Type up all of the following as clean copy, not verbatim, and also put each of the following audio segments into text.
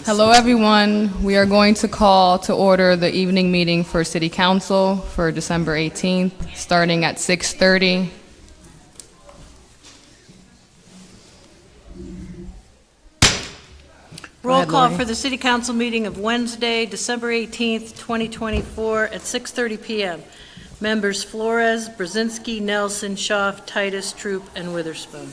Hello, everyone. We are going to call to order the evening meeting for City Council for December 18th, starting at 6:30. Roll call for the City Council meeting of Wednesday, December 18th, 2024 at 6:30 p.m. Members Flores, Brzezinski, Nelson, Schaaf, Titus, Troop, and Witherspoon.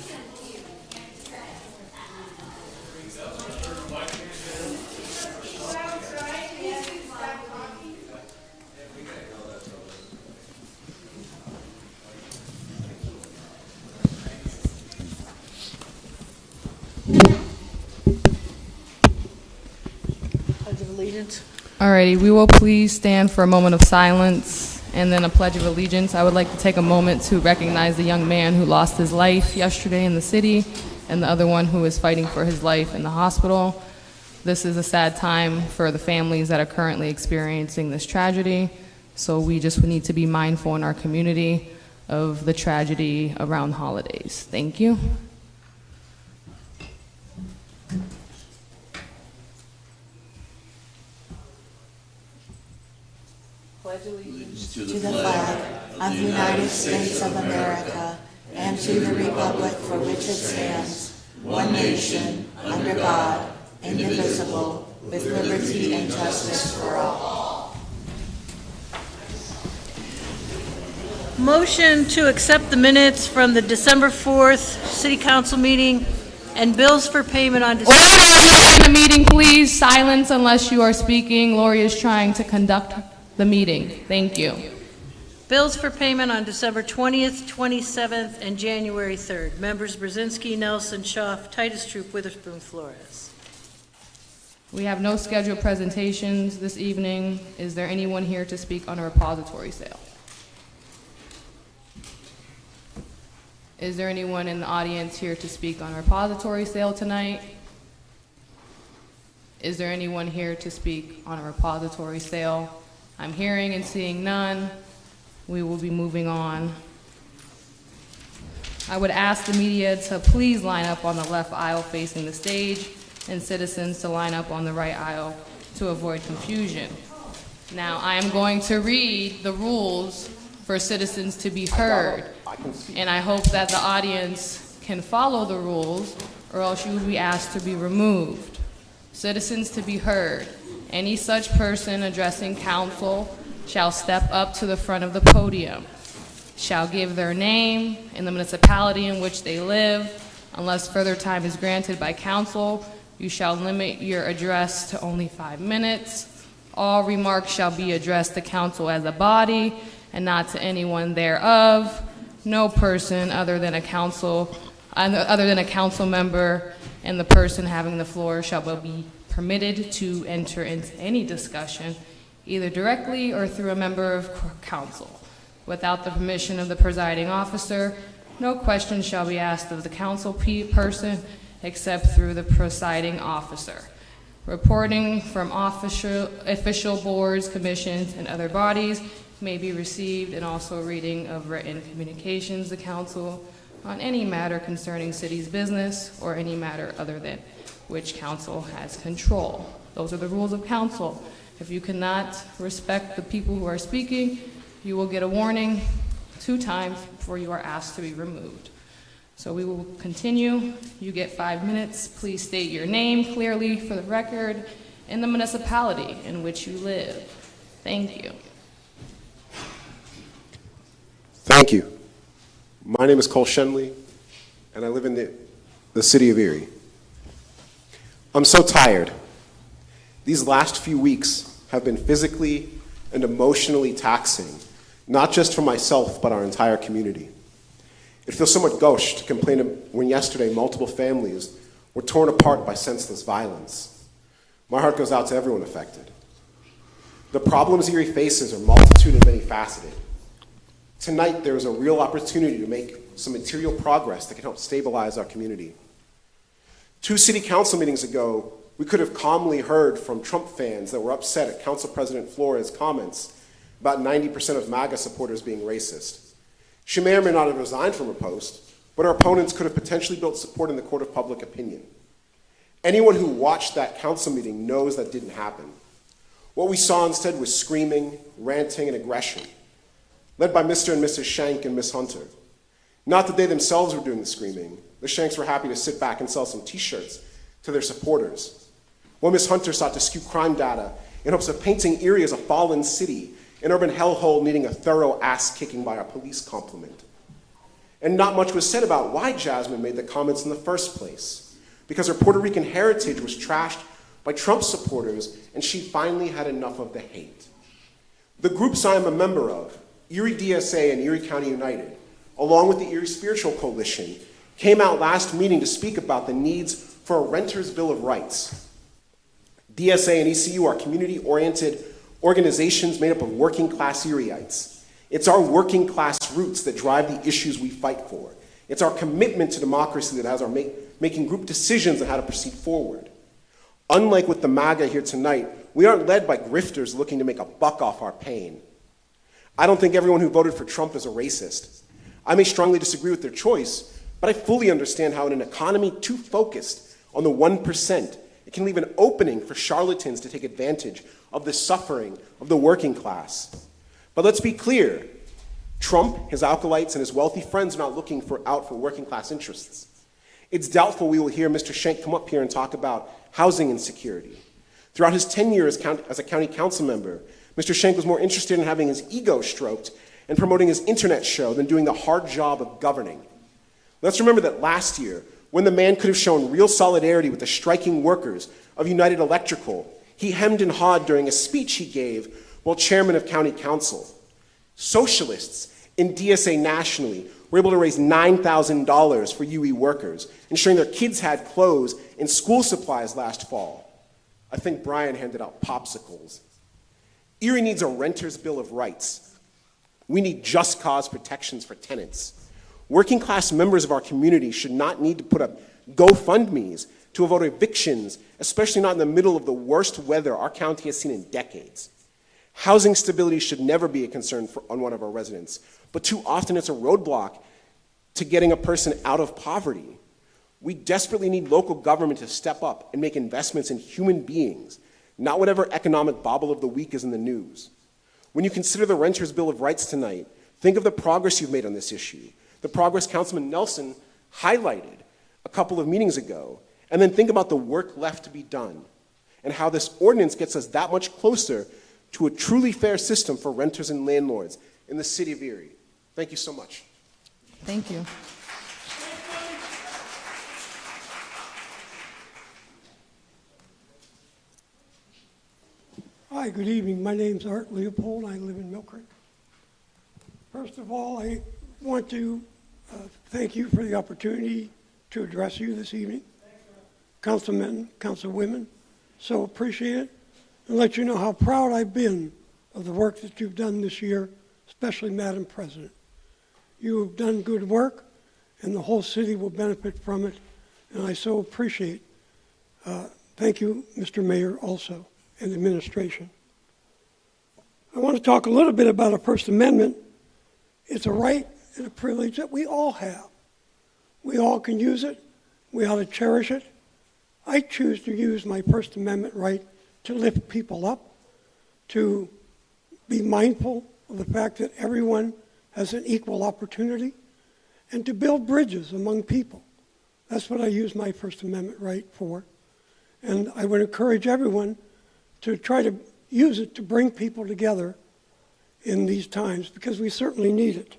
Alrighty, we will please stand for a moment of silence and then a pledge of allegiance. I would like to take a moment to recognize the young man who lost his life yesterday in the city and the other one who is fighting for his life in the hospital. This is a sad time for the families that are currently experiencing this tragedy, so we just need to be mindful in our community of the tragedy around holidays. Thank you. To the flag of the United States of America and to the republic for which it stands, one nation, under God, indivisible, with liberty and justice for all. Motion to accept the minutes from the December 4th City Council meeting and bills for payment on December. Order in the meeting, please. Silence unless you are speaking. Lori is trying to conduct the meeting. Thank you. Bills for payment on December 20th, 27th, and January 3rd. Members Brzezinski, Nelson, Schaaf, Titus, Troop, Witherspoon, Flores. We have no scheduled presentations this evening. Is there anyone here to speak on a repository sale? Is there anyone in the audience here to speak on a repository sale tonight? Is there anyone here to speak on a repository sale? I'm hearing and seeing none. We will be moving on. I would ask the media to please line up on the left aisle facing the stage and citizens to line up on the right aisle to avoid confusion. Now, I am going to read the rules for citizens to be heard, and I hope that the audience can follow the rules or else you will be asked to be removed. Citizens to be heard. Any such person addressing council shall step up to the front of the podium, shall give their name and the municipality in which they live. Unless further time is granted by council, you shall limit your address to only 5 minutes. All remarks shall be addressed to council as a body and not to anyone thereof. No person other than a council member and the person having the floor shall be permitted to enter into any discussion, either directly or through a member of council. Without the permission of the presiding officer, no question shall be asked of the council person except through the presiding officer. Reporting from official boards, commissions, and other bodies may be received, and also reading of written communications to council on any matter concerning city's business or any matter other than which council has control. Those are the rules of council. If you cannot respect the people who are speaking, you will get a warning 2 times before you are asked to be removed. So we will continue. You get 5 minutes. Please state your name clearly for the record and the municipality in which you live. Thank you. Thank you. My name is Cole Shenley, and I live in the city of Erie. I'm so tired. These last few weeks have been physically and emotionally taxing, not just for myself, but our entire community. It feels somewhat gauche to complain when yesterday multiple families were torn apart by senseless violence. My heart goes out to everyone affected. The problems Erie faces are multitude and many faceted. Tonight, there is a real opportunity to make some material progress that can help stabilize our community. 2 city council meetings ago, we could have calmly heard from Trump fans that were upset at Council President Flores' comments about 90% of MAGA supporters being racist. She may or may not have resigned from her post, but her opponents could have potentially built support in the court of public opinion. Anyone who watched that council meeting knows that didn't happen. What we saw instead was screaming, ranting, and aggression, led by Mr. and Mrs. Shank and Miss Hunter. Not that they themselves were doing the screaming. The Shanks were happy to sit back and sell some t-shirts to their supporters. While Miss Hunter sought to scoop crime data in hopes of painting Erie as a fallen city, an urban hellhole needing a thorough ass-kicking by our police complement. And not much was said about why Jasmine made the comments in the first place, because her Puerto Rican heritage was trashed by Trump supporters, and she finally had enough of the hate. The groups I am a member of, Erie DSA and Erie County United, along with the Erie Spiritual Coalition, came out last meeting to speak about the needs for a Renters' Bill of Rights. DSA and ECU are community-oriented organizations made up of working-class Erieites. It's our working-class roots that drive the issues we fight for. It's our commitment to democracy that has our making group decisions on how to proceed forward. Unlike with the MAGA here tonight, we aren't led by grifters looking to make a buck off our pain. I don't think everyone who voted for Trump is a racist. I may strongly disagree with their choice, but I fully understand how in an economy too focused on the 1%, it can leave an opening for charlatans to take advantage of the suffering of the working class. But let's be clear, Trump, his acolytes, and his wealthy friends are not looking out for working class interests. It's doubtful we will hear Mr. Shank come up here and talk about housing insecurity. Throughout his tenure as a county council member, Mr. Shank was more interested in having his ego stroked and promoting his internet show than doing the hard job of governing. Let's remember that last year, when the man could have shown real solidarity with the striking workers of United Electrical, he hemmed and hawed during a speech he gave while chairman of county council. Socialists in DSA nationally were able to raise $9,000 for UE workers, ensuring their kids had clothes and school supplies last fall. I think Brian handed out popsicles. Erie needs a Renters' Bill of Rights. We need just cause protections for tenants. Working class members of our community should not need to put up GoFundMes to avoid evictions, especially not in the middle of the worst weather our county has seen in decades. Housing stability should never be a concern on one of our residents, but too often it's a roadblock to getting a person out of poverty. We desperately need local government to step up and make investments in human beings, not whatever economic bobble of the week is in the news. When you consider the Renters' Bill of Rights tonight, think of the progress you've made on this issue, the progress Councilman Nelson highlighted a couple of meetings ago, and then think about the work left to be done and how this ordinance gets us that much closer to a truly fair system for renters and landlords in the city of Erie. Thank you so much. Thank you. Hi, good evening. My name's Art Leopole. I live in Mill Creek. First of all, I want to thank you for the opportunity to address you this evening. Councilmen, councilwomen, so appreciate it, and let you know how proud I've been of the work that you've done this year, especially Madam President. You have done good work, and the whole city will benefit from it, and I so appreciate. Thank you, Mr. Mayor, also, and administration. I want to talk a little bit about a First Amendment. It's a right and a privilege that we all have. We all can use it. We ought to cherish it. I choose to use my First Amendment right to lift people up, to be mindful of the fact that everyone has an equal opportunity, and to build bridges among people. That's what I use my First Amendment right for. And I would encourage everyone to try to use it to bring people together in these times, because we certainly need it.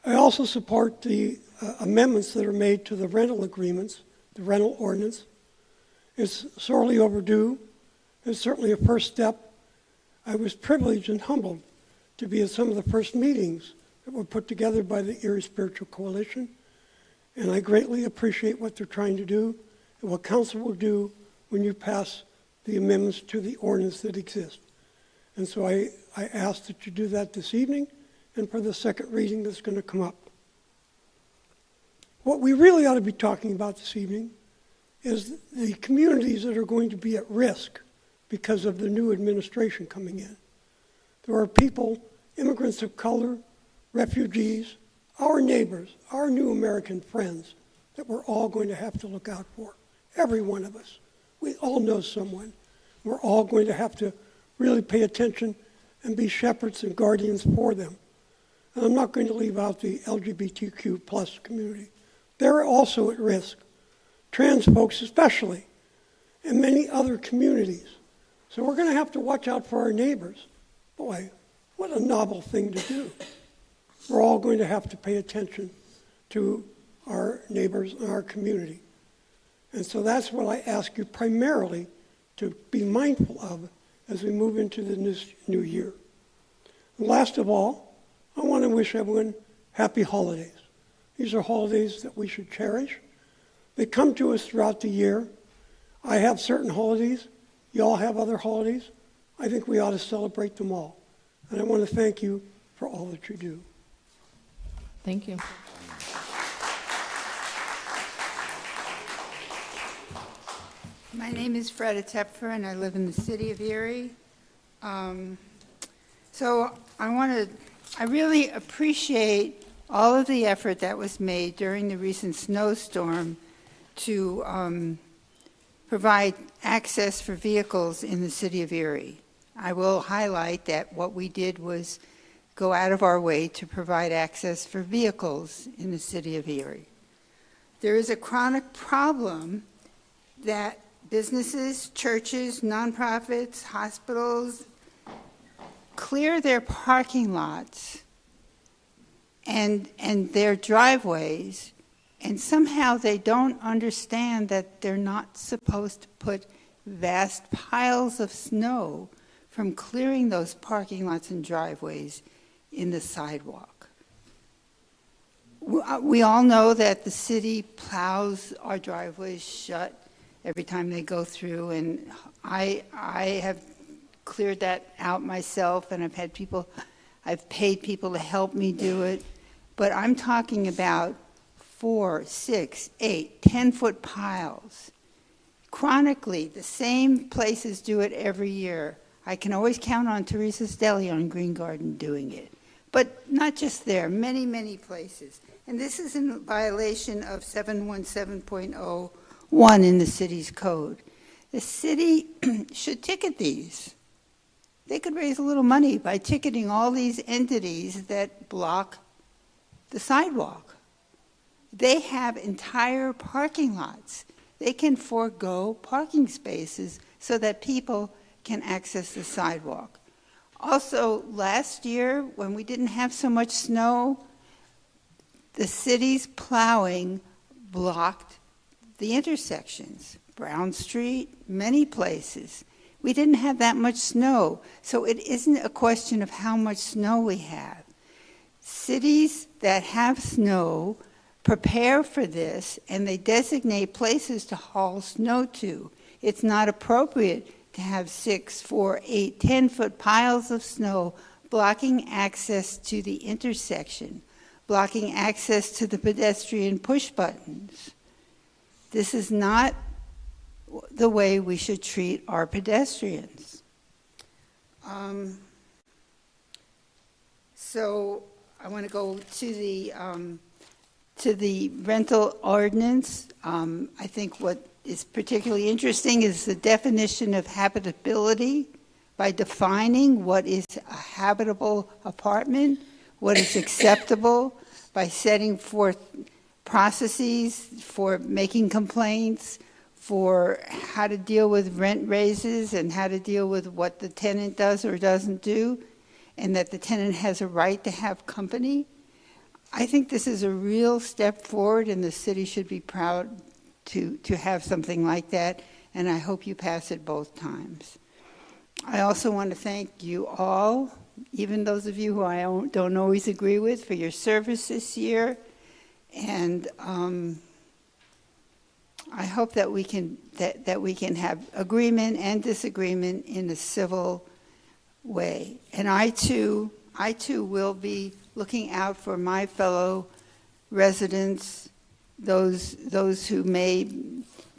I also support the amendments that are made to the rental agreements, the rental ordinance. It's sorely overdue. It's certainly a first step. I was privileged and humbled to be at some of the first meetings that were put together by the Erie Spiritual Coalition, and I greatly appreciate what they're trying to do and what council will do when you pass the amendments to the ordinance that exist. And so I ask that you do that this evening and for the second reading that's going to come up. What we really ought to be talking about this evening is the communities that are going to be at risk because of the new administration coming in. There are people, immigrants of color, refugees, our neighbors, our new American friends that we're all going to have to look out for every one of us. We all know someone. We're all going to have to really pay attention and be shepherds and guardians for them. And I'm not going to leave out the LGBTQ plus community. They're also at risk. Trans folks especially, and many other communities. So we're going to have to watch out for our neighbors. Boy, what a novel thing to do. We're all going to have to pay attention to our neighbors and our community. And so that's what I ask you primarily to be mindful of as we move into the new year. And last of all, I want to wish everyone happy holidays. These are holidays that we should cherish. They come to us throughout the year. I have certain holidays. You all have other holidays. I think we ought to celebrate them all. And I want to thank you for all that you do. Thank you. My name is Freda Teer, and I live in the city of Erie. So I really appreciate all of the effort that was made during the recent snowstorm to provide access for vehicles in the city of Erie. I will highlight that what we did was go out of our way to provide access for vehicles in the city of Erie. There is a chronic problem that businesses, churches, nonprofits, hospitals clear their parking lots and their driveways, and somehow they don't understand that they're not supposed to put vast piles of snow from clearing those parking lots and driveways in the sidewalk. We all know that the city plows our driveways shut every time they go through, and I have cleared that out myself, and I've paid people to help me do it, but I'm talking about 4, 6, 8, 10-foot piles. Chronically, the same places do it every year. I can always count on Teresa's Deli on Green Garden doing it, but not just there, many, many places. And this is in violation of 717.01 in the city's code. The city should ticket these. They could raise a little money by ticketing all these entities that block the sidewalk. They have entire parking lots. They can forego parking spaces so that people can access the sidewalk. Also, last year, when we didn't have so much snow, the city's plowing blocked the intersections, Brown Street, many places. We didn't have that much snow, so it isn't a question of how much snow we have. Cities that have snow prepare for this, and they designate places to haul snow to. It's not appropriate to have 6, 4, 8, 10-foot piles of snow blocking access to the intersection, blocking access to the pedestrian push buttons. This is not the way we should treat our pedestrians. So I want to go to the rental ordinance. I think what is particularly interesting is the definition of habitability by defining what is a habitable apartment, what is acceptable, by setting forth processes for making complaints, for how to deal with rent raises and how to deal with what the tenant does or doesn't do, and that the tenant has a right to have company. I think this is a real step forward, and the city should be proud to have something like that, and I hope you pass it both times. I also want to thank you all, even those of you who I don't always agree with, for your service this year, and I hope that we can have agreement and disagreement in a civil way. And I too will be looking out for my fellow residents, those who may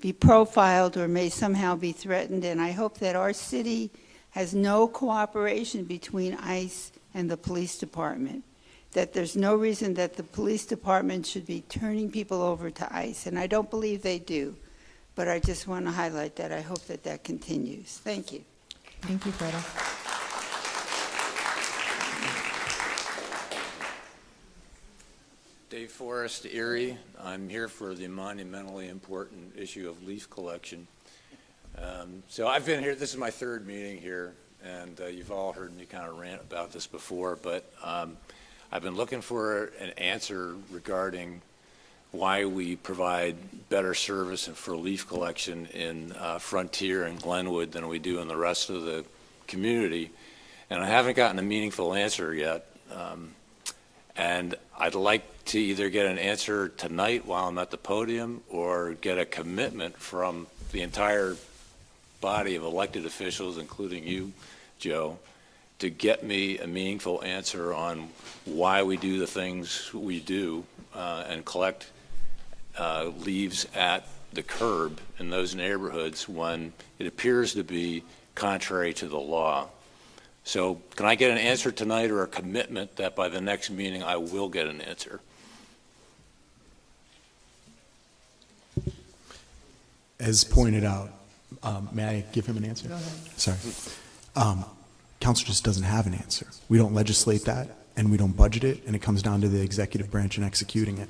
be profiled or may somehow be threatened. And I hope that our city has no cooperation between ICE and the police department, that there's no reason that the police department should be turning people over to ICE, and I don't believe they do. but I just want to highlight that. I hope that that continues. Thank you. Thank you, Freda. Dave Forrest, Erie. I'm here for the monumentally important issue of leaf collection. So I've been here, this is my third meeting here, and you've all heard me kind of rant about this before, but I've been looking for an answer regarding why we provide better service for leaf collection in Frontier and Glenwood than we do in the rest of the community. And I haven't gotten a meaningful answer yet. And I'd like to either get an answer tonight while I'm at the podium or get a commitment from the entire body of elected officials, including you, Joe, to get me a meaningful answer on why we do the things we do and collect leaves at the curb in those neighborhoods when it appears to be contrary to the law. So can I get an answer tonight or a commitment that by the next meeting I will get an answer? As pointed out, may I give him an answer? Go ahead. Sorry. Council just doesn't have an answer. We don't legislate that, and we don't budget it, and it comes down to the executive branch and executing it.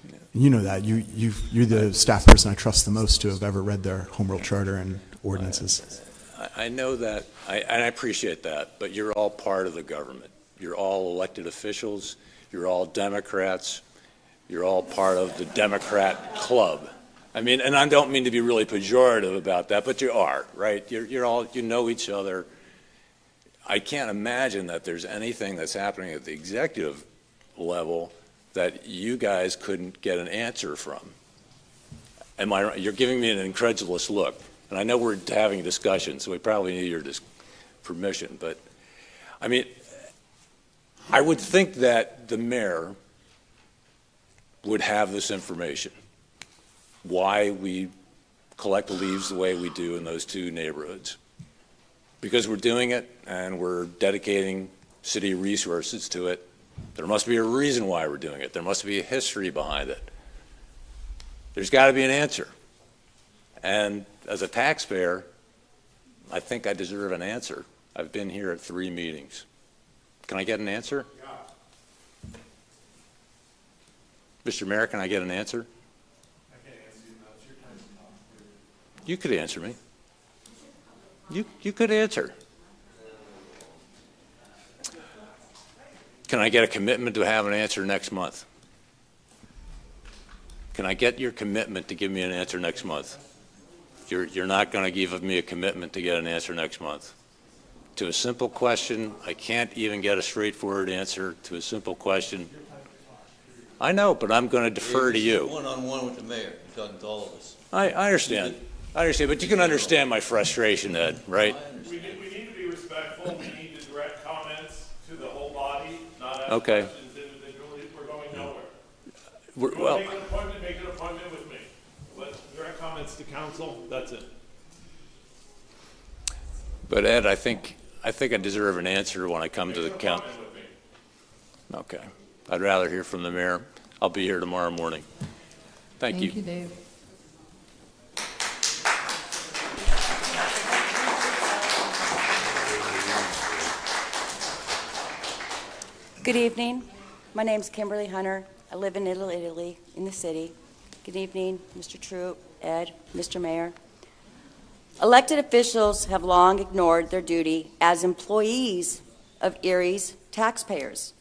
Yeah. You know that. You're the staff person I trust the most to have ever read their home rule charter and ordinances. I know that, and I appreciate that, but you're all part of the government. You're all elected officials. You're all Democrats. You're all part of the Democrat club. I mean, and I don't mean to be really pejorative about that, but you are, right? You're all, you know each other. I can't imagine that there's anything that's happening at the executive level that you guys couldn't get an answer from. Am I right? You're giving me an incredulous look. And I know we're having a discussion, so we probably need your permission. But, I mean, I would think that the mayor would have this information, why we collect the leaves the way we do in those two neighborhoods. Because we're doing it and we're dedicating city resources to it, there must be a reason why we're doing it. There must be a history behind it. There's got to be an answer. And as a taxpayer, I think I deserve an answer. I've been here at 3 meetings. Can I get an answer? Yeah. Mr. Mayor, can I get an answer? I can't answer you now. It's your time to talk. You could answer me. You could answer. Can I get a commitment to have an answer next month? Can I get your commitment to give me an answer next month? You're not going to give me a commitment to get an answer next month. To a simple question, I can't even get a straightforward answer to a simple question. I know, but I'm going to defer to you. One-on-one with the mayor, you're talking to all of us. I understand. I understand, but you can understand my frustration, Ed, right? We need to be respectful. We need to direct comments to the whole body, not ask Okay. questions individually. We're going nowhere. Well, Make an appointment with me. Let direct comments to council. That's it. but Ed, I think I deserve an answer when I come to the council. Okay. I'd rather hear from the mayor. I'll be here tomorrow morning. Thank you. Thank you, Dave. Good evening. My name is Kimberly Hunter. I live in Italy, in the city. Good evening, Mr. Troop, Ed, Mr. Mayor. Elected officials have long ignored their duty as employees of Erie's taxpayers.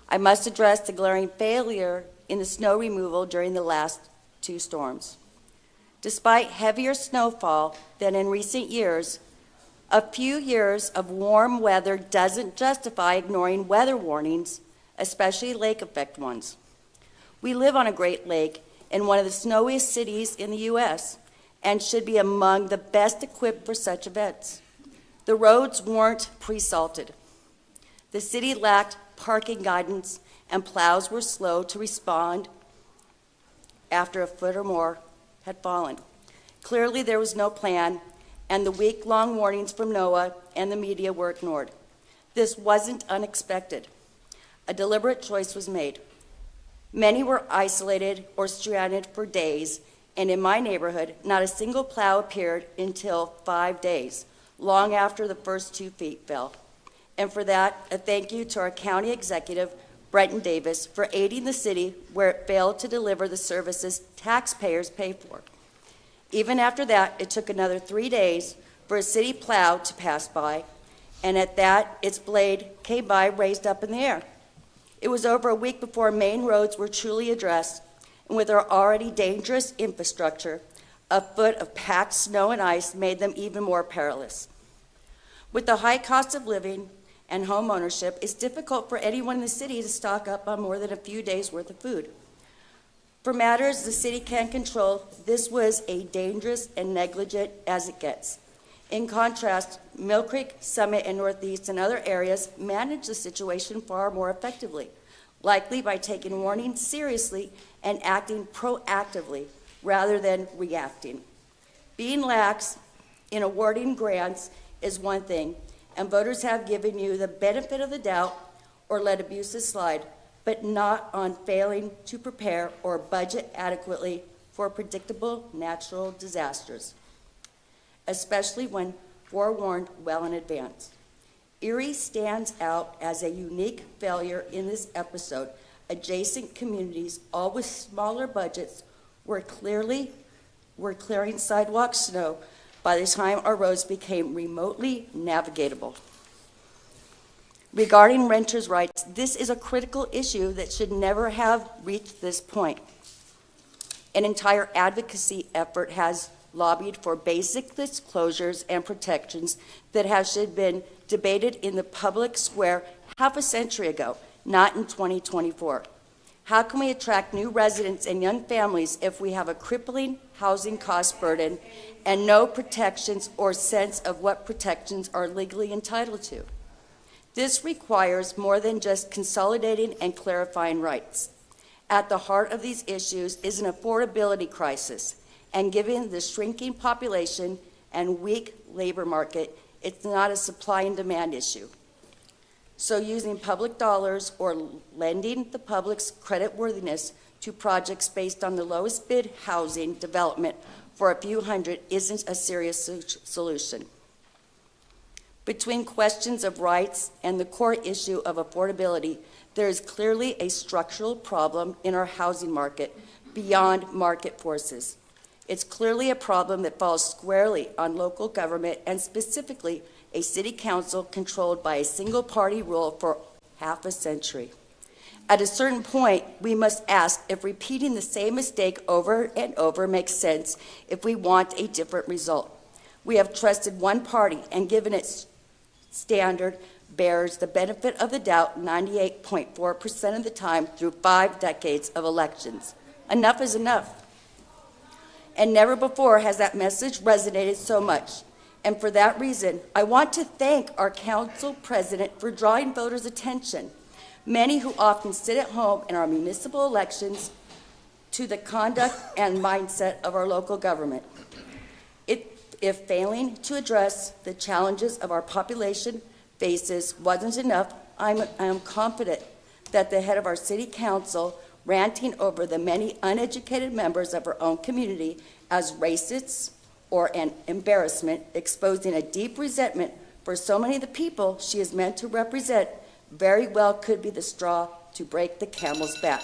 I must address the glaring failure in the snow removal during the last 2 storms. Despite heavier snowfall than in recent years, a few years of warm weather doesn't justify ignoring weather warnings, especially lake effect ones. We live on a Great Lake in one of the snowiest cities in the U.S. and should be among the best equipped for such events. The roads weren't pre-salted. The city lacked parking guidance and plows were slow to respond after a foot or more had fallen. Clearly there was no plan, and the week-long warnings from NOAA and the media were ignored. This wasn't unexpected. A deliberate choice was made. Many were isolated or stranded for days And in my neighborhood, not a single plow appeared until 5 days, long after the first 2 feet fell. And for that, a thank you to our county executive, Brenton Davis, for aiding the city where it failed to deliver the services taxpayers pay for. Even after that, it took another 3 days for a city plow to pass by, and at that, its blade came by raised up in the air. It was over a week before main roads were truly addressed, and with our already dangerous infrastructure, a foot of packed snow and ice made them even more perilous. With the high cost of living and home ownership, it's difficult for anyone in the city to stock up on more than a few days' worth of food. For matters the city can't control, this was as dangerous and negligent as it gets. In contrast, Mill Creek, Summit, and Northeast and other areas managed the situation far more effectively, likely by taking warnings seriously and acting proactively rather than reacting. Being lax in awarding grants is one thing, and voters have given you the benefit of the doubt or let abuses slide, but not on failing to prepare or budget adequately for predictable natural disasters, especially when forewarned well in advance. Erie stands out as a unique failure in this episode. Adjacent communities, all with smaller budgets, were clearing sidewalk snow by the time our roads became remotely navigable. Regarding renters' rights, this is a critical issue that should never have reached this point. An entire advocacy effort has lobbied for basic disclosures and protections that should have been debated in the public square half a century ago, not in 2024. How can we attract new residents and young families if we have a crippling housing cost burden and no protections or sense of what protections are legally entitled to? This requires more than just consolidating and clarifying rights. At the heart of these issues is an affordability crisis, and given the shrinking population and weak labor market, it's not a supply and demand issue. So using public dollars or lending the public's creditworthiness to projects based on the lowest bid housing development for a few hundred isn't a serious solution. Between questions of rights and the core issue of affordability, there is clearly a structural problem in our housing market beyond market forces. It's clearly a problem that falls squarely on local government and specifically a city council controlled by a single-party rule for half a century. At a certain point, we must ask if repeating the same mistake over and over makes sense if we want a different result. We have trusted one party and given its standard bears the benefit of the doubt 98.4% of the time through 5 decades of elections. Enough is enough. And never before has that message resonated so much. And for that reason, I want to thank our council president for drawing voters' attention, many who often sit at home in our municipal elections, to the conduct and mindset of our local government. If failing to address the challenges of our population faces wasn't enough, I am confident that the head of our city council ranting over the many uneducated members of her own community as racists or an embarrassment, exposing a deep resentment for so many of the people she is meant to represent, very well could be the straw to break the camel's back.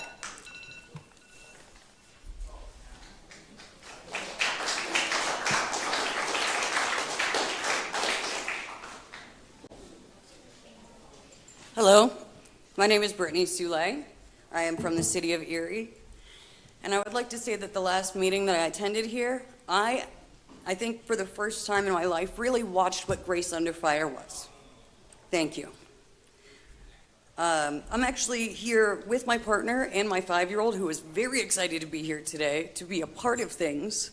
Hello, my name is Britney Sule. I am from the city of Erie, and I would like to say that the last meeting that I attended here, I think for the first time in my life, really watched what Grace Under Fire was. Thank you. I'm actually here with my partner and my 5-year-old, who is very excited to be here today, to be a part of things.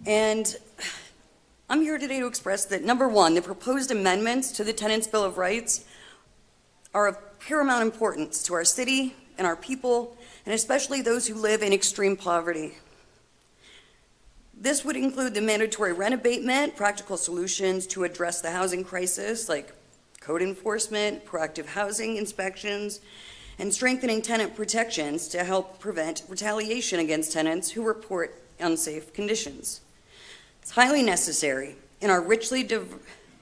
And I'm here today to express that, number one, the proposed amendments to the Tenants' Bill of Rights are of paramount importance to our city and our people, and especially those who live in extreme poverty. This would include the mandatory rent abatement, practical solutions to address the housing crisis, like code enforcement, proactive housing inspections, and strengthening tenant protections to help prevent retaliation against tenants who report unsafe conditions. It's highly necessary in our richly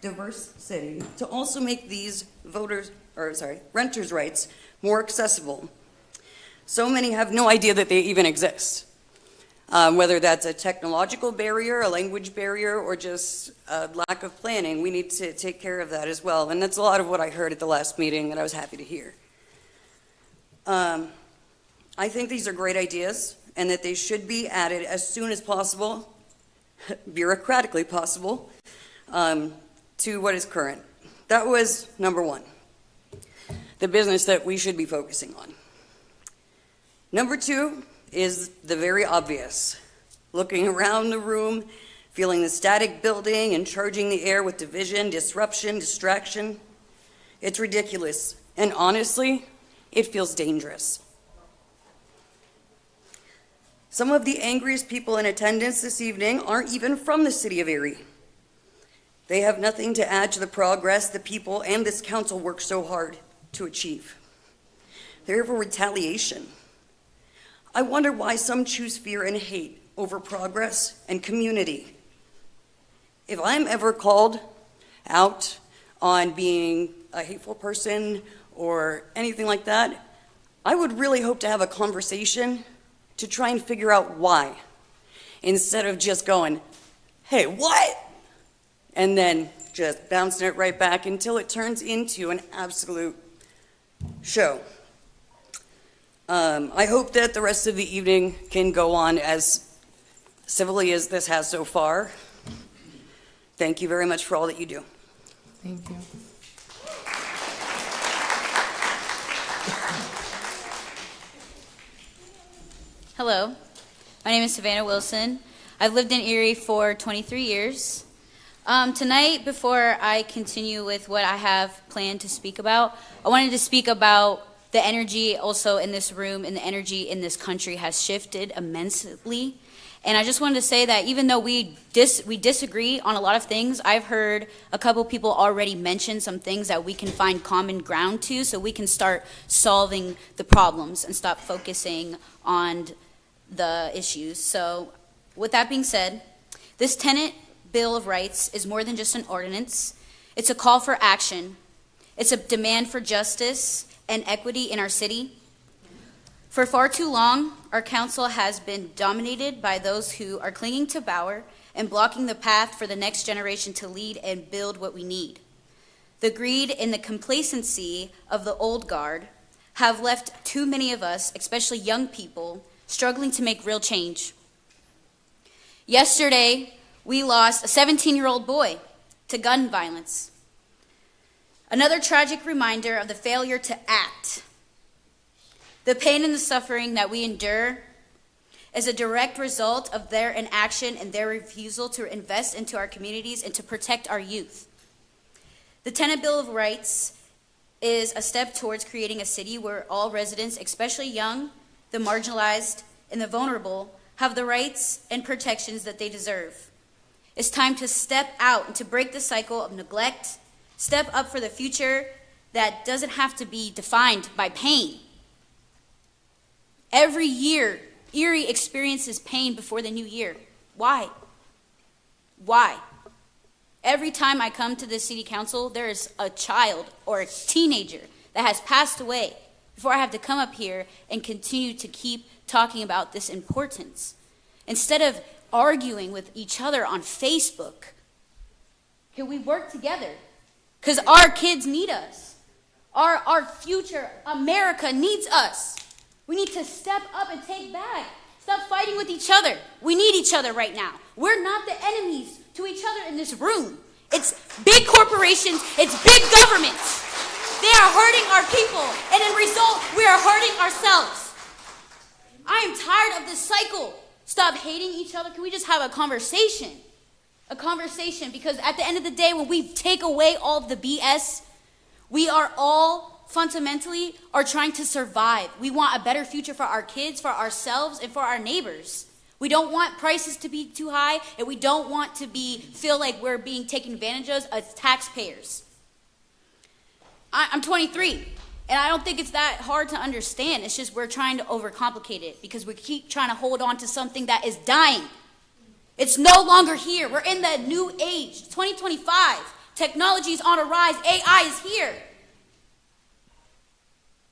diverse city to also make these renters' rights more accessible. So many have no idea that they even exist. Whether that's a technological barrier, a language barrier, or just a lack of planning, we need to take care of that as well. And that's a lot of what I heard at the last meeting that I was happy to hear. I think these are great ideas and that they should be added as soon as possible, bureaucratically possible, to what is current. That was number one, the business that we should be focusing on. Number two is the very obvious. Looking around the room, feeling the static building and charging the air with division, disruption, distraction. It's ridiculous. And honestly, it feels dangerous. Some of the angriest people in attendance this evening aren't even from the city of Erie. They have nothing to add to the progress the people and this council work so hard to achieve. They're here for retaliation. I wonder why some choose fear and hate over progress and community. If I'm ever called out on being a hateful person or anything like that, I would really hope to have a conversation to try and figure out why, instead of just going, hey, what? And then just bouncing it right back until it turns into an absolute show. I hope that the rest of the evening can go on as civilly as this has so far. Thank you very much for all that you do. Thank you. Hello, my name is Savannah Wilson. I've lived in Erie for 23 years. Tonight, before I continue with what I have planned to speak about, I wanted to speak about the energy also in this room and the energy in this country has shifted immensely. And I just wanted to say that even though we disagree on a lot of things, I've heard a couple people already mention some things that we can find common ground to so we can start solving the problems and stop focusing on the issues. So with that being said, this tenant Bill of Rights is more than just an ordinance. It's a call for action. It's a demand for justice and equity in our city. For far too long, our council has been dominated by those who are clinging to power and blocking the path for the next generation to lead and build what we need. The greed and the complacency of the old guard have left too many of us, especially young people, struggling to make real change. Yesterday, we lost a 17-year-old boy to gun violence. Another tragic reminder of the failure to act. The pain and the suffering that we endure is a direct result of their inaction and their refusal to invest into our communities and to protect our youth. The Tenant Bill of Rights is a step towards creating a city where all residents, especially young, the marginalized, and the vulnerable, have the rights and protections that they deserve. It's time to step out and to break the cycle of neglect, step up for the future that doesn't have to be defined by pain. Every year, Erie experiences pain before the new year. Why? Why? Every time I come to the city council, there is a child or a teenager that has passed away before I have to come up here and continue to keep talking about this importance. Instead of arguing with each other on Facebook, can we work together? Because our kids need us. Our future, America, needs us. We need to step up and take back. Stop fighting with each other. We need each other right now. We're not the enemies to each other in this room. It's big corporations, it's big governments. They are hurting our people, and in result, we are hurting ourselves. I am tired of this cycle. Stop hating each other. Can we just have a conversation? A conversation, because at the end of the day, when we take away all of the BS, we are all fundamentally are trying to survive. We want a better future for our kids, for ourselves, and for our neighbors. We don't want prices to be too high, and we don't want to feel like we're being taken advantage of as taxpayers. I'm 23. And I don't think it's that hard to understand. It's just we're trying to overcomplicate it because we keep trying to hold on to something that is dying. It's no longer here. We're in the new age, 2025. Technology is on a rise. AI is here.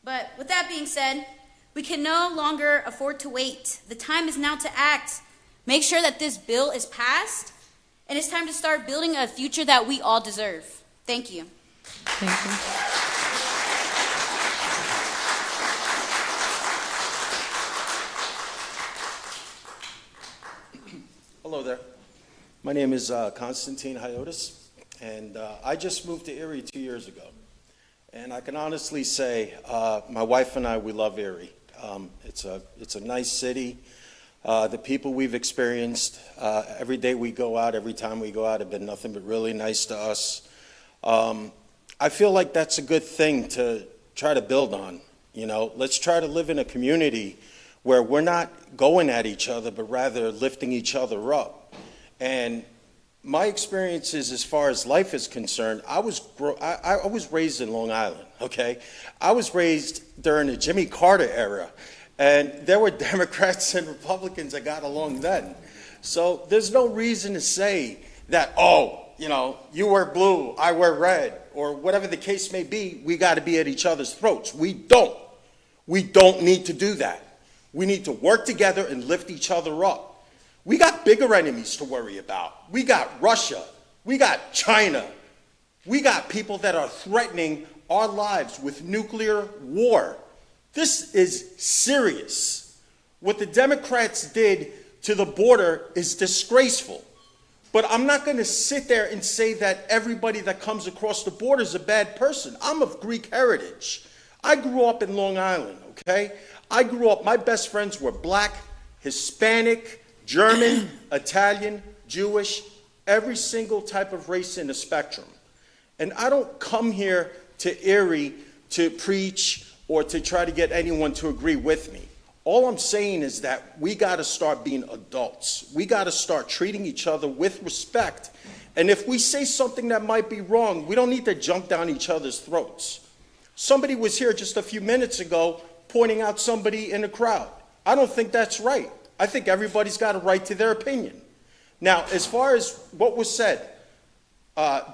But with that being said, we can no longer afford to wait. The time is now to act. Make sure that this bill is passed, and it's time to start building a future that we all deserve. Thank you. Thank you. Hello there. My name is Constantine Hotas, and I just moved to Erie 2 years ago. And I can honestly say my wife and I, we love Erie. It's a nice city. The people we've experienced, every day we go out, every time we go out, have been nothing but really nice to us. I feel like that's a good thing to try to build on. You know, let's try to live in a community where we're not going at each other, but rather lifting each other up. And my experiences as far as life is concerned, I was raised in Long Island, okay? I was raised during the Jimmy Carter era, and there were Democrats and Republicans that got along then. So there's no reason to say that, oh, you know, you wear blue, I wear red, or whatever the case may be, we got to be at each other's throats. We don't. We don't need to do that. We need to work together and lift each other up. We got bigger enemies to worry about. We got Russia. We got China. We got people that are threatening our lives with nuclear war. This is serious. What the Democrats did to the border is disgraceful. But I'm not going to sit there and say that everybody that comes across the border is a bad person. I'm of Greek heritage. I grew up in Long Island, okay? I grew up, my best friends were black, Hispanic, German, Italian, Jewish, every single type of race in the spectrum. And I don't come here to Erie to preach or to try to get anyone to agree with me. All I'm saying is that we got to start being adults. We got to start treating each other with respect. And if we say something that might be wrong, we don't need to jump down each other's throats. Somebody was here just a few minutes ago pointing out somebody in the crowd. I don't think that's right. I think everybody's got a right to their opinion. Now, as far as what was said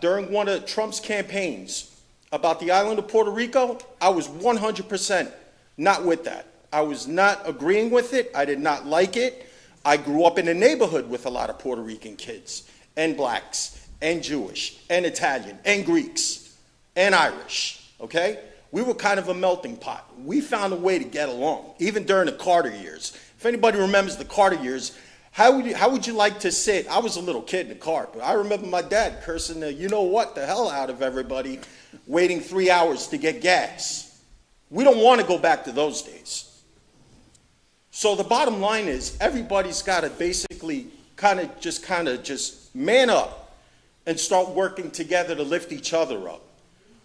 during one of Trump's campaigns about the island of Puerto Rico, I was 100% not with that. I was not agreeing with it. I did not like it. I grew up in a neighborhood with a lot of Puerto Rican kids, and blacks, and Jewish, and Italian, and Greeks, and Irish, okay? We were kind of a melting pot. We found a way to get along, even during the Carter years. If anybody remembers the Carter years, how would you like to sit? I was a little kid in the car, but I remember my dad cursing the you-know-what the hell out of everybody, waiting 3 hours to get gas. We don't want to go back to those days. So the bottom line is everybody's got to basically kind of just man up and start working together to lift each other up.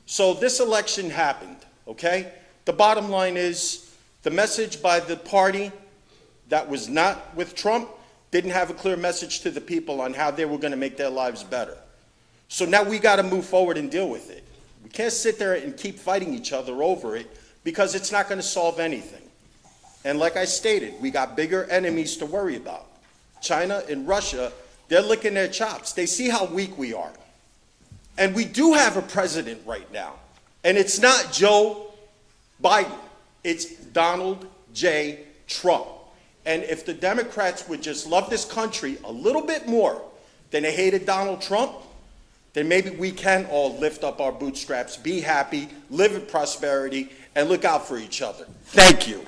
So this election happened, okay? The bottom line is the message by the party that was not with Trump didn't have a clear message to the people on how they were going to make their lives better. So now we got to move forward and deal with it. We can't sit there and keep fighting each other over it because it's not going to solve anything. And like I stated, we got bigger enemies to worry about. China and Russia, they're licking their chops. They see how weak we are. And we do have a president right now. And it's not Joe Biden. It's Donald J. Trump. And if the Democrats would just love this country a little bit more than they hated Donald Trump, then maybe we can all lift up our bootstraps, be happy, live in prosperity, and look out for each other. Thank you.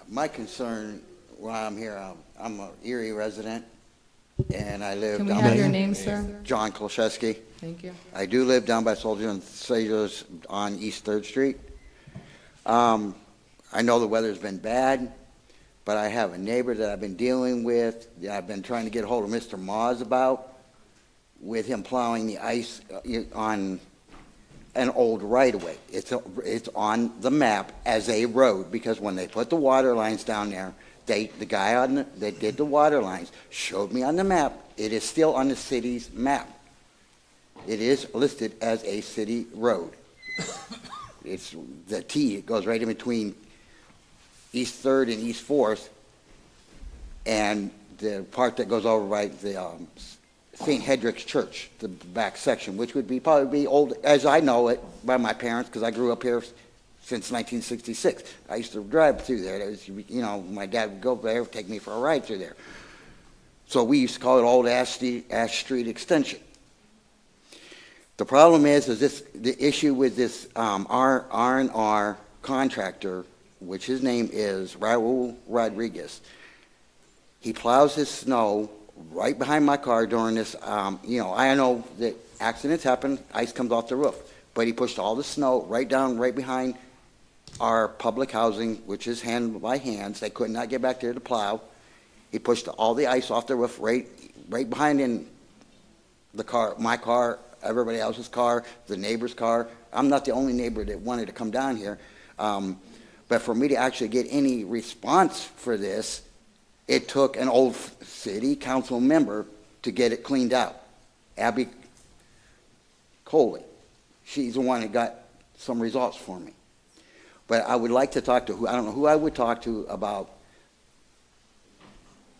My concern while I'm here, I'm an Erie resident, and I live Can we down have by your name, sir? John Kolszewski. Thank you. I do live down by Soldier and Sajos on East 3rd Street. I know the weather's been bad, but I have a neighbor that I've been dealing with, that I've been trying to get a hold of Mr. Moz about, with him plowing the ice on an old right-of-way. It's on the map as a road, because when they put the water lines down there, The guy that did the water lines showed me on the map. It is still on the city's map. It is listed as a city road. It's the T. It goes right in between East 3rd and East 4th, and the part that goes over by the St. Hedrick's Church, the back section, which would probably be old, as I know it, by my parents, because I grew up here since 1966. I used to drive through there. It was, my dad would go there, take me for a ride through there. So we used to call it Old Ash Street Extension. The problem is the issue with this R&R contractor, which his name is Raul Rodriguez. He plows his snow right behind my car during this, I know that accidents happen, ice comes off the roof, but he pushed all the snow right behind our public housing, which is handled by hands. They could not get back there to plow. He pushed all the ice off the roof right behind in the car, my car, everybody else's car, the neighbor's car. I'm not the only neighbor that wanted to come down here. But for me to actually get any response for this, it took an old city council member to get it cleaned out. Abby Coley. She's the one that got some results for me. But I would like to talk to I don't know who I would talk to about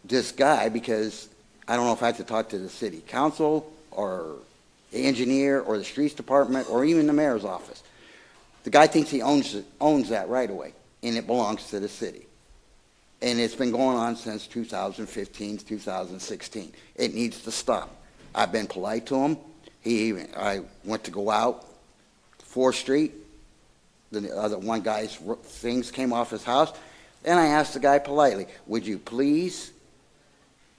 this guy, because I don't know if I have to talk to the city council or the engineer or the streets department or even the mayor's office. The guy thinks he owns that right away, and it belongs to the city. And it's been going on since 2015, 2016. It needs to stop. I've been polite to him. I went to go out 4th Street. The other one guy's things came off his house. And I asked the guy politely, would you please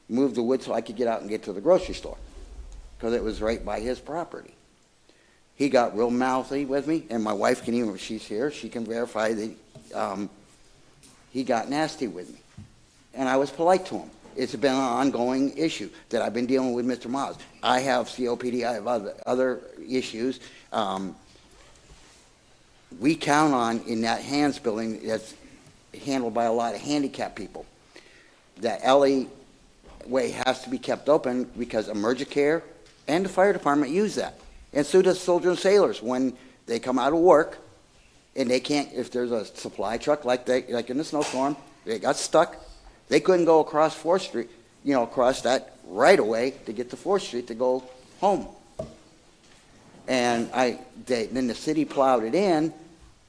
move the wood so I could get out and get to the grocery store? Because it was right by his property. He got real mouthy with me, and my wife can even, if she's here, she can verify that he got nasty with me. And I was polite to him. It's been an ongoing issue that I've been dealing with Mr. Moz. I have COPD, I have other issues. We count on, in that Hands building that's handled by a lot of handicapped people, that alley way has to be kept open because emergency care and the fire department use that. And so does soldiers and sailors when they come out of work and they can't, if there's a supply truck like in the snowstorm, they got stuck, they couldn't go across 4th Street, across that right away to get to 4th Street to go home. And then the city plowed it in,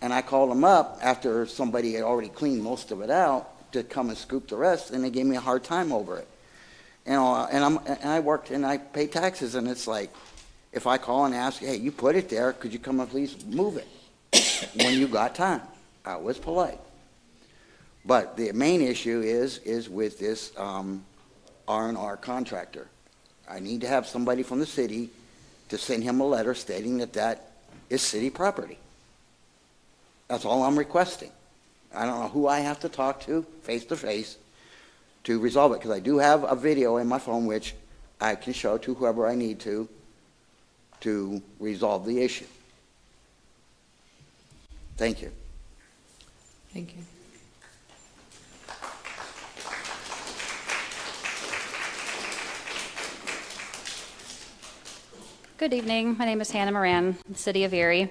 and I called them up after somebody had already cleaned most of it out to come and scoop the rest, and they gave me a hard time over it. And I worked and I pay taxes, and it's like, if I call and ask, hey, you put it there, could you come and please move it when you got time? I was polite. But the main issue is with this R&R contractor. I need to have somebody from the city to send him a letter stating that is city property. That's all I'm requesting. I don't know who I have to talk to face to resolve it, because I do have a video in my phone which I can show to whoever I need to resolve the issue. Thank you. Thank you. Good evening. My name is Hannah Moran, the City of Erie.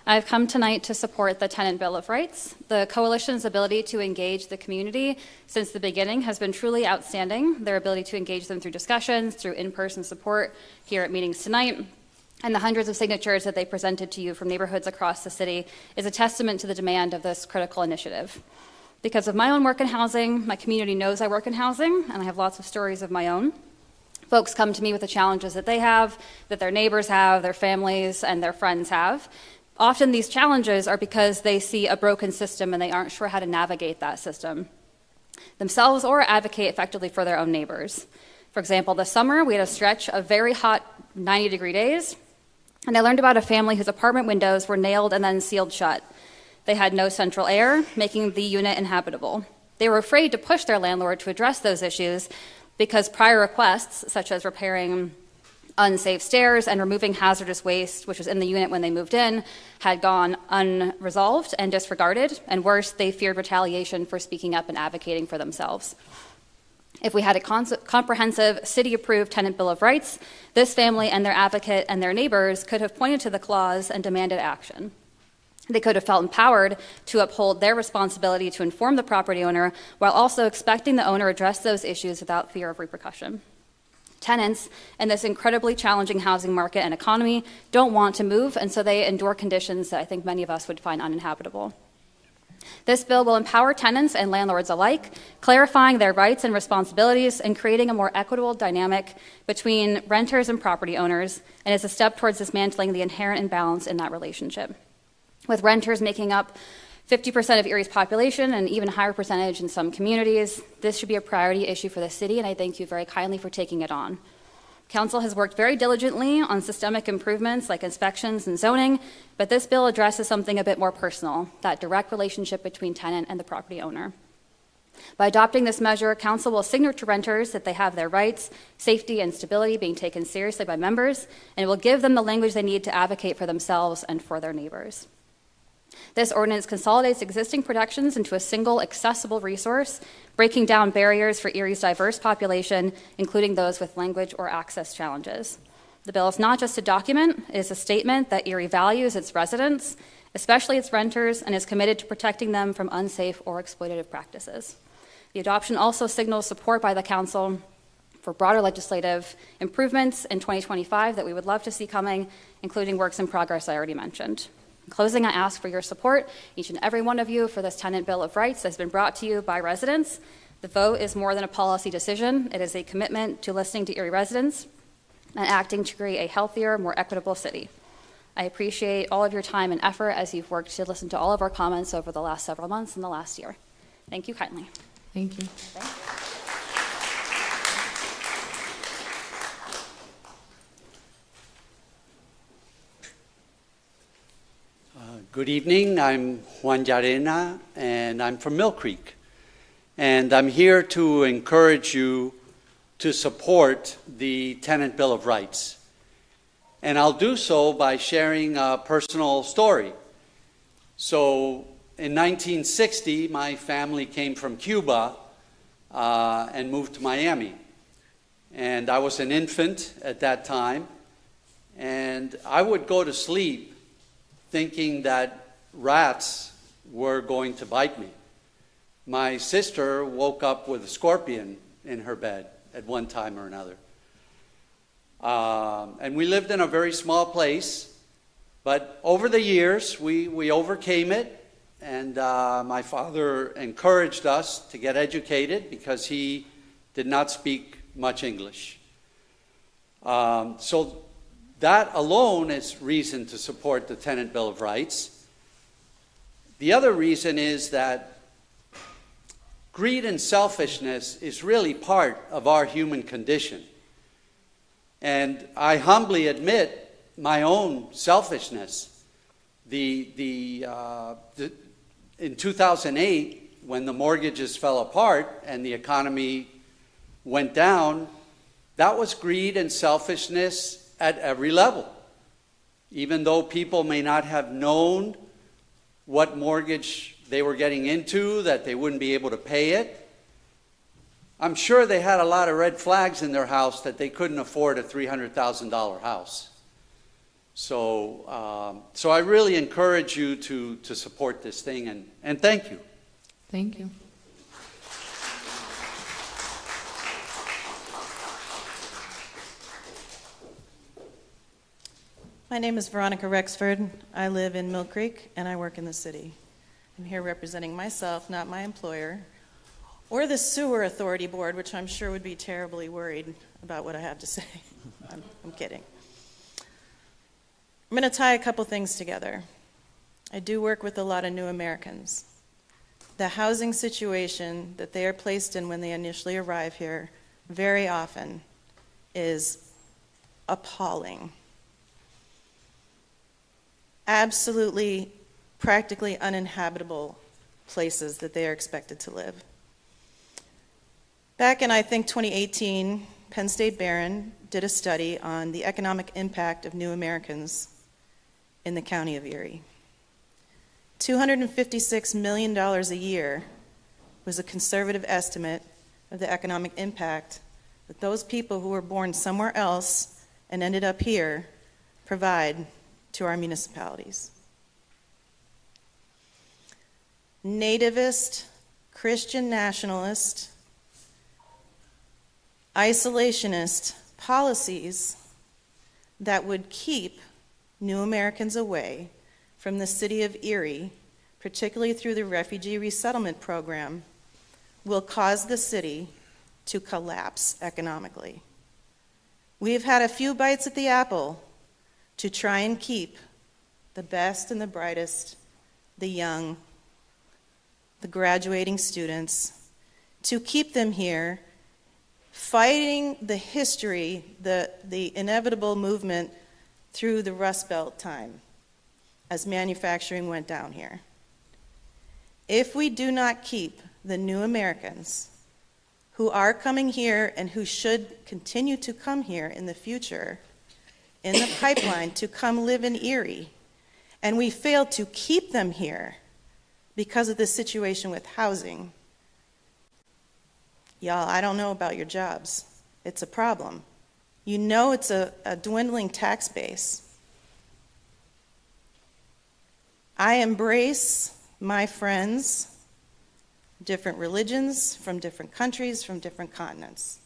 I've come tonight to support the Tenant Bill of Rights. The Coalition's ability to engage the community since the beginning has been truly outstanding. Their ability to engage them through discussions, through in-person support here at meetings tonight, and the hundreds of signatures that they presented to you from neighborhoods across the city is a testament to the demand of this critical initiative. Because of my own work in housing, my community knows I work in housing, and I have lots of stories of my own. Folks come to me with the challenges that they have, that their neighbors have, their families, and their friends have. Often these challenges are because they see a broken system and they aren't sure how to navigate that system themselves or advocate effectively for their own neighbors. For example, this summer we had a stretch of very hot 90-degree days, and I learned about a family whose apartment windows were nailed and then sealed shut. They had no central air, making the unit inhabitable. They were afraid to push their landlord to address those issues because prior requests, such as repairing unsafe stairs and removing hazardous waste, which was in the unit when they moved in, had gone unresolved and disregarded, and worse, they feared retaliation for speaking up and advocating for themselves. If we had a comprehensive city-approved tenant bill of rights, this family and their advocate and their neighbors could have pointed to the clause and demanded action. They could have felt empowered to uphold their responsibility to inform the property owner while also expecting the owner address those issues without fear of repercussion. Tenants in this incredibly challenging housing market and economy don't want to move, and so they endure conditions that I think many of us would find uninhabitable. This bill will empower tenants and landlords alike, clarifying their rights and responsibilities and creating a more equitable dynamic between renters and property owners, and is a step towards dismantling the inherent imbalance in that relationship. With renters making up 50% of Erie's population and even higher percentage in some communities, this should be a priority issue for the city, and I thank you very kindly for taking it on. Council has worked very diligently on systemic improvements like inspections and zoning, but this bill addresses something a bit more personal, that direct relationship between tenant and the property owner. By adopting this measure, Council will signal to renters that they have their rights, safety, and stability being taken seriously by members, and it will give them the language they need to advocate for themselves and for their neighbors. This ordinance consolidates existing protections into a single accessible resource, breaking down barriers for Erie's diverse population, including those with language or access challenges. The bill is not just a document, it is a statement that Erie values its residents, especially its renters, and is committed to protecting them from unsafe or exploitative practices. The adoption also signals support by the Council for broader legislative improvements in 2025 that we would love to see coming, including works in progress I already mentioned. In closing, I ask for your support, each and every one of you, for this tenant bill of rights that's been brought to you by residents. The vote is more than a policy decision. It is a commitment to listening to Erie residents and acting to create a healthier, more equitable city. I appreciate all of your time and effort as you've worked to listen to all of our comments over the last several months and the last year. Thank you kindly. Thank you. Thank you. Good evening, I'm Juan Jarina, and I'm from Mill Creek. And I'm here to encourage you to support the Tenant Bill of Rights. And I'll do so by sharing a personal story. So in 1960, my family came from Cuba and moved to Miami. And I was an infant at that time, and I would go to sleep thinking that rats were going to bite me. My sister woke up with a scorpion in her bed at one time or another. And we lived in a very small place, but over the years we overcame it, and my father encouraged us to get educated because he did not speak much English. So that alone is reason to support the Tenant Bill of Rights. The other reason is that greed and selfishness is really part of our human condition. And I humbly admit my own selfishness. In 2008, when the mortgages fell apart and the economy went down, that was greed and selfishness at every level. Even though people may not have known what mortgage they were getting into, that they wouldn't be able to pay it, I'm sure they had a lot of red flags in their house that they couldn't afford a $300,000 house. So I really encourage you to support this thing, and thank you. Thank you. My name is Veronica Rexford. I live in Mill Creek, and I work in the city. I'm here representing myself, not my employer, or the Sewer Authority Board, which I'm sure would be terribly worried about what I have to say. I'm kidding. I'm going to tie a couple things together. I do work with a lot of new Americans. The housing situation that they are placed in when they initially arrive here very often is appalling. Absolutely, practically uninhabitable places that they are expected to live. Back in, I think, 2018, Penn State Barron did a study on the economic impact of new Americans in the county of Erie. $256 million a year was a conservative estimate of the economic impact that those people who were born somewhere else and ended up here provide to our municipalities. Nativist, Christian nationalist, isolationist policies that would keep new Americans away from the city of Erie, particularly through the refugee resettlement program, will cause the city to collapse economically. We've had a few bites at the apple to try and keep the best and the brightest, the young, the graduating students, to keep them here, fighting the history, the inevitable movement through the Rust Belt time as manufacturing went down here. If we do not keep the new Americans who are coming here and who should continue to come here in the future in the pipeline to come live in Erie, and we fail to keep them here because of the situation with housing, y'all, I don't know about your jobs. It's a problem. You know it's a dwindling tax base. I embrace my friends, different religions, from different countries, from different continents.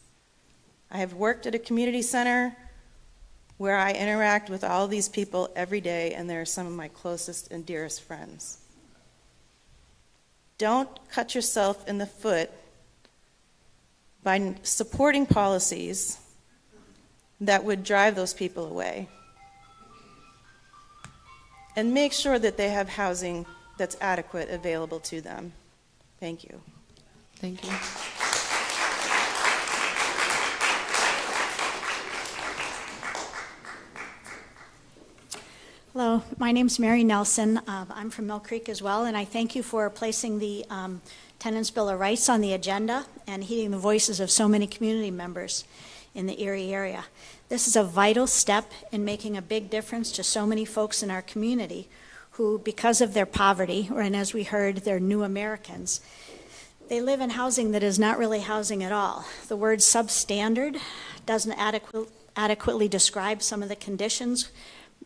I have worked at a community center where I interact with all these people every day, and they're some of my closest and dearest friends. Don't cut yourself in the foot by supporting policies that would drive those people away. And make sure that they have housing that's adequate available to them. Thank you. Thank you. Hello, my name's Mary Nelson. I'm from Mill Creek as well, and I thank you for placing the Tenants' Bill of Rights on the agenda and heeding the voices of so many community members in the Erie area. This is a vital step in making a big difference to so many folks in our community who, because of their poverty, and as we heard, they're new Americans, they live in housing that is not really housing at all. The word substandard doesn't adequately describe some of the conditions.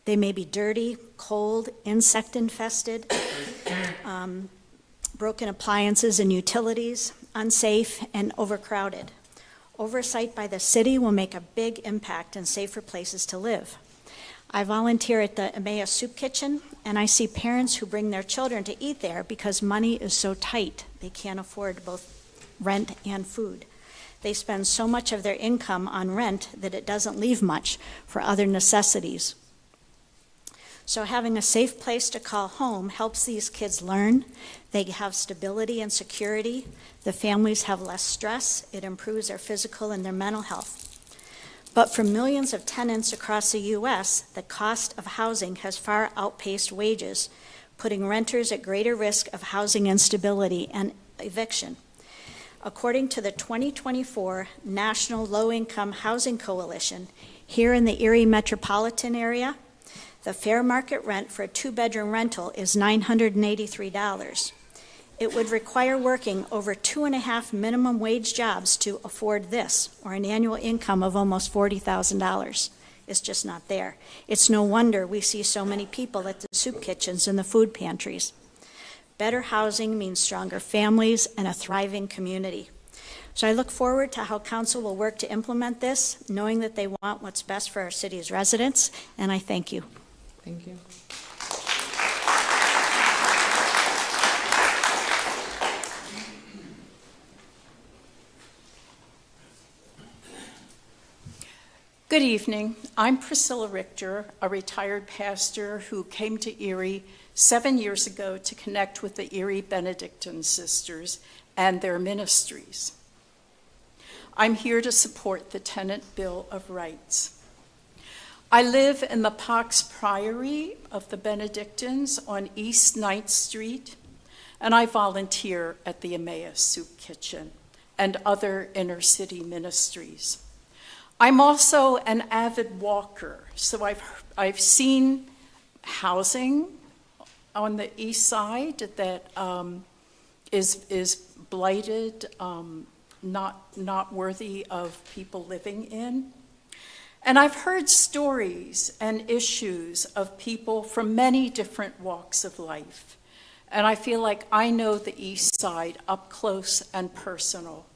They may be dirty, cold, insect infested, broken appliances and utilities, unsafe, and overcrowded. Oversight by the city will make a big impact in safer places to live. I volunteer at the Emmaus Soup Kitchen, and I see parents who bring their children to eat there because money is so tight they can't afford both rent and food. They spend so much of their income on rent that it doesn't leave much for other necessities. So having a safe place to call home helps these kids learn. They have stability and security. The families have less stress. It improves their physical and their mental health. But for millions of tenants across the U.S., the cost of housing has far outpaced wages, putting renters at greater risk of housing instability and eviction. According to the 2024 National Low-Income Housing Coalition, here in the Erie metropolitan area, the fair market rent for a two-bedroom rental is $983. It would require working over 2.5 minimum wage jobs to afford this, or an annual income of almost $40,000. It's just not there. It's no wonder we see so many people at the soup kitchens and the food pantries. Better housing means stronger families and a thriving community. So I look forward to how council will work to implement this, knowing that they want what's best for our city's residents, and I thank you. Thank you. Good evening. I'm Priscilla Ritter, a retired pastor who came to Erie 7 years ago to connect with the Erie Benedictine sisters and their ministries. I'm here to support the Tenant Bill of Rights. I live in the Pax Priory of the Benedictines on East 9th Street, and I volunteer at the Emmaus Soup Kitchen and other inner city ministries. I'm also an avid walker, so I've seen housing on the east side that is blighted, not worthy of people living in. And I've heard stories and issues of people from many different walks of life. And I feel like I know the East Side up close and personal.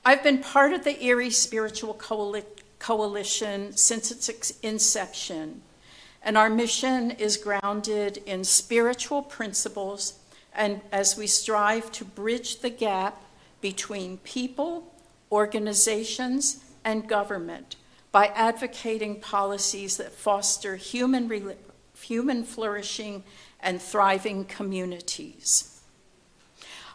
I've been part of the Erie Spiritual Coalition since its inception. And our mission is grounded in spiritual principles, and as we strive to bridge the gap between people, organizations, and government by advocating policies that foster human flourishing and thriving communities.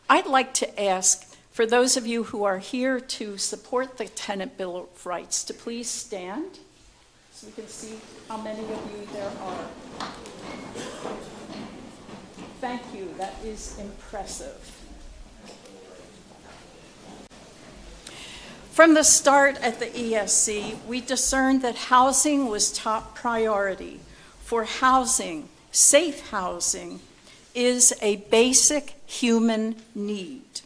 I'd like to ask, for those of you who are here to support the Tenant Bill of Rights, to please stand so we can see how many of you there are. Thank you, that is impressive. From the start at the ESC, we discerned that housing was top priority. For housing, safe housing, is a basic human need.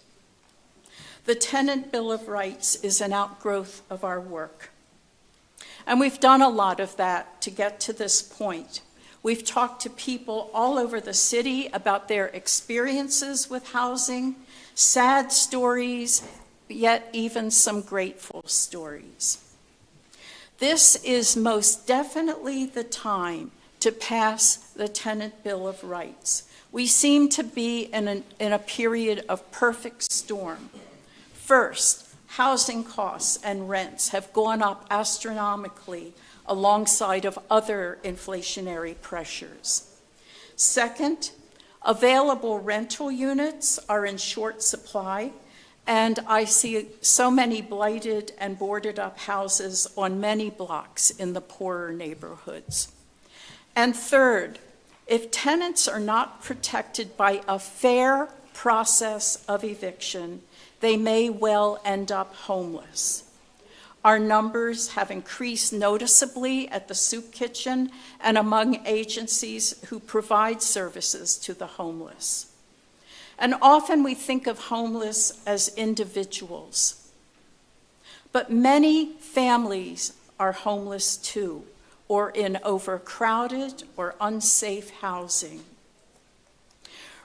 The Tenant Bill of Rights is an outgrowth of our work. And we've done a lot of that to get to this point. We've talked to people all over the city about their experiences with housing, sad stories, yet even some grateful stories. This is most definitely the time to pass the Tenant Bill of Rights. We seem to be in a period of perfect storm. First, housing costs and rents have gone up astronomically alongside of other inflationary pressures. Second, available rental units are in short supply, and I see so many blighted and boarded up houses on many blocks in the poorer neighborhoods. And third, if tenants are not protected by a fair process of eviction, they may well end up homeless. Our numbers have increased noticeably at the soup kitchen and among agencies who provide services to the homeless. And often we think of homeless as individuals. But many families are homeless too, or in overcrowded or unsafe housing.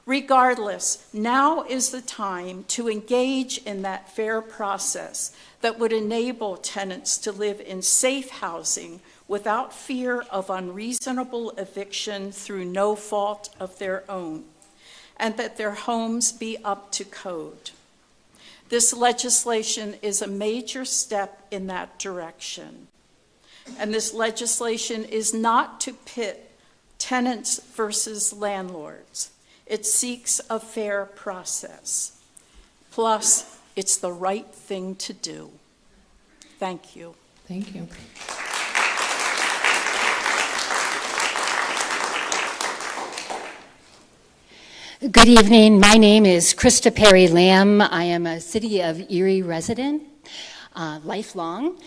Regardless, now is the time to engage in that fair process that would enable tenants to live in safe housing without fear of unreasonable eviction through no fault of their own, and that their homes be up to code. This legislation is a major step in that direction. And this legislation is not to pit tenants versus landlords. It seeks a fair process. Plus, it's the right thing to do. Thank you. Thank you. Good evening. My name is Christa Perry Lamb. I am a City of Erie resident, lifelong.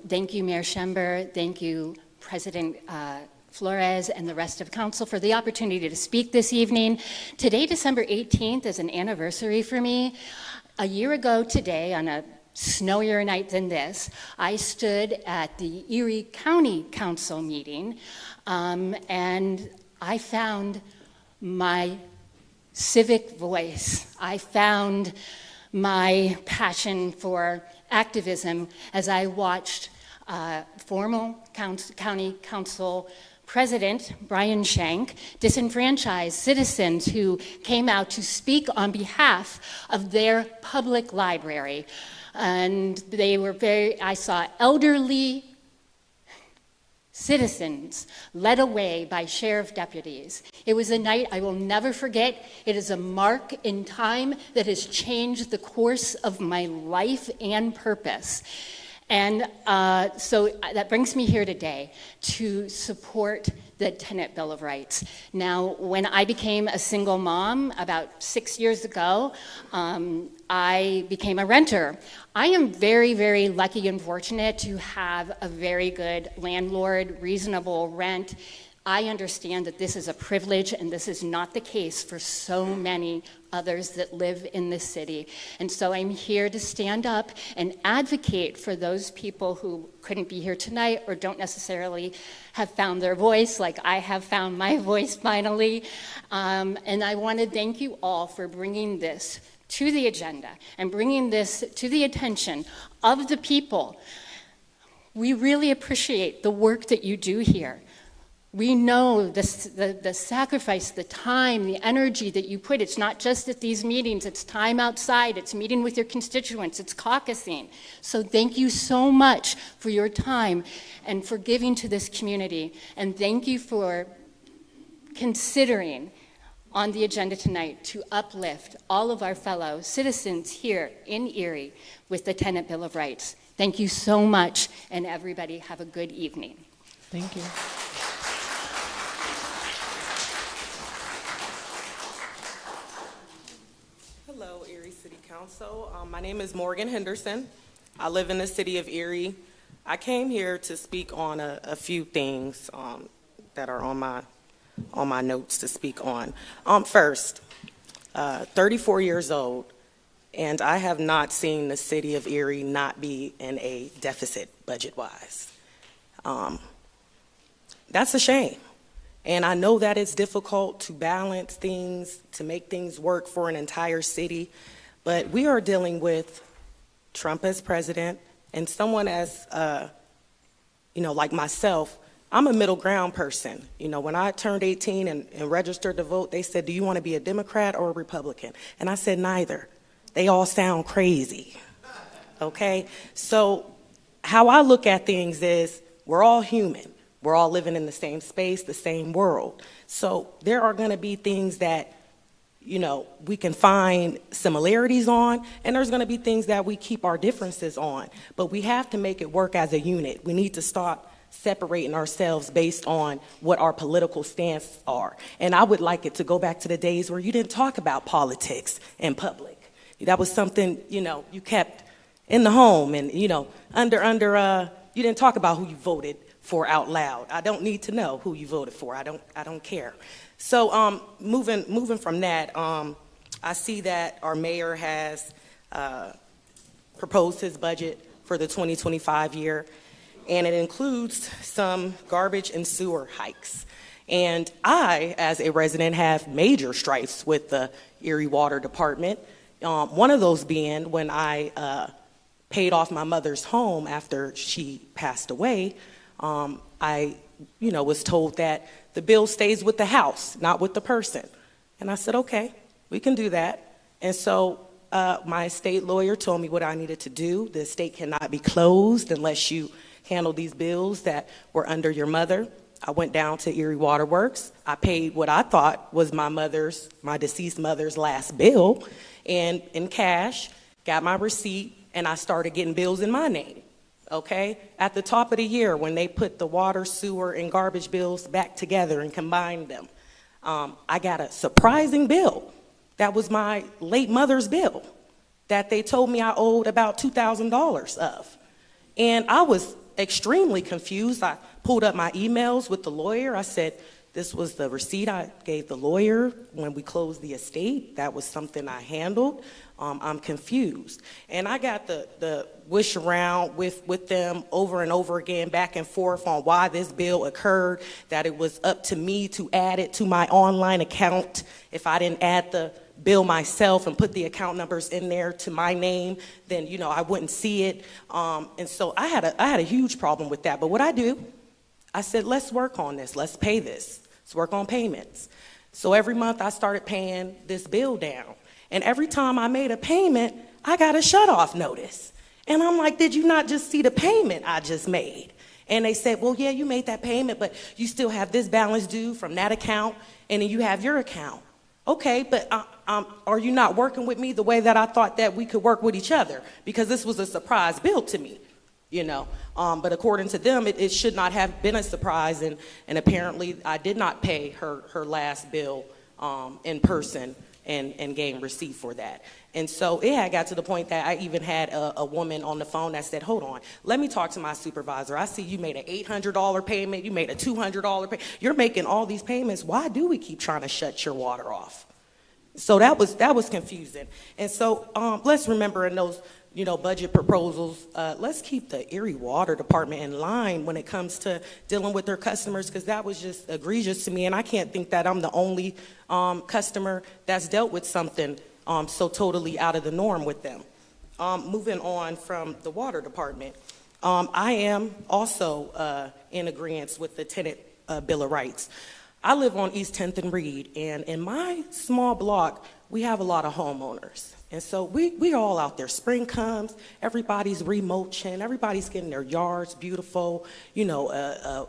Thank you, Mayor Schember. Thank you, President Flores and the rest of council for the opportunity to speak this evening. Today, December 18th, is an anniversary for me. A year ago today, on a snowier night than this, I stood at the Erie County Council meeting, and I found my civic voice. I found my passion for activism as I watched former county council President Brian Shank disenfranchise citizens who came out to speak on behalf of their public library. And they were I saw elderly citizens led away by sheriff deputies. It was a night I will never forget. It is a mark in time that has changed the course of my life and purpose. And so that brings me here today to support the Tenant Bill of Rights. Now, when I became a single mom about 6 years ago, I became a renter. I am very, very lucky and fortunate to have a very good landlord, reasonable rent. I understand that this is a privilege, and this is not the case for so many others that live in this city. And so I'm here to stand up and advocate for those people who couldn't be here tonight or don't necessarily have found their voice like I have found my voice finally. And I want to thank you all for bringing this to the agenda and bringing this to the attention of the people. We really appreciate the work that you do here. We know the sacrifice, the time, the energy that you put. It's not just at these meetings, it's time outside, it's meeting with your constituents, it's caucusing. So thank you so much for your time and for giving to this community. And thank you for considering on the agenda tonight to uplift all of our fellow citizens here in Erie with the Tenant Bill of Rights. Thank you so much, and everybody have a good evening. Thank you. Hello, Erie City Council. My name is Morgan Henderson. I live in the city of Erie. I came here to speak on a few things that are on my notes to speak on. First, 34 years old, and I have not seen the city of Erie not be in a deficit budget-wise. That's a shame. And I know that it's difficult to balance things, to make things work for an entire city, but we are dealing with Trump as president and someone as, like myself. I'm a middle ground person. When I turned 18 and registered to vote, they said, do you want to be a Democrat or a Republican? And I said, neither. They all sound crazy, okay? So how I look at things is we're all human. We're all living in the same space, the same world. So there are going to be things that, we can find similarities on, and there's going to be things that we keep our differences on. But we have to make it work as a unit. We need to stop separating ourselves based on what our political stances are. And I would like it to go back to the days where you didn't talk about politics in public. That was something, you kept in the home and, you didn't talk about who you voted for out loud. I don't need to know who you voted for. I don't care. So moving from that, I see that our mayor has proposed his budget for the 2025 year, and it includes some garbage and sewer hikes. And I, as a resident, have major stripes with the Erie Water Department. One of those being when I paid off my mother's home after she passed away. I, was told that the bill stays with the house, not with the person. And I said, okay, we can do that. And so my estate lawyer told me what I needed to do. The estate cannot be closed unless you handle these bills that were under your mother. I went down to Erie Waterworks. I paid what I thought was my deceased mother's last bill, and in cash, got my receipt, and I started getting bills in my name. Okay? At the top of the year, when they put the water, sewer, and garbage bills back together and combined them, I got a surprising bill. That was my late mother's bill that they told me I owed about $2,000 of. And I was extremely confused. I pulled up my emails with the lawyer. I said, this was the receipt I gave the lawyer when we closed the estate. That was something I handled. I'm confused. And I got the wish around with them over and over again, back and forth on why this bill occurred, that it was up to me to add it to my online account. If I didn't add the bill myself and put the account numbers in there to my name, then, I wouldn't see it. And so I had a huge problem with that. But what I said, let's work on this. Let's pay this. Let's work on payments. So every month I started paying this bill down. And every time I made a payment, I got a shut-off notice. And I'm like, did you not just see the payment I just made? And they said, well, yeah, you made that payment, but you still have this balance due from that account, and then you have your account. Okay, but are you not working with me the way that I thought that we could work with each other? Because this was a surprise bill to me. you know. But according to them, it should not have been a surprise, and apparently I did not pay her last bill in person and gain receipt for that. And so it had got to the point that I even had a woman on the phone that said, hold on, let me talk to my supervisor. I see you made an $800 payment, you made a $200 payment. You're making all these payments. Why do we keep trying to shut your water off? So that was confusing. And so let's remember in those, you know, budget proposals, let's keep the Erie Water Department in line when it comes to dealing with their customers, because that was just egregious to me, and I can't think that I'm the only customer that's dealt with something so totally out of the norm with them. Moving on from the water department, I am also in agreement with the tenant Bill of Rights. I live on East 10th and Reed, and in my small block, we have a lot of homeowners. And so we all out there. Spring comes, everybody's remulching, everybody's getting their yards beautiful, you know,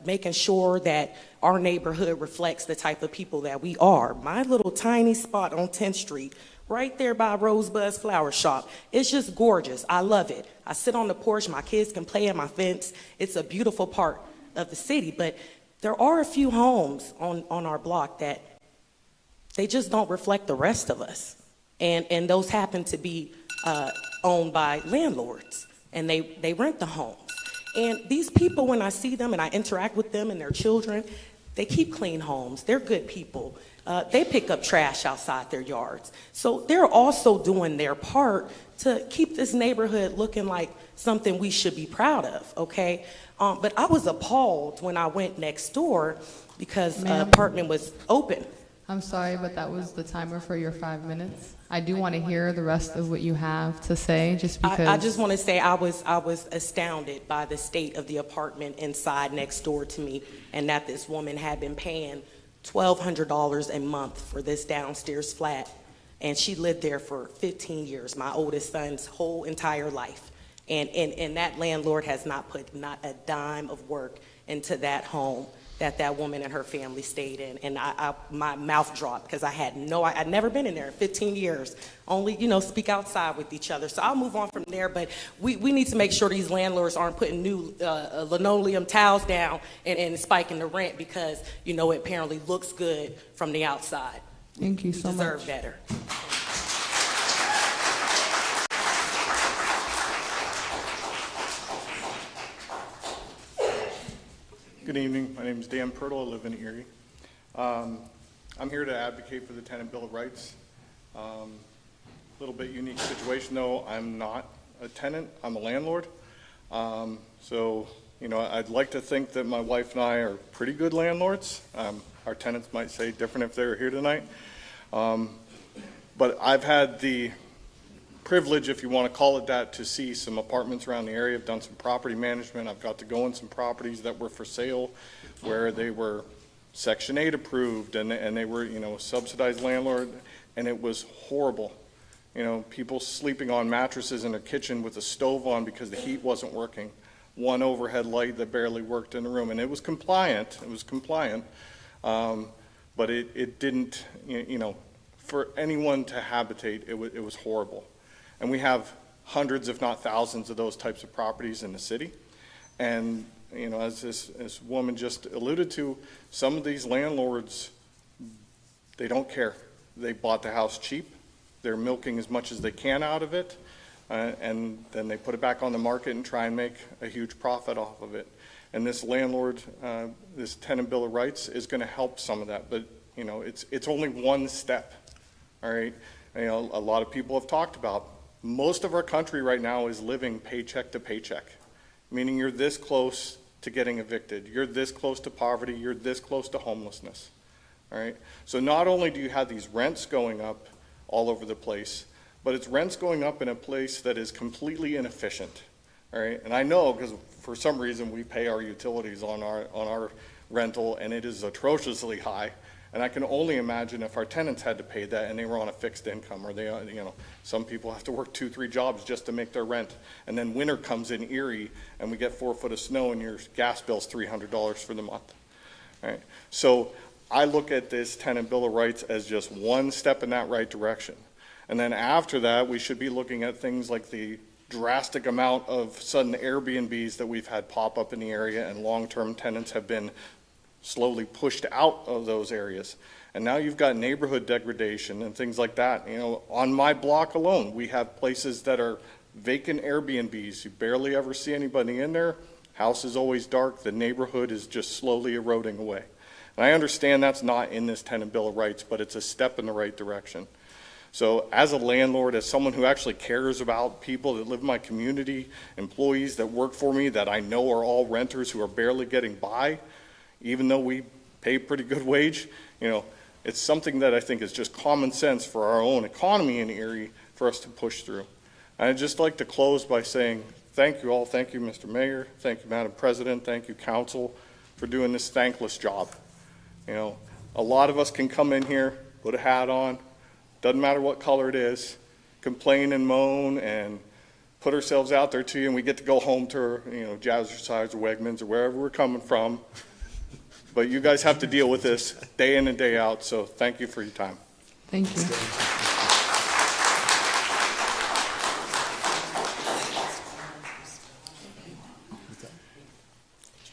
making sure that our neighborhood reflects the type of people that we are. My little tiny spot on 10th Street, right there by Rosebud's Flower Shop, it's just gorgeous. I love it. I sit on the porch, my kids can play in my fence. It's a beautiful part of the city, but there are a few homes on our block that they just don't reflect the rest of us. And those happen to be owned by landlords, and they rent the homes. And these people, when I see them and I interact with them and their children, they keep clean homes. They're good people. They pick up trash outside their yards. So they're also doing their part to keep this neighborhood looking like something we should be proud of, okay? But I was appalled when I went next door because the apartment was open. I'm sorry, but that was the timer for your 5 minutes. I do want to hear the rest of what you have to say, just because. I just want to say I was astounded by the state of the apartment inside next door to me, and that this woman had been paying $1,200 a month for this downstairs flat, and she lived there for 15 years, my oldest son's whole entire life. And that landlord has not put not a dime of work into that home that woman and her family stayed in. And my mouth dropped because I'd never been in there in 15 years, only, you know, speak outside with each other. So I'll move on from there, but we need to make sure these landlords aren't putting new linoleum tiles down and spiking the rent because, you know, it apparently looks good from the outside. Thank you so much. Deserve better. Good evening. My name is Dan Pirtle. I live in Erie. I'm here to advocate for the Tenant Bill of Rights. A little bit unique situation, though. I'm not a tenant. I'm a landlord. So, you know, I'd like to think that my wife and I are pretty good landlords. Our tenants might say different if they were here tonight. But I've had the privilege, if you want to call it that, to see some apartments around the area. I've done some property management. I've got to go in some properties that were for sale where they were Section 8 approved and they were, you know, subsidized landlord, and it was horrible. You know, people sleeping on mattresses in their kitchen with a stove on because the heat wasn't working. One overhead light that barely worked in the room, and it was compliant. It was compliant, but it didn't, you know, for anyone to habitate, it was horrible. And we have hundreds, if not thousands, of those types of properties in the city. And, you know, as this woman just alluded to, some of these landlords, they don't care. They bought the house cheap. They're milking as much as they can out of it. And then they put it back on the market and try and make a huge profit off of it. And this landlord, this Tenant Bill of Rights is going to help some of that. But, you know, it's only one step, all right? You know, a lot of people have talked about most of our country right now is living paycheck to paycheck, meaning you're this close to getting evicted. You're this close to poverty. You're this close to homelessness, all right? So not only do you have these rents going up all over the place, but it's rents going up in a place that is completely inefficient, all right? And I know because for some reason we pay our utilities on our rental, and it is atrociously high. And I can only imagine if our tenants had to pay that and they were on a fixed income, or they, you know, some people have to work 2-3 jobs just to make their rent. And then winter comes in Erie and we get 4 foot of snow and your gas bill's $300 for the month. All right. So I look at this Tenant Bill of Rights as just one step in that right direction. And then after that, we should be looking at things like the drastic amount of sudden Airbnbs that we've had pop up in the area, and long-term tenants have been slowly pushed out of those areas. And now you've got neighborhood degradation and things like that. You know, on my block alone, we have places that are vacant Airbnbs. You barely ever see anybody in there. House is always dark. The neighborhood is just slowly eroding away. And I understand that's not in this tenant bill of rights, but it's a step in the right direction. So as a landlord, as someone who actually cares about people that live in my community, employees that work for me that I know are all renters who are barely getting by, even though we pay pretty good wage, you know, it's something that I think is just common sense for our own economy in Erie for us to push through. And I'd just like to close by saying thank you all. Thank you, Mr. Mayor. Thank you, Madam President. Thank you, Council, for doing this thankless job. You know, a lot of us can come in here, put a hat on, doesn't matter what color it is, complain and moan and put ourselves out there to you, and we get to go home to, you know, Jazzercise or Wegmans or wherever we're coming from. But you guys have to deal with this day in and day out, so thank you for your time. Thank you.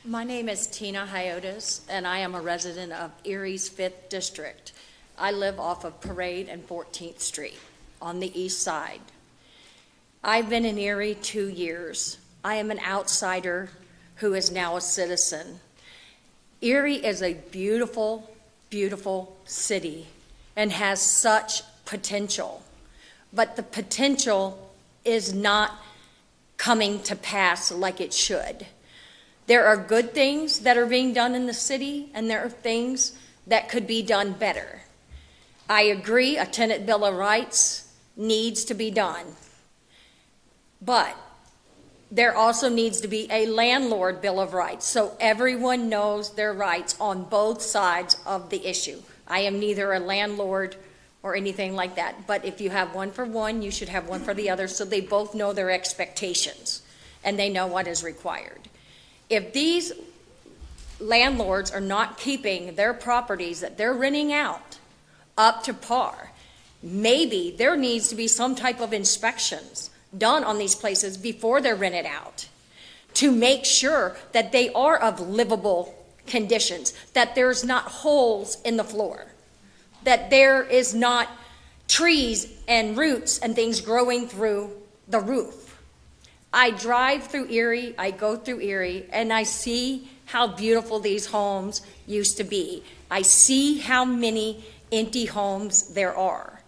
My name is Tina Hotas, and I am a resident of Erie's 5th District. I live off of Parade and 14th Street on the east side. I've been in Erie 2 years. I am an outsider who is now a citizen. Erie is a beautiful, beautiful city and has such potential, but the potential is not coming to pass like it should. There are good things that are being done in the city, and there are things that could be done better. I agree a tenant bill of rights needs to be done, but there also needs to be a landlord bill of rights so everyone knows their rights on both sides of the issue. I am neither a landlord or anything like that, but if you have one for one, you should have one for the other so they both know their expectations and they know what is required. If these landlords are not keeping their properties that they're renting out up to par, maybe there needs to be some type of inspections done on these places before they're rented out to make sure that they are of livable conditions, that there's not holes in the floor, that there is not trees and roots and things growing through the roof. I drive through Erie, I go through Erie, and I see how beautiful these homes used to be. I see how many empty homes there are.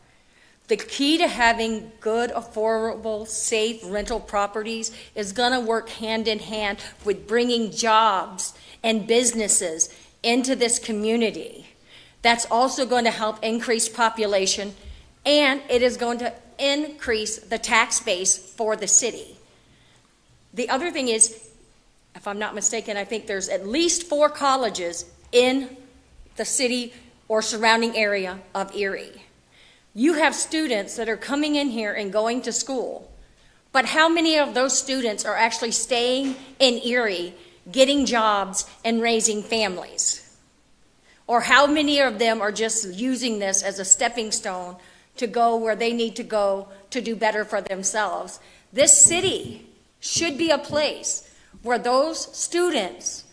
The key to having good, affordable, safe rental properties is going to work hand in hand with bringing jobs and businesses into this community. That's also going to help increase population, and it is going to increase the tax base for the city. The other thing is, if I'm not mistaken, I think there's at least 4 colleges in the city or surrounding area of Erie. You have students that are coming in here and going to school, but how many of those students are actually staying in Erie, getting jobs and raising families? Or how many of them are just using this as a stepping stone to go where they need to go to do better for themselves? This city should be a place where those students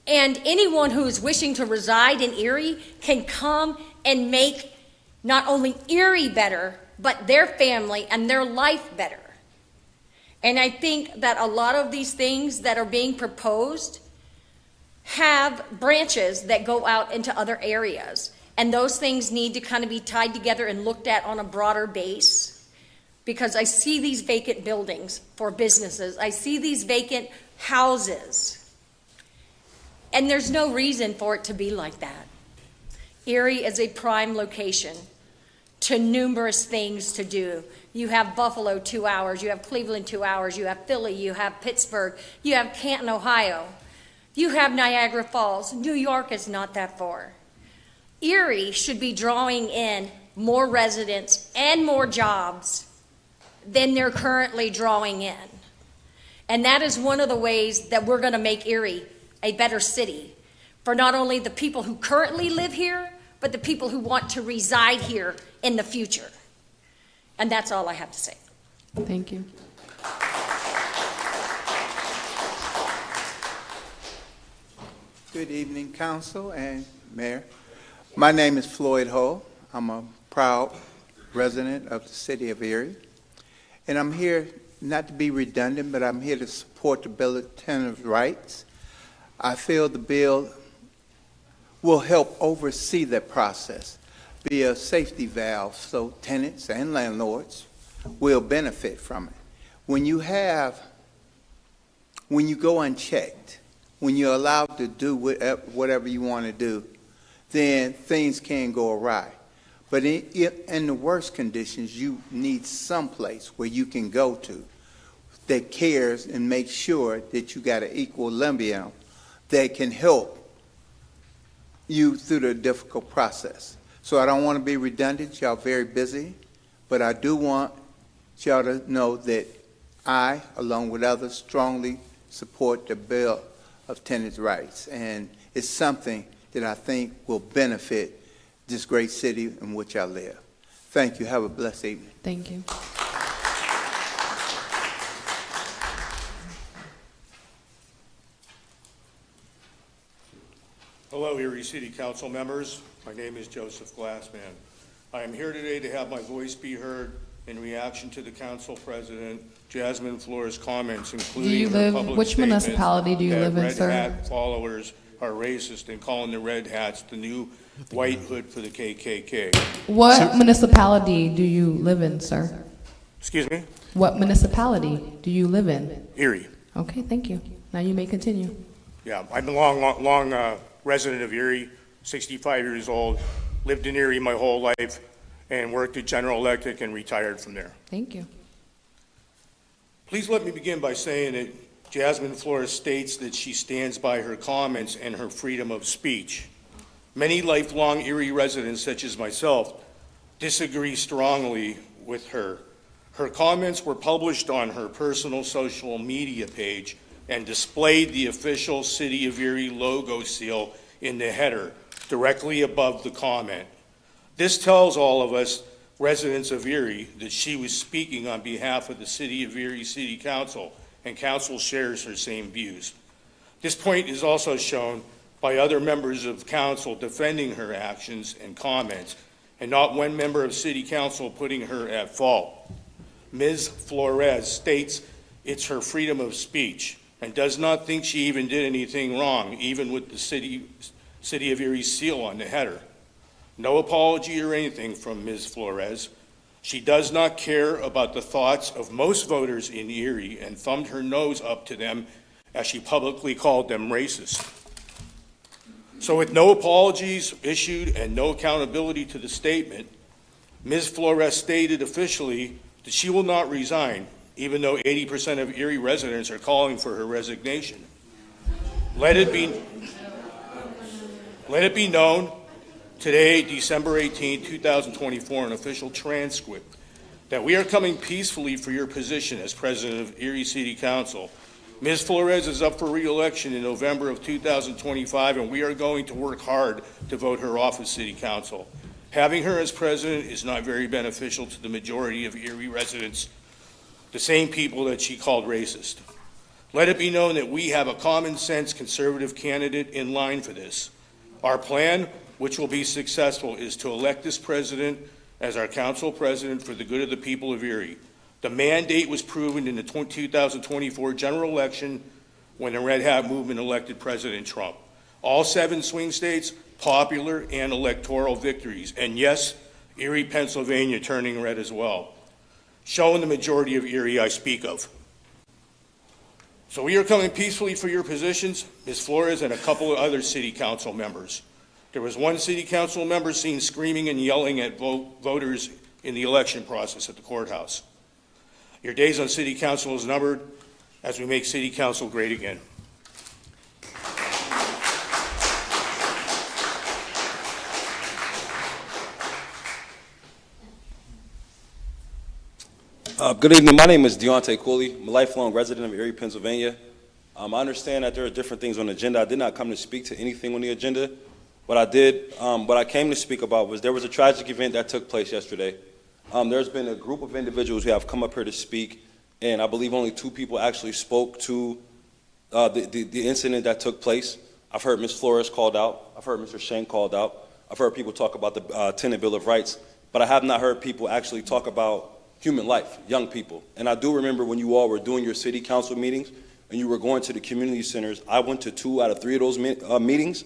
and anyone who is wishing to reside in Erie can come and make not only Erie better, but their family and their life better. And I think that a lot of these things that are being proposed have branches that go out into other areas. And those things need to kind of be tied together and looked at on a broader base. Because I see these vacant buildings for businesses. I see these vacant houses. And there's no reason for it to be like that. Erie is a prime location to numerous things to do. You have Buffalo 2 hours, you have Cleveland 2 hours, you have Philly, you have Pittsburgh, you have Canton, Ohio, you have Niagara Falls. New York is not that far. Erie should be drawing in more residents and more jobs than they're currently drawing in. And that is one of the ways that we're going to make Erie a better city for not only the people who currently live here, but the people who want to reside here in the future. And that's all I have to say. Thank you. Good evening, Council and Mayor. My name is Floyd Ho. I'm a proud resident of the city of Erie. And I'm here not to be redundant, but I'm here to support the Bill of Tenants' Rights. I feel the bill will help oversee that process, be a safety valve so tenants and landlords will benefit from it. When you go unchecked, when you're allowed to do whatever you want to do, then things can go awry. But in the worst conditions, you need some place where you can go to that cares and makes sure that you got an equilibrium that can help you through the difficult process. So I don't want to be redundant. Y'all very busy, but I do want y'all to know that I, along with others, strongly support the Bill of Tenants' Rights, and it's something that I think will benefit this great city in which I live. Thank you. Have a blessed evening. Thank you. Hello, Erie City Council members. My name is Joseph Glassman. I am here today to have my voice be heard in reaction to the council president, Jasmine Flores' comments, including her public which statement municipality do you that live in, Red sir? Hat followers are racist and calling the Red Hats the new white hood for the KKK. What municipality do you live in, sir? Excuse me? What municipality do you live in? Erie. Okay, thank you. Now you may continue. Yeah, I've been long resident of Erie, 65 years old, lived in Erie my whole life, and worked at General Electric and retired from there. Thank you. Please let me begin by saying that Jasmine Flores states that she stands by her comments and her freedom of speech. Many lifelong Erie residents, such as myself, disagree strongly with her. Her comments were published on her personal social media page and displayed the official City of Erie logo seal in the header, directly above the comment. This tells all of us, residents of Erie, that she was speaking on behalf of the City of Erie City Council, and Council shares her same views. This point is also shown by other members of Council defending her actions and comments, and not one member of City Council putting her at fault. Ms. Flores states it's her freedom of speech and does not think she even did anything wrong, even with the City of Erie seal on the header. No apology or anything from Ms. Flores. She does not care about the thoughts of most voters in Erie and thumbed her nose up to them as she publicly called them racist. So with no apologies issued and no accountability to the statement, Ms. Flores stated officially that she will not resign, even though 80% of Erie residents are calling for her resignation. Let it be known today, December 18, 2024, an official transcript, that we are coming peacefully for your position as president of Erie City Council. Ms. Flores is up for re-election in November of 2025, and we are going to work hard to vote her off as City Council. Having her as president is not very beneficial to the majority of Erie residents, the same people that she called racist. Let it be known that we have a common sense conservative candidate in line for this. Our plan, which will be successful, is to elect this president as our council president for the good of the people of Erie. The mandate was proven in the 2024 general election when the Red Hat movement elected President Trump. All 7 swing states, popular and electoral victories. And yes, Erie, Pennsylvania turning red as well, showing the majority of Erie I speak of. So we are coming peacefully for your positions, Ms. Flores and a couple of other city council members. There was one city council member seen screaming and yelling at voters in the election process at the courthouse. Your days on city council is numbered as we make city council great again. Good evening. My name is Deontay Cooley. I'm a lifelong resident of Erie, Pennsylvania. I understand that there are different things on the agenda. I did not come to speak to anything on the agenda. What I came to speak about was there was a tragic event that took place yesterday. There's been a group of individuals who have come up here to speak, and I believe only 2 people actually spoke to the incident that took place. I've heard Ms. Flores called out. I've heard Mr. Shank called out. I've heard people talk about the Tenant Bill of Rights, but I have not heard people actually talk about human life, young people. And I do remember when you all were doing your city council meetings and you were going to the community centers, I went to 2 out of 3 of those meetings,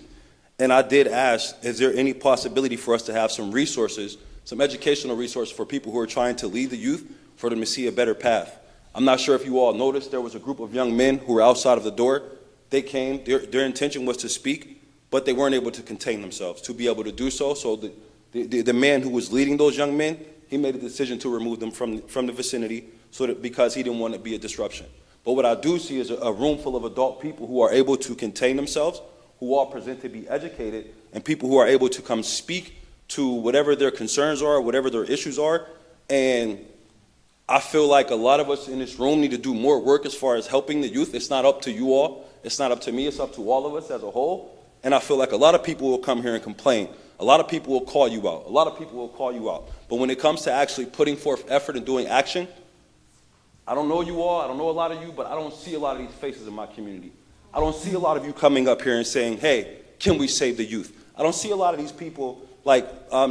and I did ask, is there any possibility for us to have some resources, some educational resources for people who are trying to lead the youth, for them to see a better path? I'm not sure if you all noticed, there was a group of young men who were outside of the door. They came, their intention was to speak, but they weren't able to contain themselves to be able to do so. So the man who was leading those young men, he made a decision to remove them from the vicinity because he didn't want to be a disruption. But what I do see is a room full of adult people who are able to contain themselves, who all present to be educated, and people who are able to come speak to whatever their concerns are, whatever their issues are. And I feel like a lot of us in this room need to do more work as far as helping the youth. It's not up to you all. It's not up to me. It's up to all of us as a whole. And I feel like a lot of people will come here and complain. A lot of people will call you out. A lot of people will call you out. But when it comes to actually putting forth effort and doing action, I don't know you all. I don't know a lot of you, but I don't see a lot of these faces in my community. I don't see a lot of you coming up here and saying, hey, can we save the youth? I don't see a lot of these people, like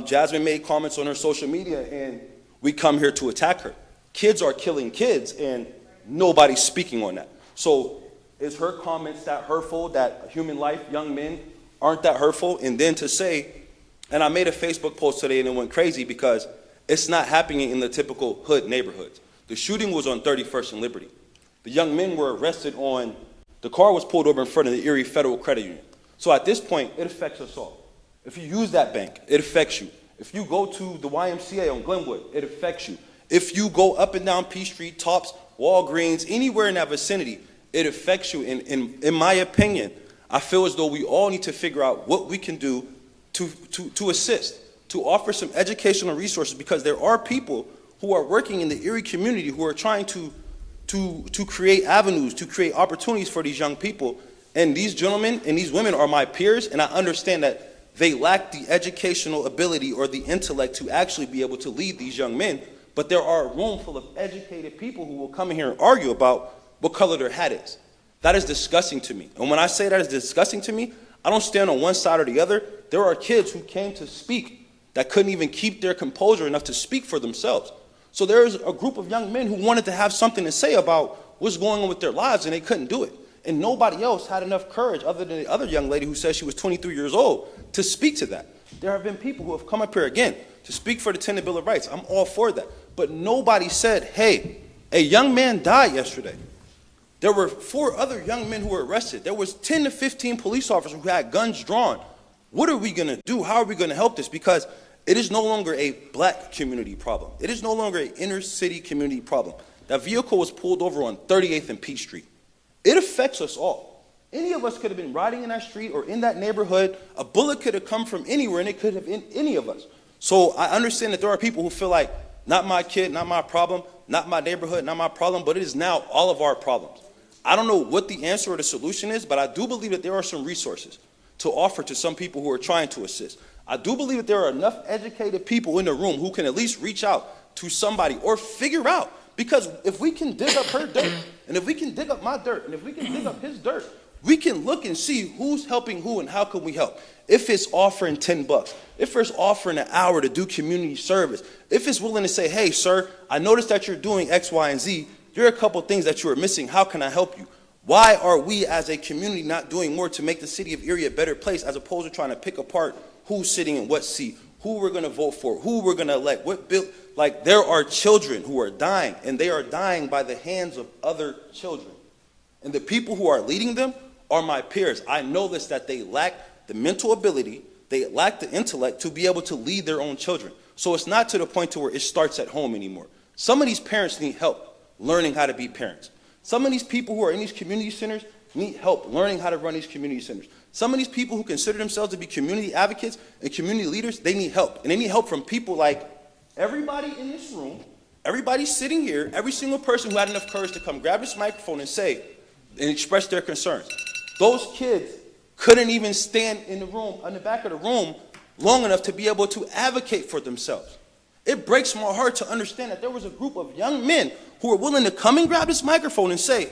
Jasmine made comments on her social media, and we come here to attack her. Kids are killing kids, and nobody's speaking on that. So is her comments that hurtful, that human life, young men aren't that hurtful? And then to say, and I made a Facebook post today and it went crazy because it's not happening in the typical hood neighborhoods. The shooting was on 31st and Liberty. The young men were arrested the car was pulled over in front of the Erie Federal Credit Union. So at this point, it affects us all. If you use that bank, it affects you. If you go to the YMCA on Glenwood, it affects you. If you go up and down P Street, Tops, Walgreens, anywhere in that vicinity, it affects you. In my opinion, I feel as though we all need to figure out what we can do to assist, to offer some educational resources, because there are people who are working in the Erie community who are trying to create avenues, to create opportunities for these young people. And these gentlemen and these women are my peers, and I understand that they lack the educational ability or the intellect to actually be able to lead these young men. But there are a room full of educated people who will come in here and argue about what color their hat is. That is disgusting to me. And when I say that is disgusting to me, I don't stand on one side or the other. There are kids who came to speak that couldn't even keep their composure enough to speak for themselves. So there's a group of young men who wanted to have something to say about what's going on with their lives, and they couldn't do it. And nobody else had enough courage, other than the other young lady who said she was 23 years old, to speak to that. There have been people who have come up here again to speak for the Tenant Bill of Rights. I'm all for that. But nobody said, hey, a young man died yesterday. There were 4 other young men who were arrested. There was 10 to 15 police officers who had guns drawn. What are we going to do? How are we going to help this? Because it is no longer a black community problem. It is no longer an inner city community problem. That vehicle was pulled over on 38th and P Street. It affects us all. Any of us could have been riding in that street or in that neighborhood. A bullet could have come from anywhere, and it could have been any of us. So I understand that there are people who feel like, not my kid, not my problem, not my neighborhood, not my problem, but it is now all of our problems. I don't know what the answer or the solution is, but I do believe that there are some resources to offer to some people who are trying to assist. I do believe that there are enough educated people in the room who can at least reach out to somebody or figure out, because if we can dig up her dirt, and if we can dig up my dirt, and if we can dig up his dirt, we can look and see who's helping who and how can we help. If it's offering $10, if it's offering an hour to do community service, if it's willing to say, hey, sir, I noticed that you're doing X, Y, and Z. There are a couple things that you are missing. How can I help you? Why are we as a community not doing more to make the city of Erie a better place, as opposed to trying to pick apart who's sitting in what seat, who we're going to vote for, who we're going to elect, what bill? Like, there are children who are dying, and they are dying by the hands of other children. And the people who are leading them are my peers. I know this, that they lack the mental ability, they lack the intellect to be able to lead their own children. So it's not to the point to where it starts at home anymore. Some of these parents need help learning how to be parents. Some of these people who are in these community centers need help learning how to run these community centers. Some of these people who consider themselves to be community advocates and community leaders, they need help. And they need help from people like everybody in this room, everybody sitting here, every single person who had enough courage to come grab this microphone and say and express their concerns. Those kids couldn't even stand in the room, in the back of the room, long enough to be able to advocate for themselves. It breaks my heart to understand that there was a group of young men who were willing to come and grab this microphone and say,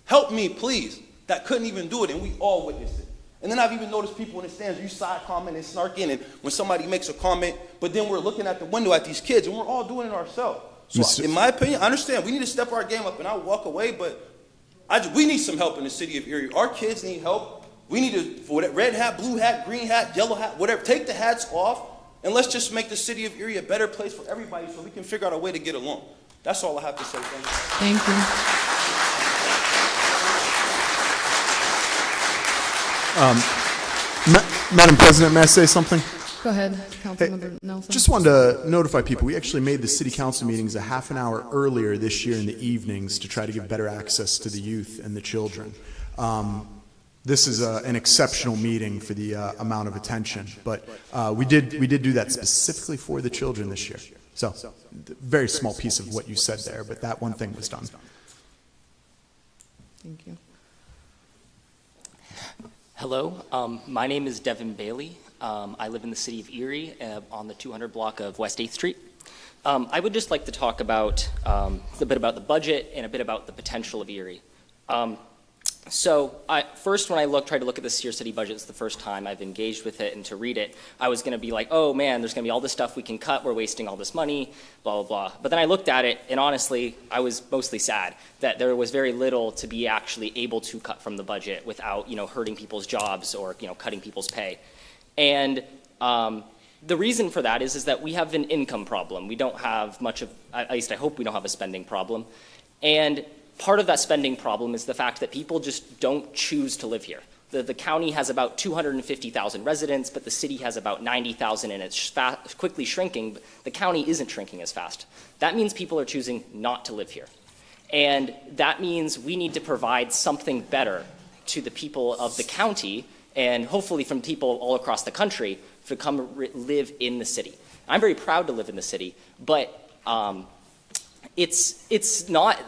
help me, please, that couldn't even do it, and we all witnessed it. And then I've even noticed people in the stands, you side comment and snarking, and when somebody makes a comment, but then we're looking at the window at these kids, and we're all doing it ourselves. So in my opinion, I understand we need to step our game up, and I'll walk away, but we need some help in the city of Erie. Our kids need help. We need to, for red hat, blue hat, green hat, yellow hat, whatever, take the hats off, and let's just make the city of Erie a better place for everybody so we can figure out a way to get along. That's all I have to say. Thank you. Madam President, may I say something? Go ahead, Councilmember Nelson. Just wanted to notify people, we actually made the city council meetings a half an hour earlier this year in the evenings to try to give better access to the youth and the children. This is an exceptional meeting for the amount of attention, but we did do that specifically for the children this year. So, very small piece of what you said there, but that one thing was done. Thank you. Hello, my name is Devin Bailey. I live in the city of Erie on the 200 block of West 8th Street. I would just like to talk about a bit about the budget and a bit about the potential of Erie. First, when I tried to look at the Sears City budget, it's the first time I've engaged with it, and to read it, I was going to be like, oh man, there's going to be all this stuff we can cut, we're wasting all this money, blah, blah, blah. But then I looked at it, and honestly, I was mostly sad that there was very little to be actually able to cut from the budget without, hurting people's jobs or, cutting people's pay. And the reason for that is that we have an income problem. We don't have much of, at least I hope we don't have a spending problem. And part of that spending problem is the fact that people just don't choose to live here. The county has about 250,000 residents, but the city has about 90,000, and it's quickly shrinking. But the county isn't shrinking as fast. That means people are choosing not to live here. And that means we need to provide something better to the people of the county, and hopefully from people all across the country, to come live in the city. I'm very proud to live in the city, but it's not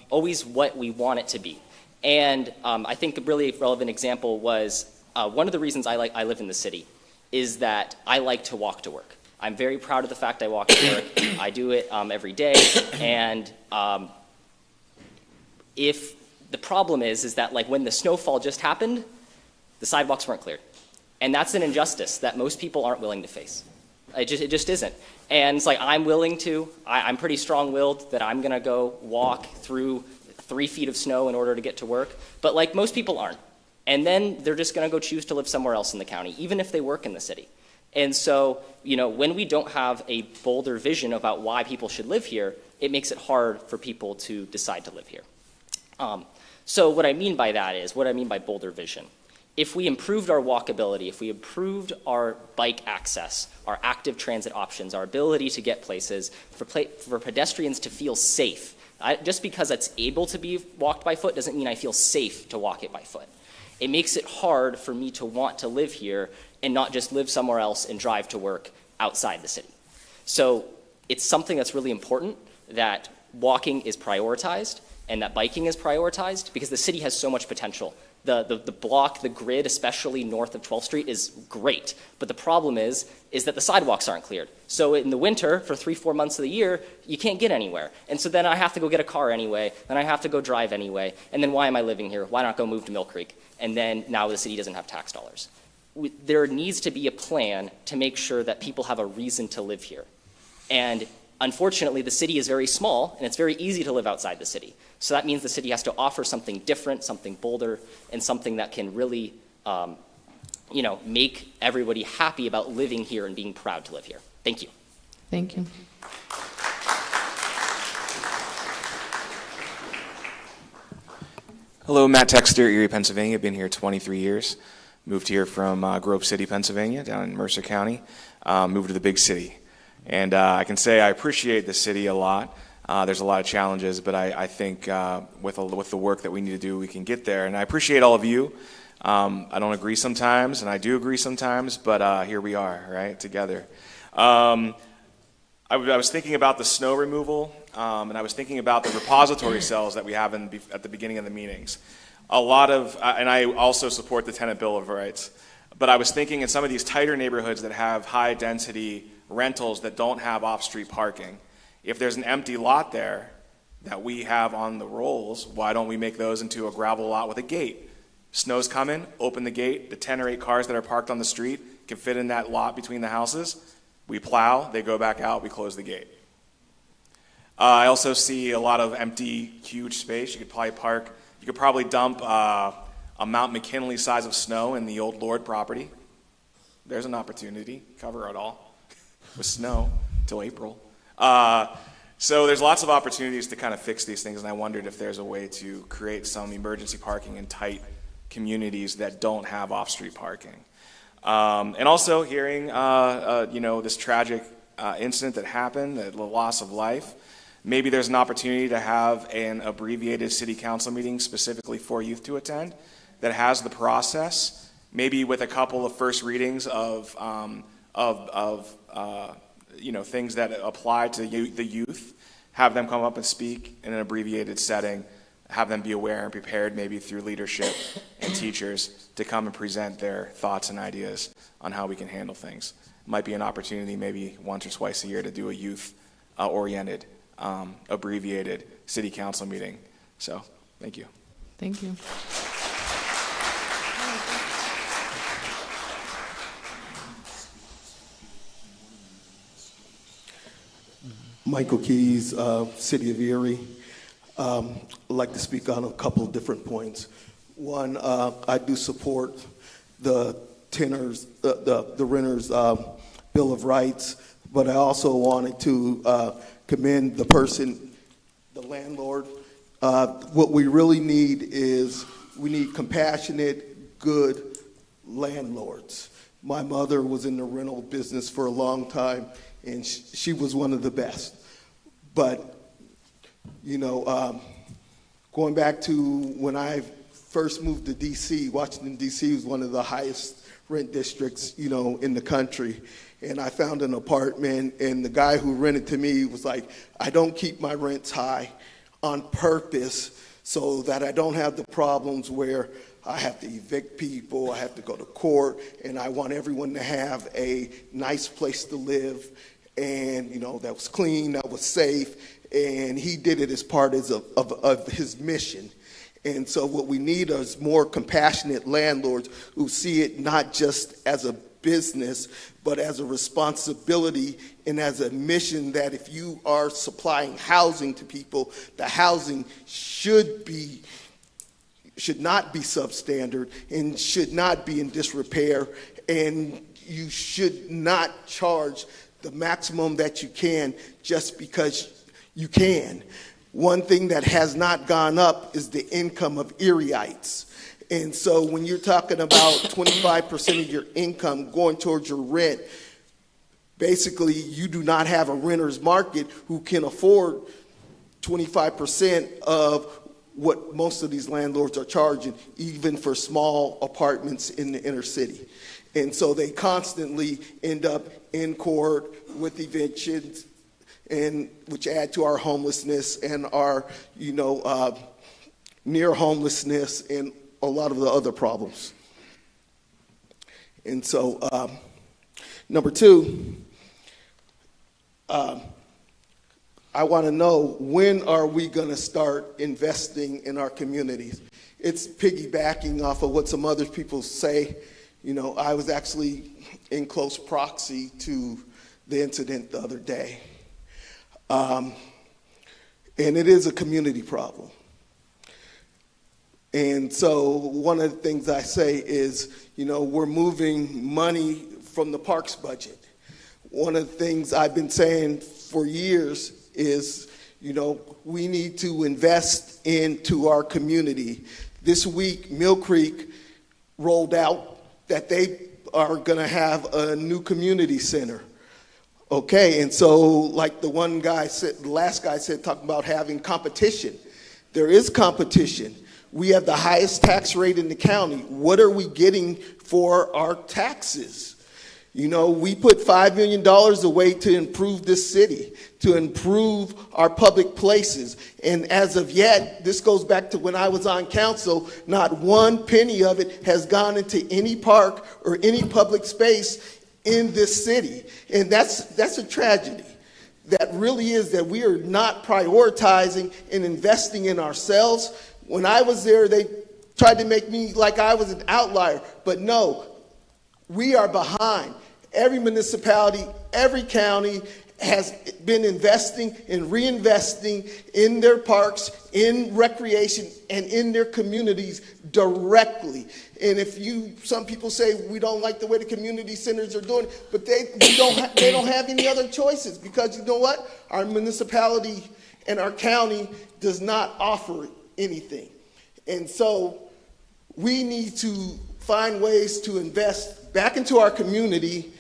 always what we want it to be. And I think a really relevant example was one of the reasons I live in the city is that I like to walk to work. I'm very proud of the fact I walk to work. I do it every day. And if the problem is that when the snowfall just happened, the sidewalks weren't cleared. And that's an injustice that most people aren't willing to face. It just isn't. And it's I'm willing to, I'm pretty strong-willed that I'm going to go walk through 3 feet of snow in order to get to work. But most people aren't. And then they're just going to go choose to live somewhere else in the county, even if they work in the city. And so, when we don't have a bolder vision about why people should live here, it makes it hard for people to decide to live here. So what I mean by that is, what I mean by bolder vision. If we improved our walkability, if we improved our bike access, our active transit options, our ability to get places, for pedestrians to feel safe, just because it's able to be walked by foot doesn't mean I feel safe to walk it by foot. It makes it hard for me to want to live here and not just live somewhere else and drive to work outside the city. So it's something that's really important that walking is prioritized and that biking is prioritized because the city has so much potential. The block, the grid, especially north of 12th Street, is great. But the problem is that the sidewalks aren't cleared. So in the winter, for 3-4 months of the year, you can't get anywhere. And so then I have to go get a car anyway, then I have to go drive anyway, and then why am I living here? Why not go move to Mill Creek? And then now the city doesn't have tax dollars. There needs to be a plan to make sure that people have a reason to live here. And unfortunately, the city is very small, and it's very easy to live outside the city. So that means the city has to offer something different, something bolder, and something that can really, make everybody happy about living here and being proud to live here. Thank you. Thank you. Hello, Matt Texter, Erie, Pennsylvania. Been here 23 years. Moved here from Grove City, Pennsylvania, down in Mercer County. Moved to the big city. And I can say I appreciate the city a lot. There's a lot of challenges, but I think with the work that we need to do, we can get there. And I appreciate all of you. I don't agree sometimes, and I do agree sometimes, but here we are, right, together. I was thinking about the snow removal, and I was thinking about the repository cells that we have at the beginning of the meetings. And I also support the Tenant Bill of Rights, but I was thinking in some of these tighter neighborhoods that have high-density rentals that don't have off-street parking, if there's an empty lot there that we have on the rolls, why don't we make those into a gravel lot with a gate? Snow's coming, open the gate, the 10 or 8 cars that are parked on the street can fit in that lot between the houses. We plow, they go back out, we close the gate. I also see a lot of empty, huge space. You could probably dump a Mount McKinley size of snow in the old Lord property. There's an opportunity, cover it all with snow till April. So there's lots of opportunities to kind of fix these things, and I wondered if there's a way to create some emergency parking in tight communities that don't have off-street parking. And also hearing, this tragic incident that happened, the loss of life. Maybe there's an opportunity to have an abbreviated city council meeting specifically for youth to attend that has the process, maybe with a couple of first readings of things that apply to the youth, have them come up and speak in an abbreviated setting, have them be aware and prepared maybe through leadership and teachers to come and present their thoughts and ideas on how we can handle things. Might be an opportunity maybe once or twice a year to do a youth-oriented, abbreviated city council meeting. So, thank you. Thank you. Michael Keys, City of Erie. I'd like to speak on a couple of different points. One, I do support the renters' Bill of Rights, but I also wanted to commend the landlord. What we really need is we need compassionate, good landlords. My mother was in the rental business for a long time, and she was one of the best. But, going back to when I first moved to D.C., Washington, D.C. was one of the highest rent districts, in the country. And I found an apartment, and the guy who rented to me was like, I don't keep my rents high on purpose so that I don't have the problems where I have to evict people, I have to go to court, and I want everyone to have a nice place to live, and, that was clean, that was safe, and he did it as part of his mission. And so what we need is more compassionate landlords who see it not just as a business, but as a responsibility and as a mission that if you are supplying housing to people, the housing should not be substandard and should not be in disrepair, and you should not charge the maximum that you can just because you can. One thing that has not gone up is the income of Erieites. And so when you're talking about 25% of your income going towards your rent, basically you do not have a renter's market who can afford 25% of what most of these landlords are charging, even for small apartments in the inner city. And so they constantly end up in court with evictions, and which add to our homelessness and our, near homelessness and a lot of the other problems. And so, number two, I want to know, when are we going to start investing in our communities? It's piggybacking off of what some other people say. I was actually in close proxy to the incident the other day. And it is a community problem. And so one of the things I say is, we're moving money from the parks budget. One of the things I've been saying for years is, we need to invest into our community. This week, Mill Creek rolled out that they are going to have a new community center. Okay, and so like the last guy said, talking about having competition. There is competition. We have the highest tax rate in the county. What are we getting for our taxes? We put $5 million away to improve this city, to improve our public places. And as of yet, this goes back to when I was on council, not one penny of it has gone into any park or any public space in this city. And that's a tragedy. That really is, that we are not prioritizing and investing in ourselves. When I was there, they tried to make me like I was an outlier, but no, we are behind. Every municipality, every county has been investing and reinvesting in their parks, in recreation, and in their communities directly. And some people say we don't like the way the community centers are doing it, but they don't have any other choices, because you know what? Our municipality and our county does not offer anything. And so we need to find ways to invest back into our community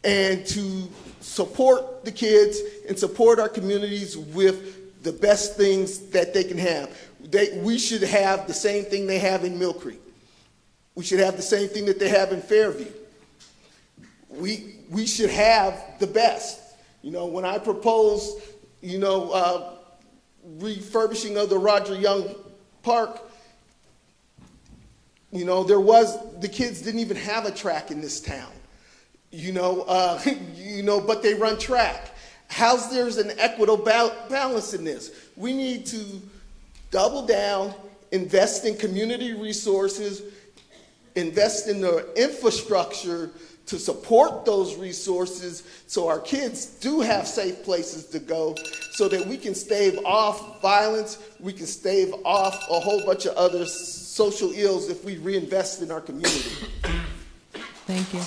and to support the kids and support our communities with the best things that they can have. We should have the same thing they have in Mill Creek. We should have the same thing that they have in Fairview. We should have the best. When I proposed, refurbishing of the Roger Young Park, the kids didn't even have a track in this town. But they run track. How's there's an equitable balance in this? We need to double down, invest in community resources, invest in the infrastructure to support those resources so our kids do have safe places to go, so that we can stave off violence, we can stave off a whole bunch of other social ills if we reinvest in our community. Thank you.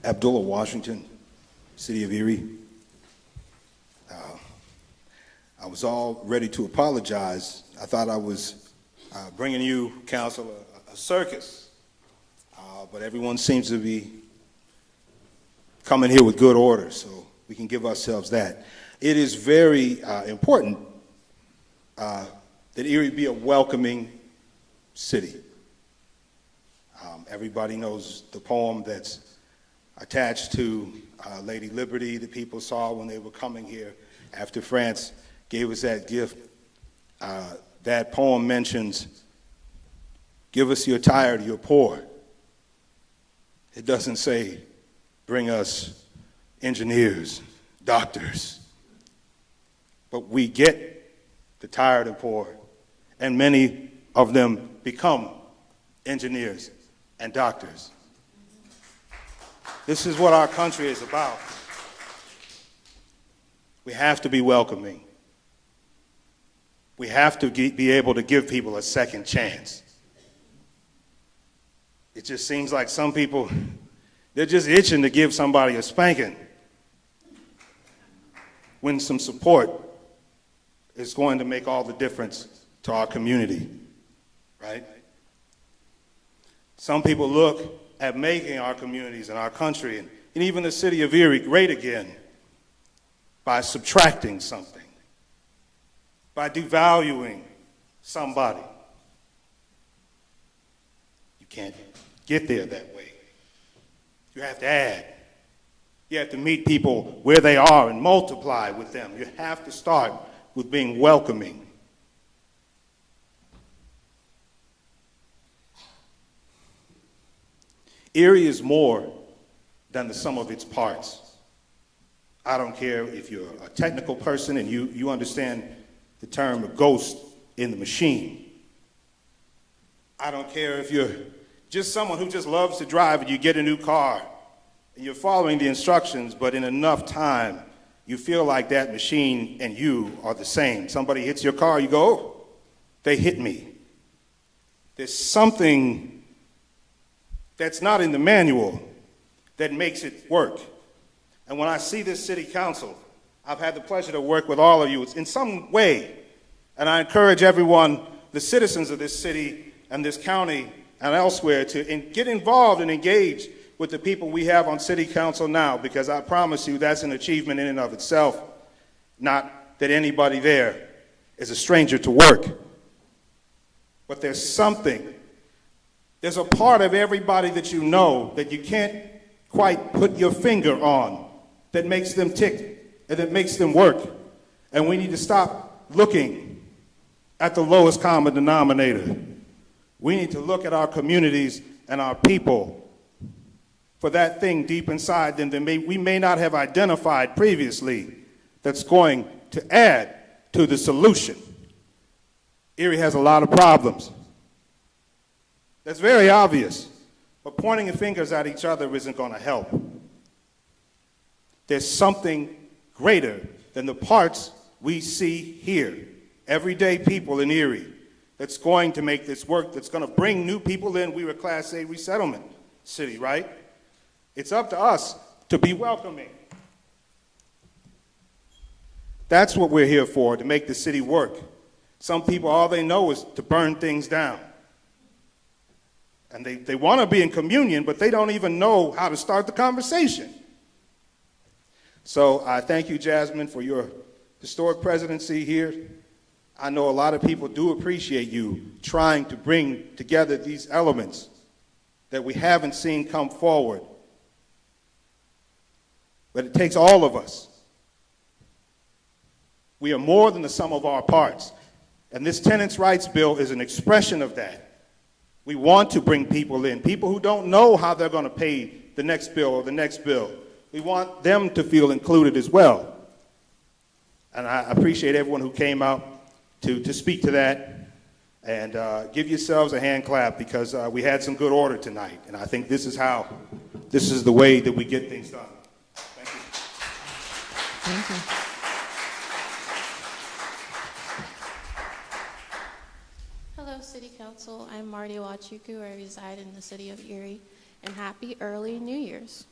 Abdullah Washington, City of Erie. I was all ready to apologize. I thought I was bringing you, Council, a circus, but everyone seems to be coming here with good order, so we can give ourselves that. It is very important that Erie be a welcoming city. Everybody knows the poem that's attached to Lady Liberty that people saw when they were coming here after France gave us that gift. That poem mentions, "Give us you're tired, you're poor." It doesn't say, "Bring us engineers, doctors." But we get the tired and poor, and many of them become engineers and doctors. This is what our country is about. We have to be welcoming. We have to be able to give people a second chance. It just seems like some people, they're just itching to give somebody a spanking, when some support is going to make all the difference to our community, right? Some people look at making our communities and our country and even the city of Erie great again by subtracting something, by devaluing somebody. You can't get there that way. You have to add. You have to meet people where they are and multiply with them. You have to start with being welcoming. Erie is more than the sum of its parts. I don't care if you're a technical person and you understand the term ghost in the machine. I don't care if you're just someone who just loves to drive and you get a new car and you're following the instructions, but in enough time, you feel like that machine and you are the same. Somebody hits your car, you go, "Oh, they hit me." There's something that's not in the manual that makes it work. And when I see this city council, I've had the pleasure to work with all of you in some way. And I encourage everyone, the citizens of this city and this county and elsewhere, to get involved and engage with the people we have on city council now, because I promise you that's an achievement in and of itself. Not that anybody there is a stranger to work, but there's something. There's a part of everybody that you know that you can't quite put your finger on that makes them tick and that makes them work. And we need to stop looking at the lowest common denominator. We need to look at our communities and our people for that thing deep inside them that we may not have identified previously that's going to add to the solution. Erie has a lot of problems. That's very obvious, but pointing fingers at each other isn't going to help. There's something greater than the parts we see here, everyday people in Erie, that's going to make this work, that's going to bring new people in. We were a Class A resettlement city, right? It's up to us to be welcoming. That's what we're here for, to make the city work. Some people, all they know is to burn things down. And they want to be in communion, but they don't even know how to start the conversation. So I thank you, Jasmine, for your historic presidency here. I know a lot of people do appreciate you trying to bring together these elements that we haven't seen come forward. But it takes all of us. We are more than the sum of our parts. And this tenants' rights bill is an expression of that. We want to bring people in, people who don't know how they're going to pay the next bill or the next bill. We want them to feel included as well. And I appreciate everyone who came out to speak to that. And give yourselves a hand clap, because we had some good order tonight. And I think this is the way that we get things done. Thank you. Thank you. Hello, City Council. I'm Marty Wachuku. I reside in the city of Erie. And happy early New Year's.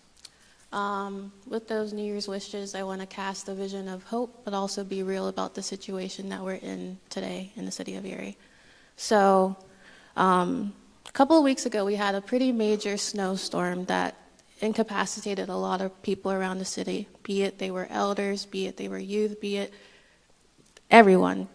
With those New Year's wishes, I want to cast a vision of hope, but also be real about the situation that we're in today in the city of Erie. So, a couple of weeks ago, we had a pretty major snowstorm that incapacitated a lot of people around the city, be it they were elders, be it they were youth, be it everyone.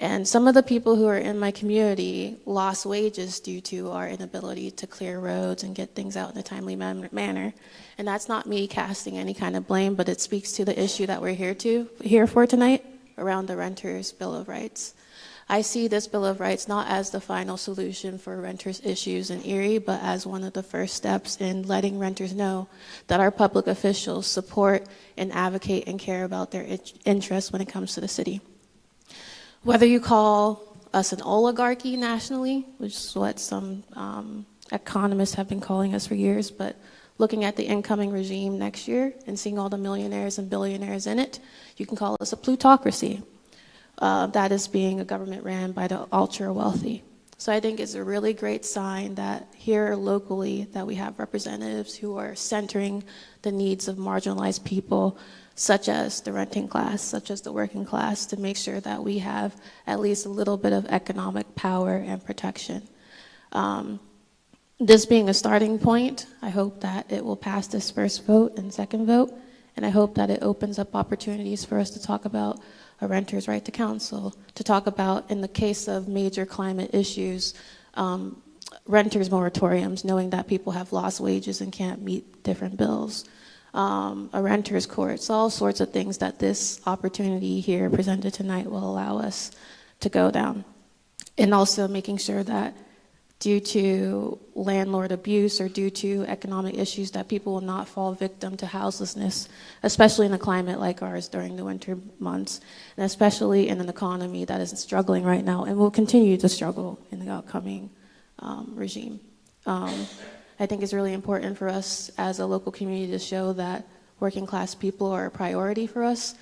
And some of the people who are in my community lost wages due to our inability to clear roads and get things out in a timely manner. And that's not me casting any kind of blame, but it speaks to the issue that we're here for tonight around the Renters' Bill of Rights. I see this Bill of Rights not as the final solution for renters' issues in Erie, but as one of the first steps in letting renters know that our public officials support and advocate and care about their interests when it comes to the city. Whether you call us an oligarchy nationally, which is what some economists have been calling us for years, but looking at the incoming regime next year and seeing all the millionaires and billionaires in it, you can call us a plutocracy. That is being a government ran by the ultra-wealthy. So I think it's a really great sign that here locally that we have representatives who are centering the needs of marginalized people, such as the renting class, such as the working class, to make sure that we have at least a little bit of economic power and protection. This being a starting point, I hope that it will pass this first vote and second vote, and I hope that it opens up opportunities for us to talk about a renter's right to counsel, to talk about, in the case of major climate issues, renters' moratoriums, knowing that people have lost wages and can't meet different bills, a renter's court, so all sorts of things that this opportunity here presented tonight will allow us to go down. And also making sure that due to landlord abuse or due to economic issues that people will not fall victim to houselessness, especially in a climate like ours during the winter months, and especially in an economy that is struggling right now and will continue to struggle in the upcoming regime. I think it's really important for us as a local community to show that working class people are a priority for us,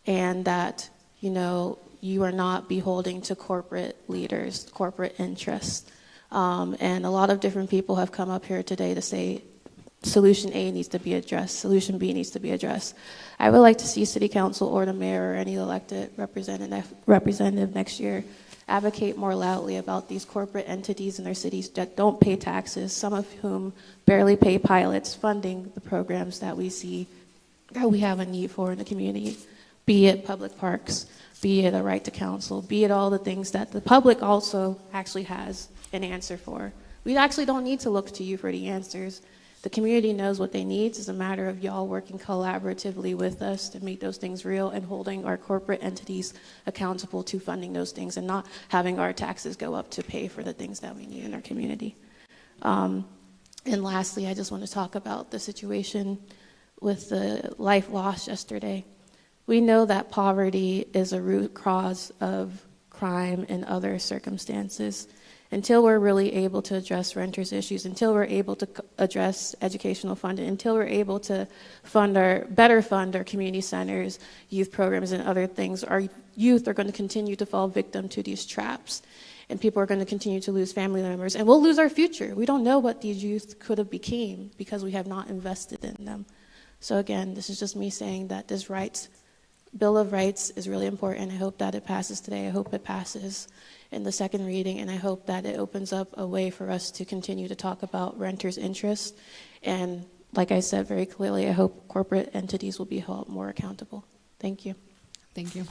and that, you know, you are not beholden to corporate leaders, corporate interests. And a lot of different people have come up here today to say solution A needs to be addressed, solution B needs to be addressed. I would like to see City Council or the mayor or any elected representative next year advocate more loudly about these corporate entities in their cities that don't pay taxes, some of whom barely pay pilots, funding the programs that we see that we have a need for in the community, be it public parks, be it a right to counsel, be it all the things that the public also actually has an answer for. We actually don't need to look to you for the answers. The community knows what they need. It's a matter of y'all working collaboratively with us to make those things real and holding our corporate entities accountable to funding those things and not having our taxes go up to pay for the things that we need in our community. And lastly, I just want to talk about the situation with the life lost yesterday. We know that poverty is a root cause of crime and other circumstances. Until we're really able to address renters' issues, until we're able to address educational funding, until we're able to better fund our community centers, youth programs, and other things, our youth are going to continue to fall victim to these traps. And people are going to continue to lose family members, and we'll lose our future. We don't know what these youth could have became because we have not invested in them. So again, this is just me saying that this Bill of Rights is really important. I hope that it passes today. I hope it passes in the second reading, and I hope that it opens up a way for us to continue to talk about renters' interests. And like I said very clearly, I hope corporate entities will be held more accountable. Thank you. Thank you.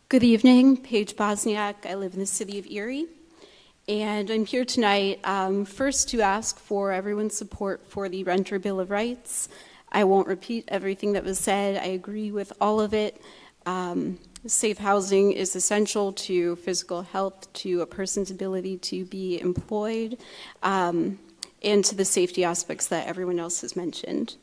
Good evening, Paige Bosniak. I live in the city of Erie. And I'm here tonight first to ask for everyone's support for the Renter Bill of Rights. I won't repeat everything that was said. I agree with all of it. Safe housing is essential to physical health, to a person's ability to be employed, and to the safety aspects that everyone else has mentioned.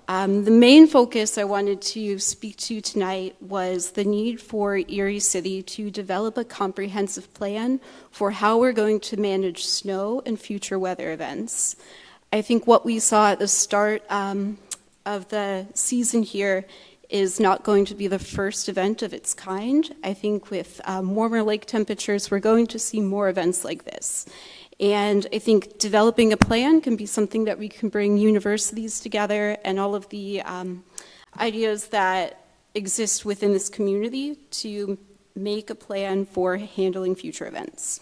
The main focus I wanted to speak to tonight was the need for Erie City to develop a comprehensive plan for how we're going to manage snow and future weather events. I think what we saw at the start of the season here is not going to be the first event of its kind. I think with warmer lake temperatures, we're going to see more events like this. And I think developing a plan can be something that we can bring universities together and all of the ideas that exist within this community to make a plan for handling future events.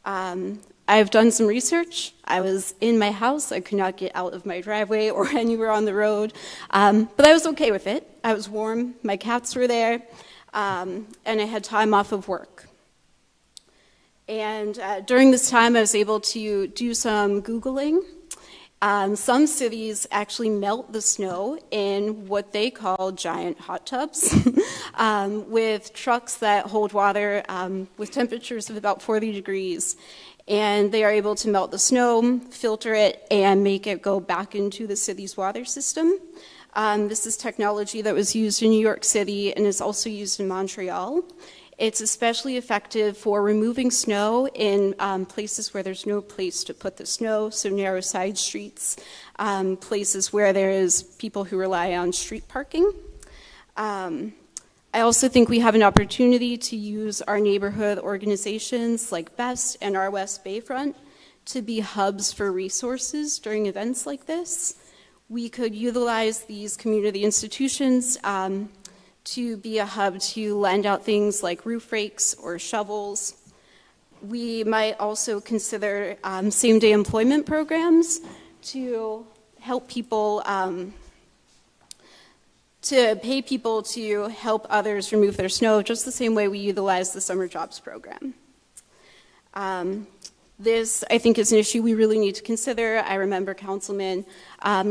I've done some research. I was in my house. I could not get out of my driveway or anywhere on the road, but I was okay with it. I was warm. My cats were there, and I had time off of work. And during this time, I was able to do some Googling. Some cities actually melt the snow in what they call giant hot tubs with trucks that hold water with temperatures of about 40 degrees. And they are able to melt the snow, filter it, and make it go back into the city's water system. This is technology that was used in New York City and is also used in Montreal. It's especially effective for removing snow in places where there's no place to put the snow, so narrow side streets, places where there is people who rely on street parking. I also think we have an opportunity to use our neighborhood organizations like BEST and our West Bayfront to be hubs for resources during events like this. We could utilize these community institutions to be a hub to lend out things like roof rakes or shovels. We might also consider same-day employment programs to help people, to pay people to help others remove their snow, just the same way we utilize the summer jobs program. This, I think, is an issue we really need to consider. I remember Councilman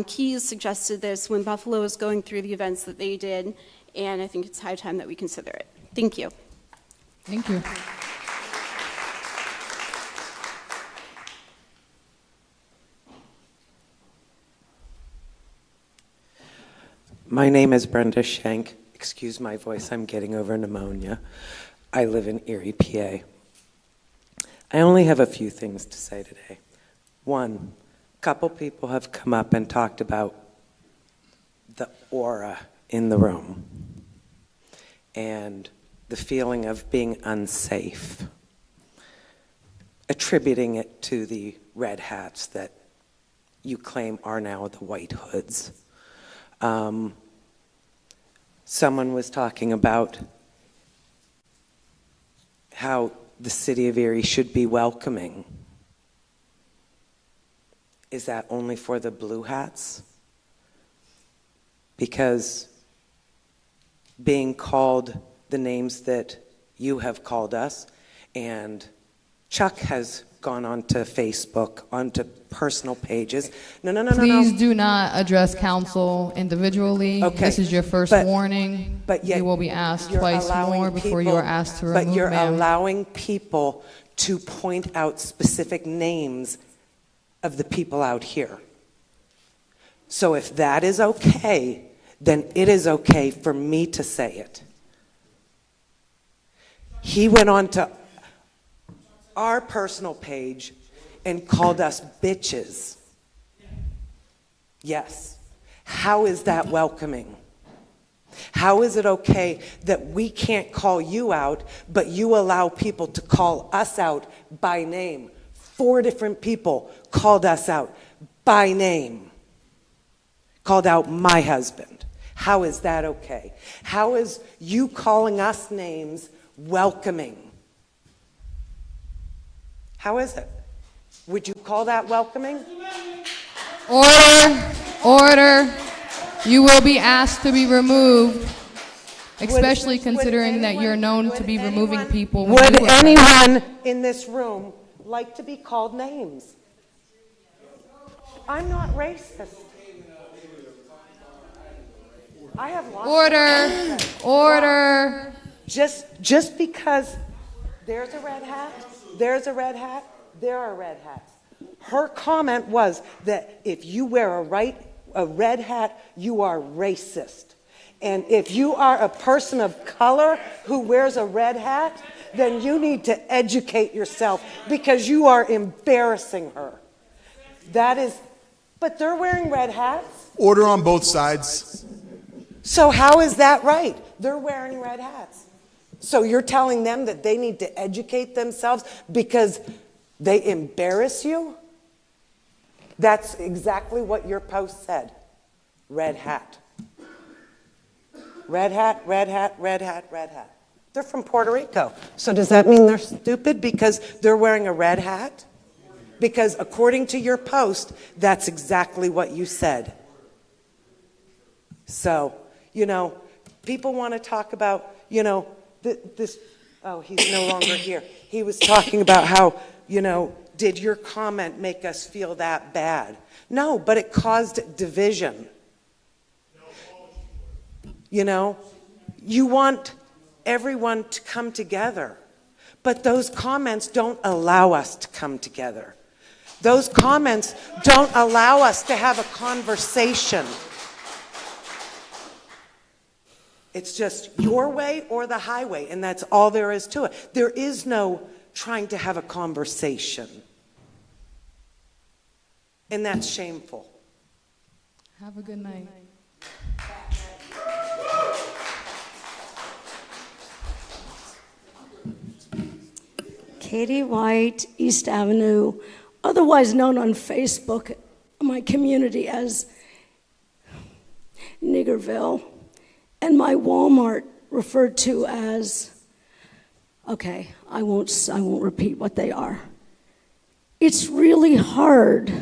Keyes suggested this when Buffalo was going through the events that they did, and I think it's high time that we consider it. Thank you. Thank you. My name is Brenda Schenk. Excuse my voice, I'm getting over pneumonia. I live in Erie, PA. I only have a few things to say today. One, a couple people have come up and talked about the aura in the room and the feeling of being unsafe, attributing it to the red hats that you claim are now the white hoods. Someone was talking about how the city of Erie should be welcoming. Is that only for the blue hats? Because being called the names that you have called us and Chuck has gone onto Facebook, onto personal pages. No. Please do not address council individually. Okay. This is your first warning. But yet you will be asked you're twice allowing more before you people- are asked to remove, But you're ma'am. allowing people to point out specific names of the people out here. So if that is okay, then it is okay for me to say it. He went on to our personal page and called us bitches. Yes. How is that welcoming? How is it okay that we can't call you out, but you allow people to call us out by name? 4 different people called us out by name. Called out my husband. How is that okay? How is you calling us names welcoming? How is it? Would you call that welcoming? Order. You will be asked to be removed, especially considering that you're known to be removing people. Would anyone in this room like to be called names? I'm not racist. I have lots Order. Just because there's a red hat, there are red hats. Her comment was that if you wear a red hat, you are racist. And if you are a person of color who wears a red hat, then you need to educate yourself because you are embarrassing her. But they're wearing red hats. Order on both sides. So how is that right? They're wearing red hats. So you're telling them that they need to educate themselves because they embarrass you? That's exactly what your post said. Red hat. Red hat, red hat, red hat, red hat. They're from Puerto Rico. So does that mean they're stupid because they're wearing a red hat? Because according to your post, that's exactly what you said. So, people want to talk about, this, oh, he's no longer here. He was talking about how, did your comment make us feel that bad? No, but it caused division. You want everyone to come together, but those comments don't allow us to come together. Those comments don't allow us to have a conversation. It's just your way or the highway, and that's all there is to it. There is no trying to have a conversation. And that's shameful. Have a good night. Katie White, East Avenue, otherwise known on Facebook, my community as Niggerville, and my Walmart referred to as, okay, I won't repeat what they are. It's really hard.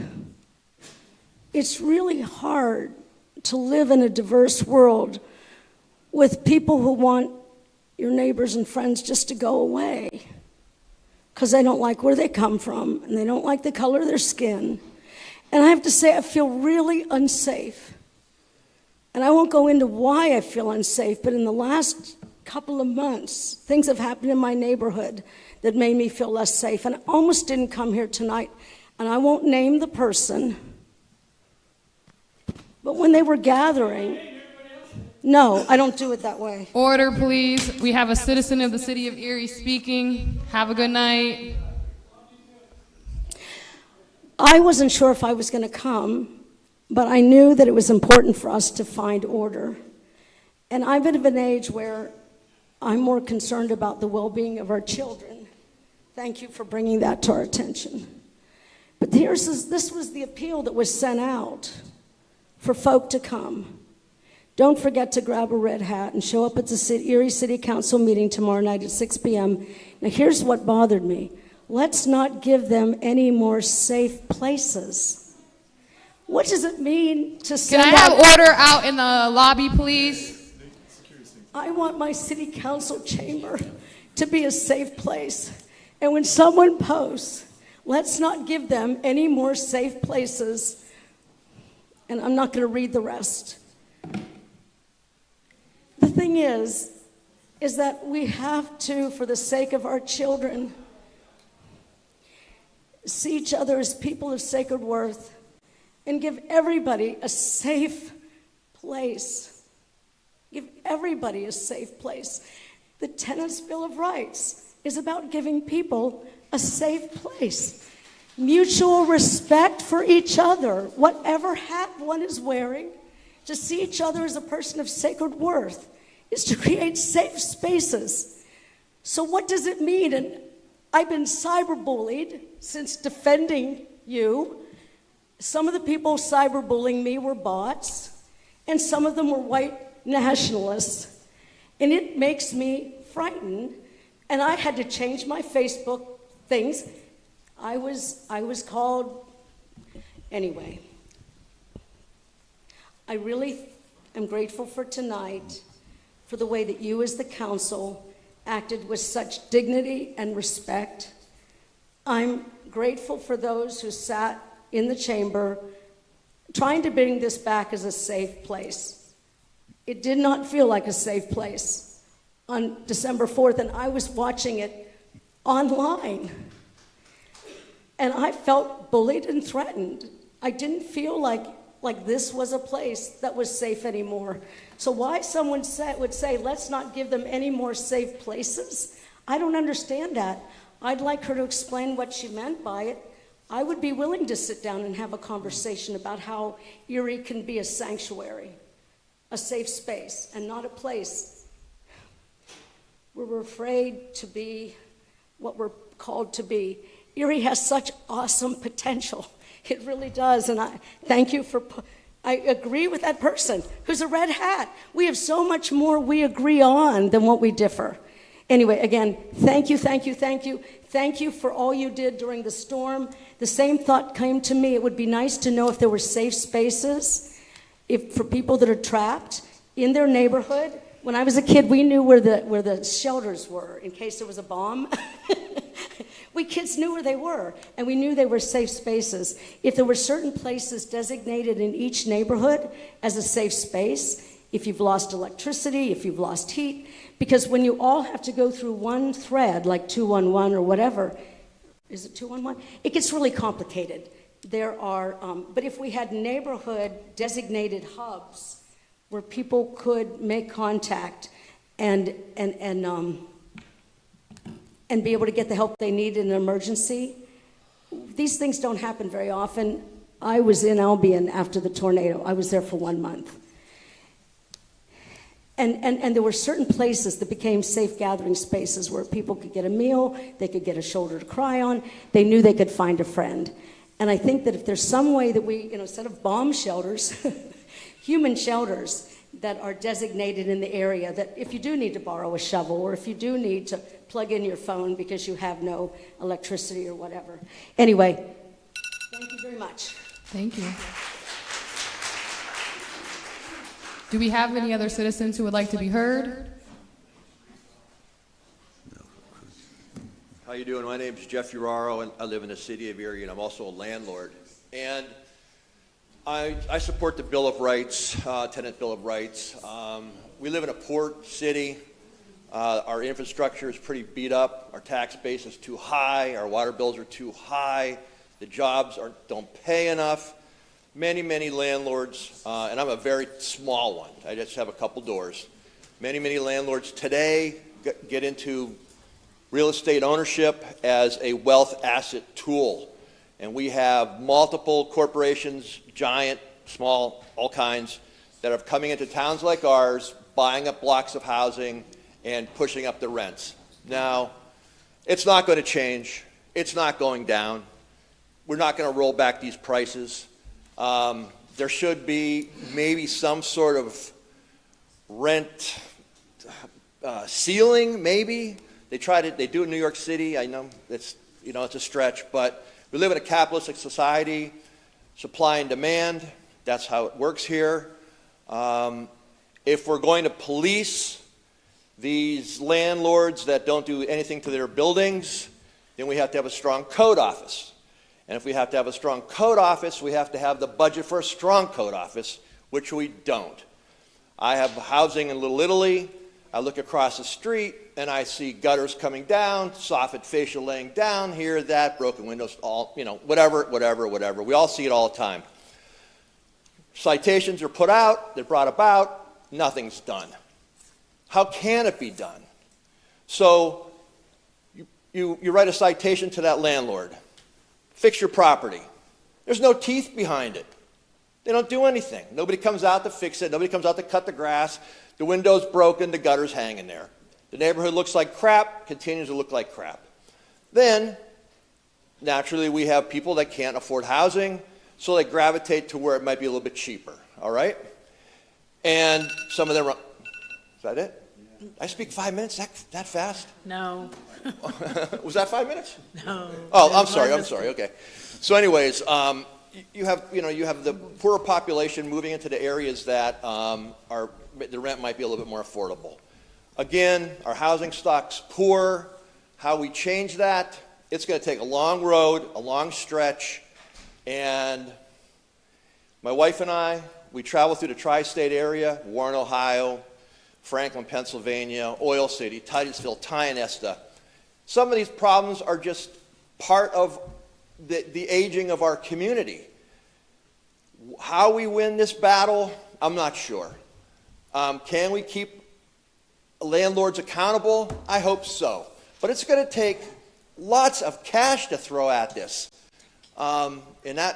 It's really hard to live in a diverse world with people who want your neighbors and friends just to go away because they don't like where they come from and they don't like the color of their skin. And I have to say, I feel really unsafe. And I won't go into why I feel unsafe, but in the last couple of months, things have happened in my neighborhood that made me feel less safe. And I almost didn't come here tonight, and I won't name the person. But when they were gathering, no, I don't do it that way. Order, please. We have a citizen of the city of Erie speaking. Have a good night. I wasn't sure if I was going to come, but I knew that it was important for us to find order. And I'm at an age where I'm more concerned about the well-being of our children. Thank you for bringing that to our attention. But this was the appeal that was sent out for folk to come. Don't forget to grab a red hat and show up at the Erie City Council meeting tomorrow night at 6 p.m. Now, here's what bothered me. Let's not give them any more safe places. What does it mean to send Can I have order out in the lobby, please? I want my city council chamber to be a safe place. And when someone posts, let's not give them any more safe places, and I'm not going to read the rest. The thing is that we have to, for the sake of our children, see each other as people of sacred worth and give everybody a safe place. Give everybody a safe place. The Tenants' Bill of Rights is about giving people a safe place. Mutual respect for each other, whatever hat one is wearing, to see each other as a person of sacred worth is to create safe spaces. So what does it mean? And I've been cyberbullied since defending you. Some of the people cyberbullying me were bots, and some of them were white nationalists. And it makes me frightened, and I had to change my Facebook things. I was called, anyway. I really am grateful for tonight, for the way that you as the council acted with such dignity and respect. I'm grateful for those who sat in the chamber trying to bring this back as a safe place. It did not feel like a safe place on December 4th, and I was watching it online. And I felt bullied and threatened. I didn't feel like this was a place that was safe anymore. So why someone would say, let's not give them any more safe places? I don't understand that. I'd like her to explain what she meant by it. I would be willing to sit down and have a conversation about how Erie can be a sanctuary, a safe space, and not a place where we're afraid to be what we're called to be. Erie has such awesome potential. It really does, and I thank you for, I agree with that person who's a red hat. We have so much more we agree on than what we differ. Anyway, again, thank you, thank you, thank you. Thank you for all you did during the storm. The same thought came to me. It would be nice to know if there were safe spaces for people that are trapped in their neighborhood. When I was a kid, we knew where the shelters were in case there was a bomb. We kids knew where they were, and we knew they were safe spaces. If there were certain places designated in each neighborhood as a safe space, if you've lost electricity, if you've lost heat, because when you all have to go through one thread, like 211 or whatever, is it 211? It gets really complicated. There are, but if we had neighborhood designated hubs where people could make contact and be able to get the help they need in an emergency. These things don't happen very often. I was in Albion after the tornado. I was there for 1 month. And there were certain places that became safe gathering spaces where people could get a meal, they could get a shoulder to cry on, they knew they could find a friend. And I think that if there's some way that we, instead of bomb shelters, human shelters that are designated in the area, that if you do need to borrow a shovel or if you do need to plug in your phone because you have no electricity or whatever. Anyway, thank you very much. Thank you. Do we have any other citizens who would like to be heard? How you doing? My name is Jeff Uraro, and I live in the city of Erie, and I'm also a landlord. And I support the Bill of Rights, Tenant Bill of Rights. We live in a port city. Our infrastructure is pretty beat up. Our tax base is too high. Our water bills are too high. The jobs don't pay enough. Many landlords, and I'm a very small one. I just have a couple doors. Many landlords today get into real estate ownership as a wealth asset tool. And we have multiple corporations, giant, small, all kinds, that are coming into towns like ours, buying up blocks of housing and pushing up the rents. Now, it's not going to change. It's not going down. We're not going to roll back these prices. There should be maybe some sort of rent ceiling, maybe. They do it in New York City. I know it's a stretch, but we live in a capitalistic society, supply and demand. That's how it works here. If we're going to police these landlords that don't do anything to their buildings, then we have to have a strong code office. And if we have to have a strong code office, we have to have the budget for a strong code office, which we don't. I have housing in Little Italy. I look across the street and I see gutters coming down, soffit fascia laying down, here, that, broken windows, all, whatever. We all see it all the time. Citations are put out, they're brought about, nothing's done. How can it be done? So you write a citation to that landlord. Fix your property. There's no teeth behind it. They don't do anything. Nobody comes out to fix it. Nobody comes out to cut the grass. The window's broken, the gutter's hanging there. The neighborhood looks like crap, continues to look like crap. Then, naturally, we have people that can't afford housing, so they gravitate to where it might be a little bit cheaper, all right? And some of them are, is that it? Yeah. I speak 5 minutes that fast? No. Was that 5 minutes? No. Oh, I'm sorry, okay. So anyways, you have the poorer population moving into the areas that the rent might be a little bit more affordable. Again, our housing stock's poor. How we change that, it's going to take a long road, a long stretch, and my wife and I, we travel through the tri-state area, Warren, Ohio, Franklin, Pennsylvania, Oil City, Titusville, Tionesta. Some of these problems are just part of the aging of our community. How we win this battle, I'm not sure. Can we keep landlords accountable? I hope so. But it's going to take lots of cash to throw at this. And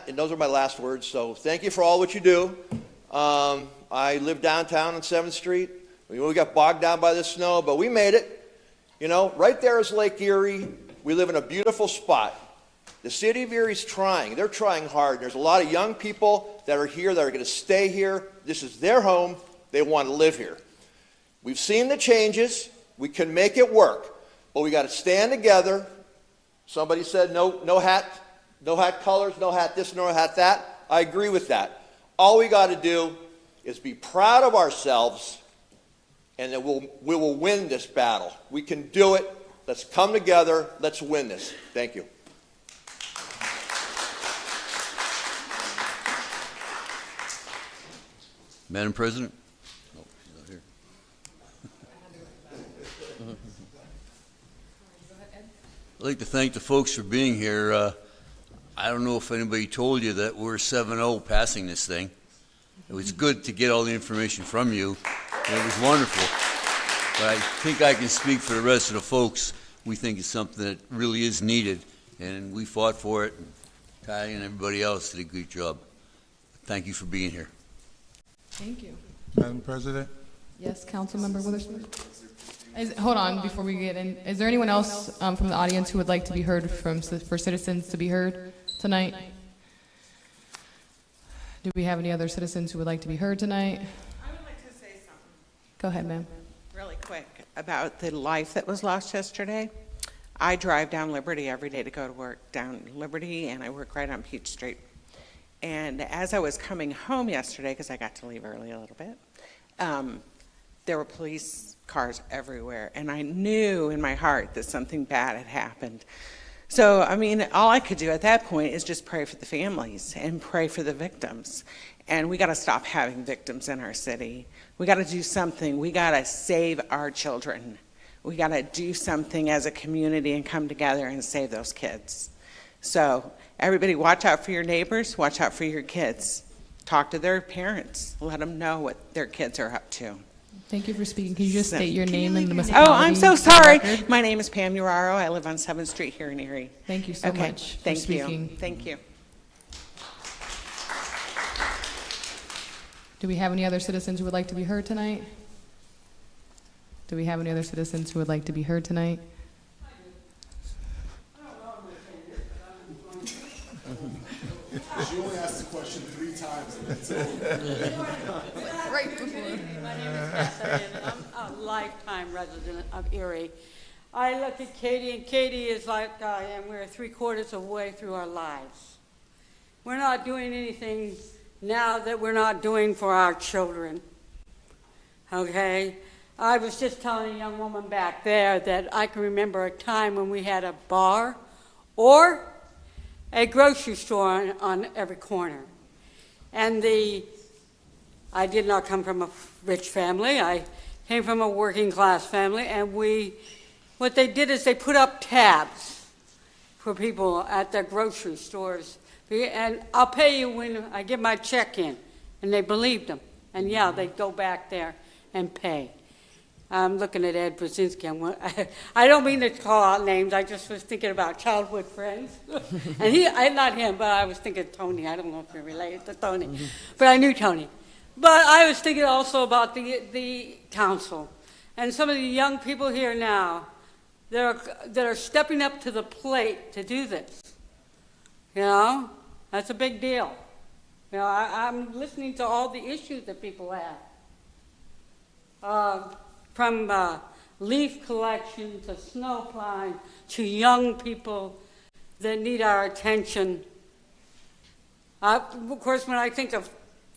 those are my last words. So thank you for all what you do. I live downtown on 7th Street. We got bogged down by the snow, but we made it. Right there is Lake Erie. We live in a beautiful spot. The city of Erie's trying. They're trying hard. There's a lot of young people that are here that are going to stay here. This is their home. They want to live here. We've seen the changes. We can make it work. But we got to stand together. Somebody said no hat colors, no hat this, no hat that. I agree with that. All we got to do is be proud of ourselves, and then we will win this battle. We can do it. Let's come together. Let's win this. Thank you. Madam President? Oh, she's not here. I'd like to thank the folks for being here. I don't know if anybody told you that we're 7-0 passing this thing. It was good to get all the information from you, and it was wonderful. But I think I can speak for the rest of the folks. We think it's something that really is needed, and we fought for it. And Ty and everybody else did a good job. Thank you for being here. Thank you. Madam President? Yes, Councilmember Witherspoon. Hold on, before we get in, is there anyone else from the audience who would like to be heard for citizens to be heard tonight? Do we have any other citizens who would like to be heard tonight? I would like to say something. Go ahead, ma'am. Really quick about the life that was lost yesterday. I drive down Liberty every day to go to work down Liberty, and I work right on Peach Street. And as I was coming home yesterday, because I got to leave early a little bit, there were police cars everywhere. And I knew in my heart that something bad had happened. So, I mean, all I could do at that point is just pray for the families and pray for the victims. And we got to stop having victims in our city. We got to do something. We got to save our children. We got to do something as a community and come together and save those kids. So, everybody watch out for your neighbors, watch out for your kids. Talk to their parents, let them know what their kids are up to. Thank you for speaking. Can you just state your name and the Oh, municipality? I'm so sorry. My name is Pam Uraro. I live on 7th Street here in Erie. Thank you so much for Thank speaking. you. Thank you. Do we have any other citizens who would like to be heard tonight? Do we have any other citizens who would like to be heard tonight? She only asked the question 3 times. And that's Right before. My name is Catherine, and I'm a lifetime resident of Erie. I look at Katie, and Katie is like I am. We're 3/4 of the way through our lives. We're not doing anything now that we're not doing for our children. Okay? I was just telling a young woman back there that I can remember a time when we had a bar or a grocery store on every corner. And I did not come from a rich family. I came from a working class family, and what they did is they put up tabs for people at their grocery stores. And I'll pay you when I get my check in. And they believed them. And yeah, they'd go back there and pay. I'm looking at Ed Brzezinski. I don't mean to call out names. I just was thinking about childhood friends. And not him, but I was thinking Tony. I don't know if you're related to Tony. But I knew Tony. But I was thinking also about the council. And some of the young people here now that are stepping up to the plate to do this. You know, that's a big deal. You know, I'm listening to all the issues that people have. From leaf collection to snow plowing to young people that need our attention. Of course, when I think of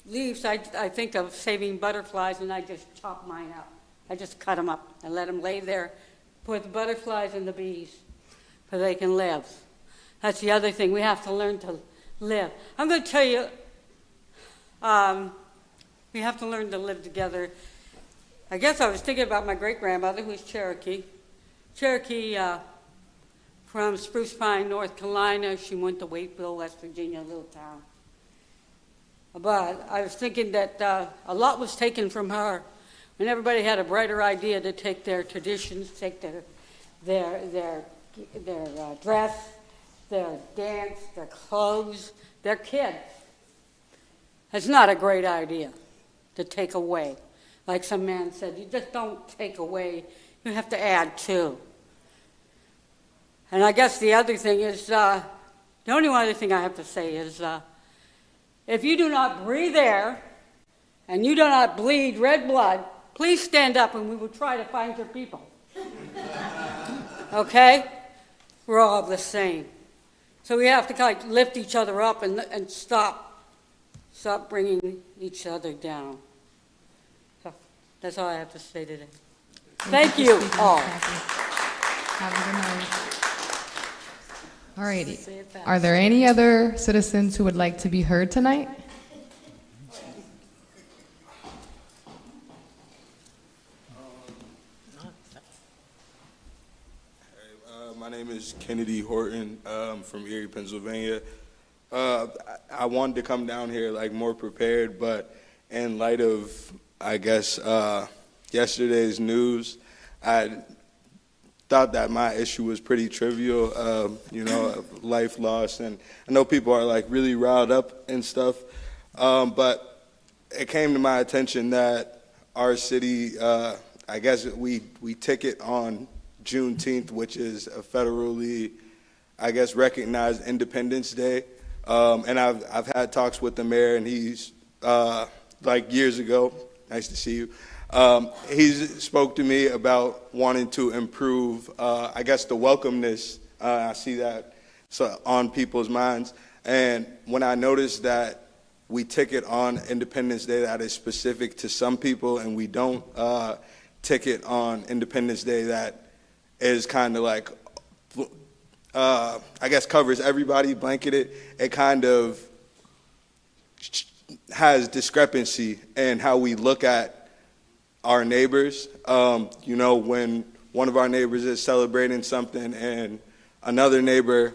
leaves, I think of saving butterflies, and I just chop mine up. I just cut them up and let them lay there for the butterflies and the bees so they can live. That's the other thing. We have to learn to live. I'm going to tell you, we have to learn to live together. I guess I was thinking about my great-grandmother, who's Cherokee. Cherokee from Spruce Pine, North Carolina. She went to Waiteville, West Virginia, a little town. But I was thinking that a lot was taken from her when everybody had a brighter idea to take their traditions, take their dress, their dance, their clothes, their kids. It's not a great idea to take away. Like some man said, you just don't take away, you have to add to. And I guess the other thing is, the only other thing I have to say is, if you do not breathe air and you do not bleed red blood, please stand up and we will try to find your people. Okay? We're all the same. So we have to kind of lift each other up and stop bringing each other down. That's all I have to say today. Thank you all. Have a good night. All righty. Are there any other citizens who would like to be heard tonight? My name is Kennedy Horton from Erie, Pennsylvania. I wanted to come down here like more prepared, but in light of, I guess, yesterday's news, I thought that my issue was pretty trivial, life lost, and I know people are like really riled up and stuff, but it came to my attention that our city, I guess we ticket on Juneteenth, which is a federally, I guess, recognized Independence Day, and I've had talks with the mayor, and he's like years ago. Nice to see you. He spoke to me about wanting to improve, I guess, the welcomeness. I see that on people's minds. And when I noticed that we ticket on Independence Day that is specific to some people, and we don't ticket on Independence Day that is kind of like, I guess, covers everybody, blanketed, it kind of has discrepancy in how we look at our neighbors. When one of our neighbors is celebrating something and another neighbor,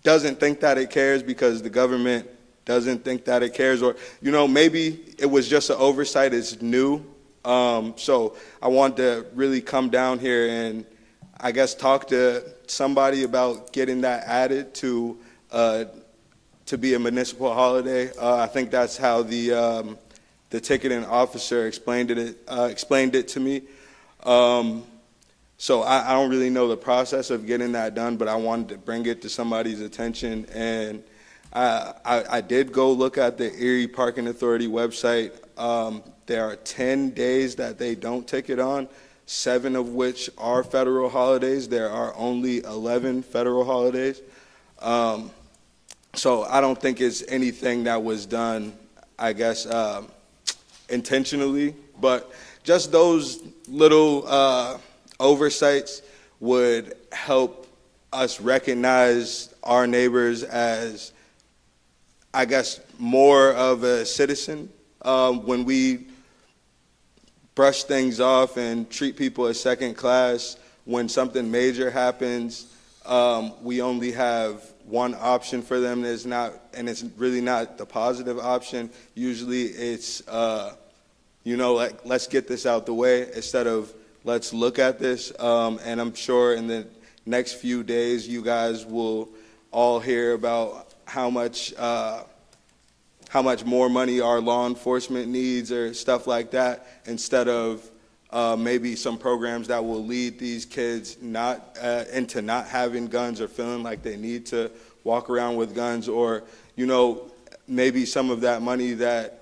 doesn't think that it cares because the government doesn't think that it cares, or, maybe it was just an oversight, it's new. So I want to really come down here and, I guess, talk to somebody about getting that added to be a municipal holiday. I think that's how the ticketing officer explained it to me. So I don't really know the process of getting that done, but I wanted to bring it to somebody's attention. And I did go look at the Erie Parking Authority website. There are 10 days that they don't ticket on, 7 of which are federal holidays. There are only 11 federal holidays. So I don't think it's anything that was done, I guess, intentionally, but just those little oversights would help us recognize our neighbors as, I guess, more of a citizen when we brush things off and treat people as second class. When something major happens, we only have one option for them, and it's really not the positive option. Usually it's, like, let's get this out the way instead of let's look at this. And I'm sure in the next few days you guys will all hear about how much more money our law enforcement needs or stuff like that, instead of maybe some programs that will lead these kids into not having guns or feeling like they need to walk around with guns, or maybe some of that money that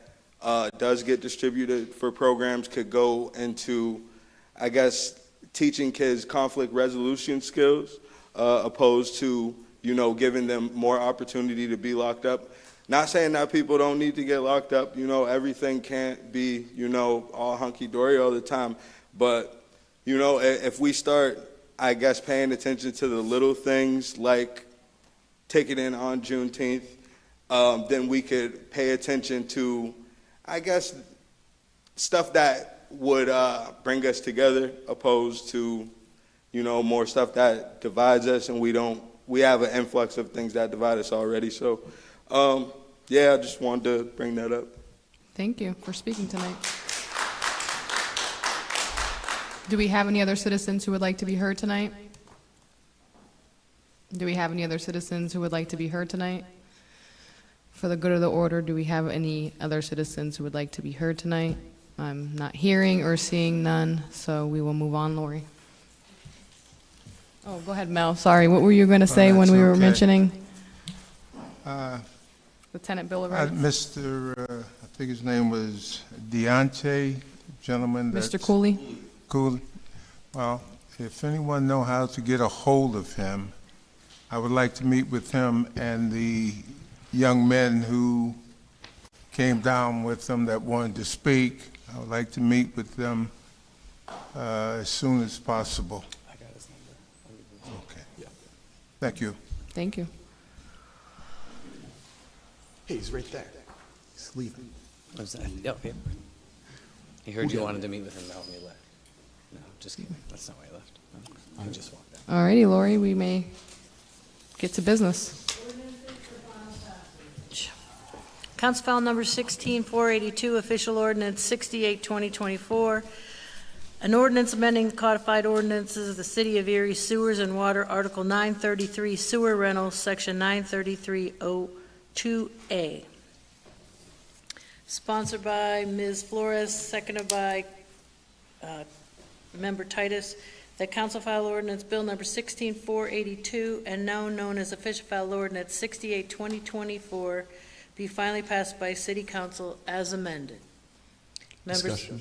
does get distributed for programs could go into, I guess, teaching kids conflict resolution skills, opposed to giving them more opportunity to be locked up. Not saying that people don't need to get locked up. Everything can't be, all hunky-dory all the time. But, if we start, I guess, paying attention to the little things like ticketing on Juneteenth, then we could pay attention to, I guess, stuff that would bring us together, opposed to, more stuff that divides us, and we have an influx of things that divide us already. So, I just wanted to bring that up. Thank you for speaking tonight. Do we have any other citizens who would like to be heard tonight? Do we have any other citizens who would like to be heard tonight? For the good of the order, do we have any other citizens who would like to be heard tonight? I'm not hearing or seeing none, so we will move on, Lori. Oh, go ahead, Mel. Sorry, what were you going to say when we were mentioning the tenant bill of rights? Mr. I think his name was Deontay, gentleman. Mr. Cooley? Cooley. Well, if anyone know how to get a hold of him, I would like to meet with him and the young men who came down with them that wanted to speak. I would like to meet with them as soon as possible. I got his number. Okay. Yeah. Thank you. Thank you. Hey, he's right there. He's leaving. Was that? Yep. Yep. He heard you wanted to meet with him now when he left. No, just kidding. That's not why he left. He just walked out. All righty, Lori, we may get to business. Council file number 16482, official ordinance 68-2024, an ordinance amending the codified ordinances of the City of Erie Sewers and Water, Article 933, Sewer Rentals, Section 933-02A. Sponsored by Ms. Flores, seconded by Member Titus, that Council file ordinance bill number 16482 and now known as official file ordinance 68-2024 be finally passed by City Council as amended. Discussion.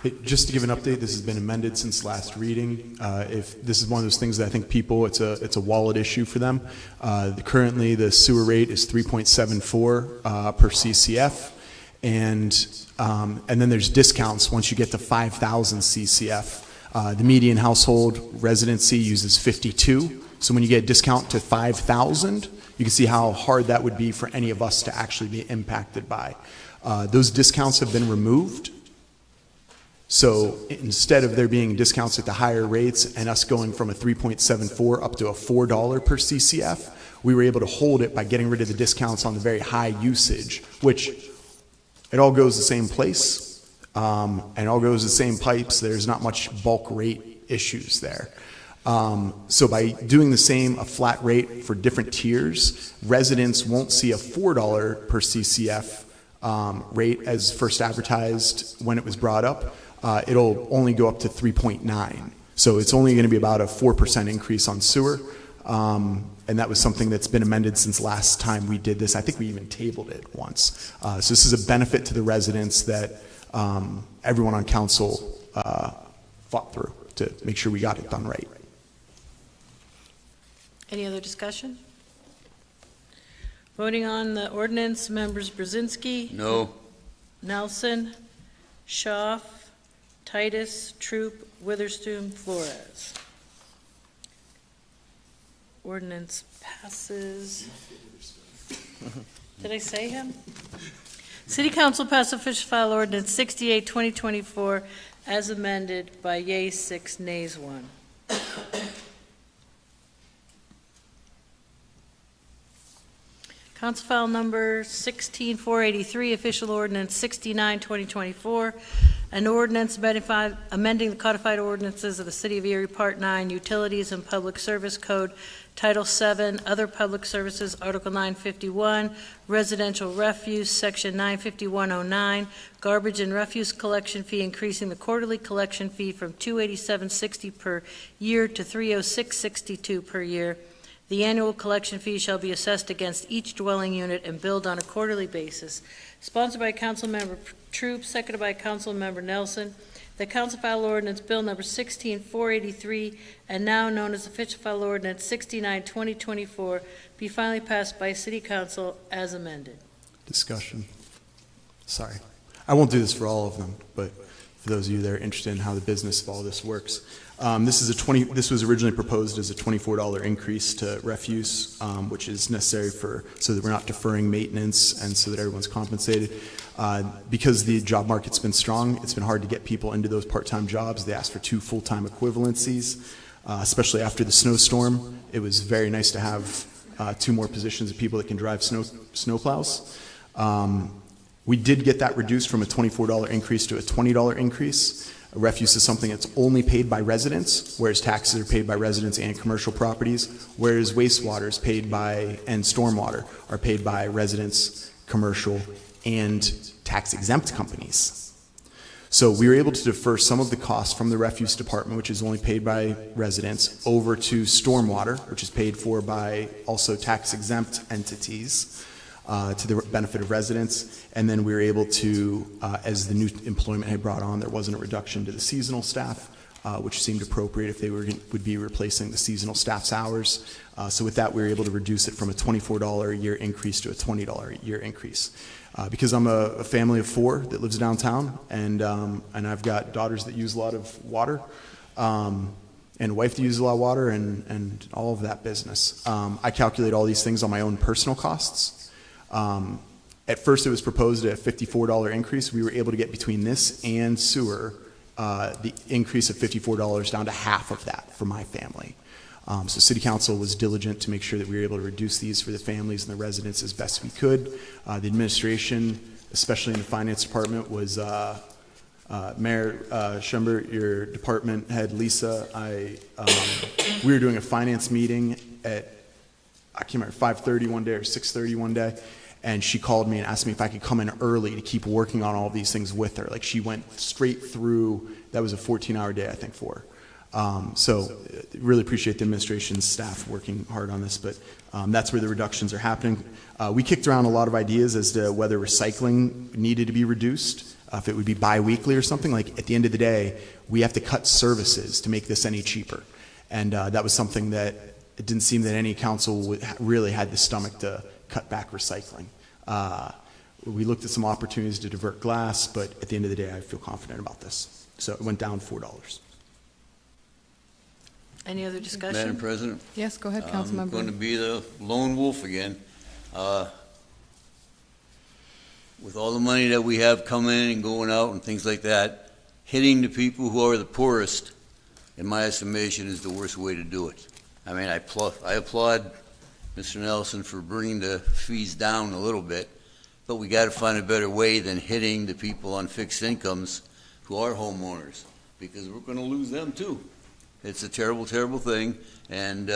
Hey, just to give an update, this has been amended since last reading. If this is one of those things that I think people, it's a wallet issue for them. Currently, the sewer rate is 3.74 per CCF, and then there's discounts once you get to 5,000 CCF. The median household residency uses 52, so when you get a discount to 5,000, you can see how hard that would be for any of us to actually be impacted by. Those discounts have been removed. So instead of there being discounts at the higher rates and us going from a 3.74 up to a $4 per CCF, we were able to hold it by getting rid of the discounts on the very high usage, which it all goes the same place and all goes the same pipes. There's not much bulk rate issues there. So by doing the same, a flat rate for different tiers, residents won't see a $4 per CCF rate as first advertised when it was brought up. It'll only go up to 3.9. So it's only going to be about a 4% increase on sewer. And that was something that's been amended since last time we did this. I think we even tabled it once. So this is a benefit to the residents that everyone on council fought through to make sure we got it done right. Any other discussion? Voting on the ordinance, members Brzezinski. No. Nelson, Schaaf, Titus, Troop, Witherspoon, Flores. Ordinance passes. Did I say him? City Council passed official file ordinance 68, 2024 as amended by yeas 6, nays 1. Council file number 16483, official ordinance 69, 2024, an ordinance amending the codified ordinances of the City of Erie, Part 9, Utilities and Public Service Code, Title 7, Other Public Services, Article 951, Residential Refuse, Section 95109, Garbage and Refuse Collection Fee, increasing the quarterly collection fee from $287.60 per year to $306.62 per year. The annual collection fee shall be assessed against each dwelling unit and billed on a quarterly basis. Sponsored by Councilmember Troop, seconded by Councilmember Nelson. The Council File Ordinance Bill Number 16483, and now known as Official File Ordinance 69, 2024, be finally passed by City Council as amended. Discussion. Sorry. I won't do this for all of them, but for those of you that are interested in how the business of all this works. This was originally proposed as a $24 increase to refuse, which is necessary so that we're not deferring maintenance and so that everyone's compensated. Because the job market's been strong, it's been hard to get people into those part-time jobs. They asked for 2 full-time equivalencies, especially after the snowstorm. It was very nice to have 2 more positions of people that can drive snowplows. We did get that reduced from a $24 increase to a $20 increase. Refuse is something that's only paid by residents, whereas taxes are paid by residents and commercial properties, whereas wastewater is paid by, and stormwater are paid by residents, commercial, and tax-exempt companies. So we were able to defer some of the costs from the refuse department, which is only paid by residents, over to stormwater, which is paid for by also tax-exempt entities, to the benefit of residents. And then we were able to, as the new employment had brought on, there wasn't a reduction to the seasonal staff, which seemed appropriate if they would be replacing the seasonal staff's hours. So with that, we were able to reduce it from a $24 a year increase to a $20 a year increase. Because I'm a family of 4 that lives downtown, and I've got daughters that use a lot of water, and a wife that uses a lot of water, and all of that business. I calculate all these things on my own personal costs. At first it was proposed at a $54 increase. We were able to get between this and sewer the increase of $54 down to half of that for my family. So City Council was diligent to make sure that we were able to reduce these for the families and the residents as best we could. The administration, especially in the finance department, was Mayor Schember, your department head Lisa. We were doing a finance meeting at, I can't remember, 5:30 one day or 6:30 one day, and she called me and asked me if I could come in early to keep working on all these things with her. Like, she went straight through, that was a 14-hour day, I think, for her. So really appreciate the administration's staff working hard on this, but that's where the reductions are happening. We kicked around a lot of ideas as to whether recycling needed to be reduced, if it would be bi-weekly or something. Like, at the end of the day, we have to cut services to make this any cheaper. And that was something that it didn't seem that any council really had the stomach to cut back recycling. We looked at some opportunities to divert glass, but at the end of the day, I feel confident about this. So it went down $4. Any other discussion? Madam President? Yes, go ahead, Councilmember. I'm going to be the lone wolf again. With all the money that we have coming in and going out and things like that, hitting the people who are the poorest, in my estimation, is the worst way to do it. I mean, I applaud Mr. Nelson for bringing the fees down a little bit, but we got to find a better way than hitting the people on fixed incomes who are homeowners, because we're going to lose them too. It's a terrible, terrible thing, and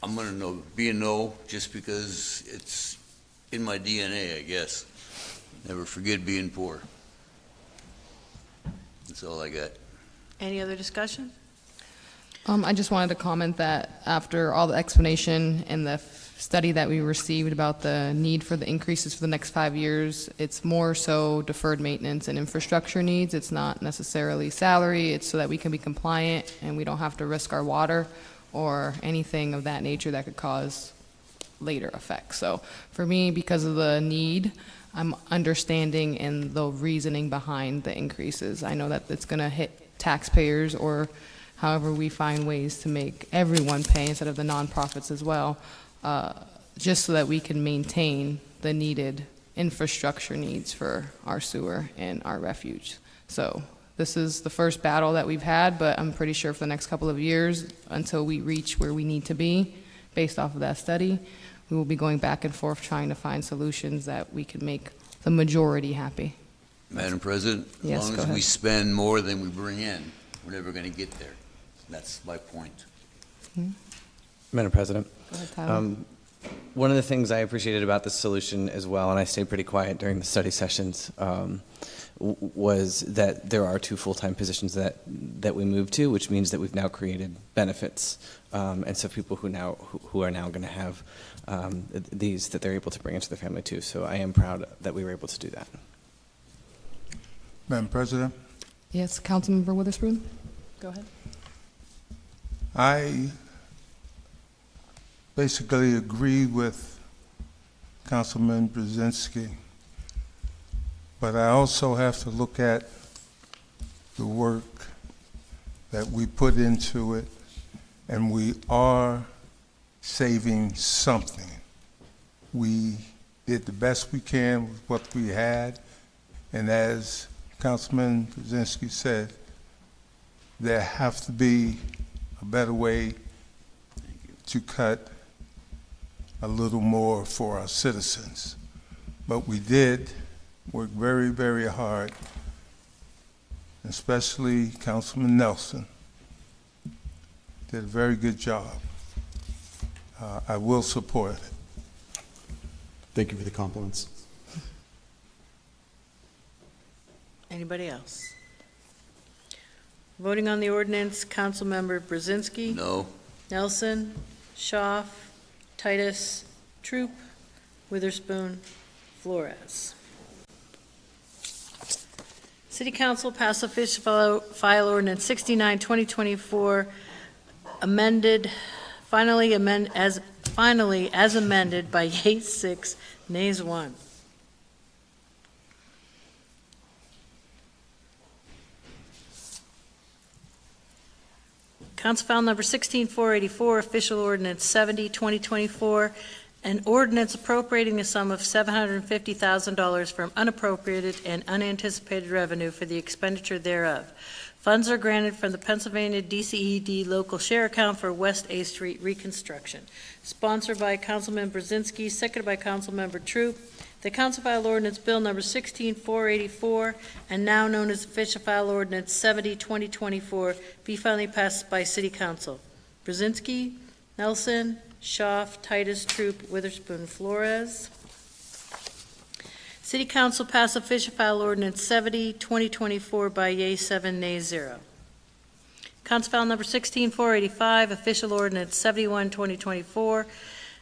I'm going to be a no just because it's in my DNA, I guess. Never forget being poor. That's all I got. Any other discussion? I just wanted to comment that after all the explanation and the study that we received about the need for the increases for the next 5 years, it's more so deferred maintenance and infrastructure needs. It's not necessarily salary. It's so that we can be compliant and we don't have to risk our water or anything of that nature that could cause later effects. So for me, because of the need, I'm understanding and the reasoning behind the increases. I know that it's going to hit taxpayers or However, we find ways to make everyone pay instead of the nonprofits as well, just so that we can maintain the needed infrastructure needs for our sewer and our refuge. So this is the first battle that we've had, but I'm pretty sure for the next couple of years, until we reach where we need to be, based off of that study, we will be going back and forth trying to find solutions that we can make the majority happy. Madam President, Yes, as go long as we ahead. spend more than we bring in, we're never going to get there. That's my point. Madam President. Go ahead, Tyler. One of the things I appreciated about this solution as well, and I stayed pretty quiet during the study sessions, was that there are 2 full-time positions that we moved to, which means that we've now created benefits, and so people who are now going to have these that they're able to bring into their family too. So I am proud that we were able to do that. Madam President, Yes, Councilmember Witherspoon? Go ahead. I basically agree with Councilman Brzezinski, but I also have to look at the work that we put into it, and we are saving something. We did the best we can with what we had, and as Councilman Brzezinski said, there have to be a better way to cut a little more for our citizens. But we did work very, very hard, especially Councilman Nelson did a very good job. I will support it. Thank you for the compliments. Anybody else? Voting on the ordinance, Councilmember Brzezinski. No. Nelson, Schaaf, Titus, Troop, Witherspoon, Flores. City Council passed official file ordinance 69, 2024, amended, finally as amended by yeas 6, nays 1. Council file number 16484, official ordinance 70, 2024, an ordinance appropriating the sum of $750,000 from unappropriated and unanticipated revenue for the expenditure thereof. Funds are granted from the Pennsylvania DCED local share account for West A Street reconstruction. Sponsored by Councilman Brzezinski, seconded by Councilmember Troop. The Council File Ordinance Bill number 16484, and now known as Official File Ordinance 70, 2024, be finally passed by City Council. Brzezinski, Nelson, Schaaf, Titus, Troop, Witherspoon, Flores. City Council passed Official File Ordinance 70, 2024 by yeas 7, nays 0. Council File number 16485, Official Ordinance 71, 2024,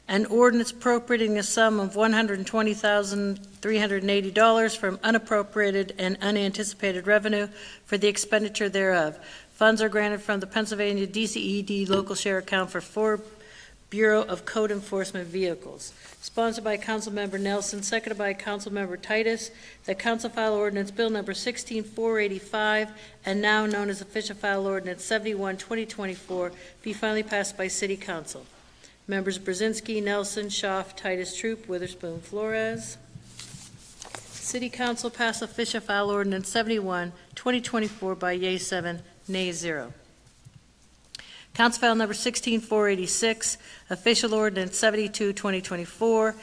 an ordinance appropriating a sum of $120,380 from unappropriated and unanticipated revenue for the expenditure thereof. Funds are granted from the Pennsylvania DCED local share account for 4 Bureau of Code Enforcement vehicles. Sponsored by Councilmember Nelson, seconded by Councilmember Titus. The Council File Ordinance Bill number 16485, and now known as Official File Ordinance 71, 2024, be finally passed by City Council. Members Brzezinski, Nelson, Schaaf, Titus, Troop, Witherspoon, Flores. City Council passed Official File Ordinance 71, 2024 by yeas 7, nays 0. Council File number 16486, Official Ordinance 72, 2024,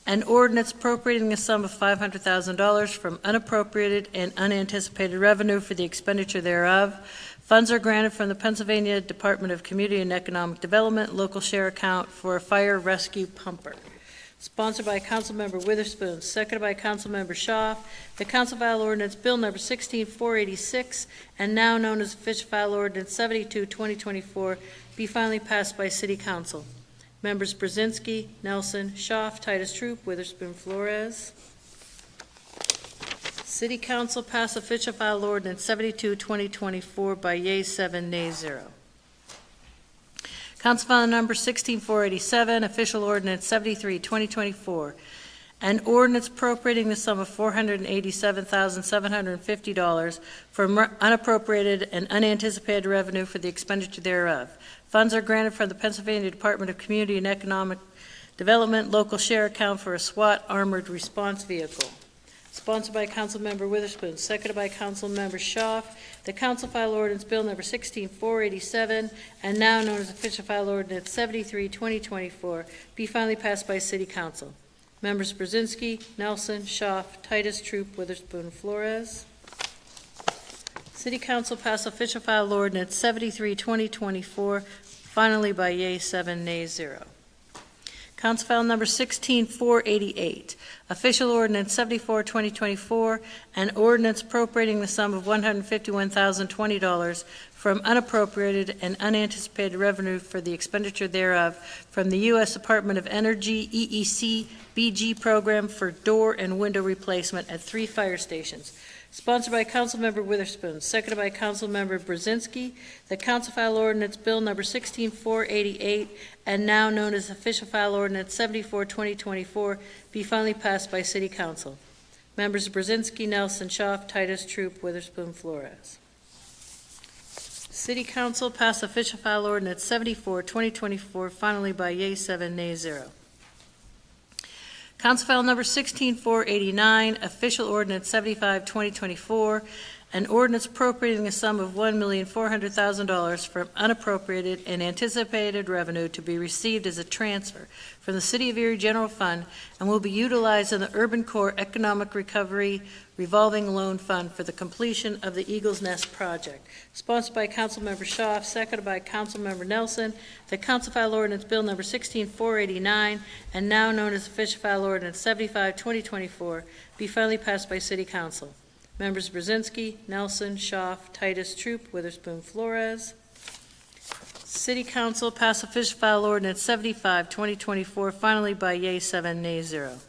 an ordinance appropriating a sum of $500,000 from unappropriated and unanticipated revenue for the expenditure thereof. Funds are granted from the Pennsylvania Department of Community and Economic Development local share account for a fire rescue pumper. Sponsored by Councilmember Witherspoon, seconded by Councilmember Schaaf. The Council File Ordinance Bill number 16486, and now known as Official File Ordinance 72, 2024, be finally passed by City Council. Members Brzezinski, Nelson, Schaaf, Titus, Troop, Witherspoon, Flores. City Council passed Official File Ordinance 72, 2024 by yeas 7, nays 0. Council File number 16487, Official Ordinance 73, 2024, An ordinance appropriating the sum of $487,750 from unappropriated and unanticipated revenue for the expenditure thereof. Funds are granted from the Pennsylvania Department of Community and Economic Development local share account for a SWAT armored response vehicle. Sponsored by Councilmember Witherspoon, seconded by Councilmember Schaaf. The Council File Ordinance Bill Number 16487, and now known as Official File Ordinance 73, 2024, be finally passed by City Council. Members Brzezinski, Nelson, Schaaf, Titus, Troop, Witherspoon, Flores. City Council passed Official File Ordinance 73, 2024, finally by yea 7, nay 0. Council File Number 16488, Official Ordinance 74, 2024, an ordinance appropriating the sum of $151,020 from unappropriated and unanticipated revenue for the expenditure thereof from the U.S. Department of Energy EEC BG program for door and window replacement at 3 fire stations. Sponsored by Councilmember Witherspoon, seconded by Councilmember Brzezinski. The Council File Ordinance Bill Number 16488, and now known as Official File Ordinance 74, 2024, be finally passed by City Council. Members Brzezinski, Nelson, Schaaf, Titus, Troop, Witherspoon, Flores. City Council passed Official File Ordinance 74, 2024, finally by yea 7, nay 0. Council File Number 16489, Official Ordinance 75, 2024, an ordinance appropriating a sum of $1,400,000 from unappropriated and anticipated revenue to be received as a transfer from the City of Erie General Fund and will be utilized in the Urban Core Economic Recovery Revolving Loan Fund for the completion of the Eagle's Nest project. Sponsored by Councilmember Schaaf, seconded by Councilmember Nelson. The Council File Ordinance Bill Number 16489, and now known as Official File Ordinance 75, 2024, be finally passed by City Council. Members Brzezinski, Nelson, Schaaf, Titus, Troop, Witherspoon, Flores. City Council passed Official File Ordinance 75, 2024, finally by yea 7, nay 0.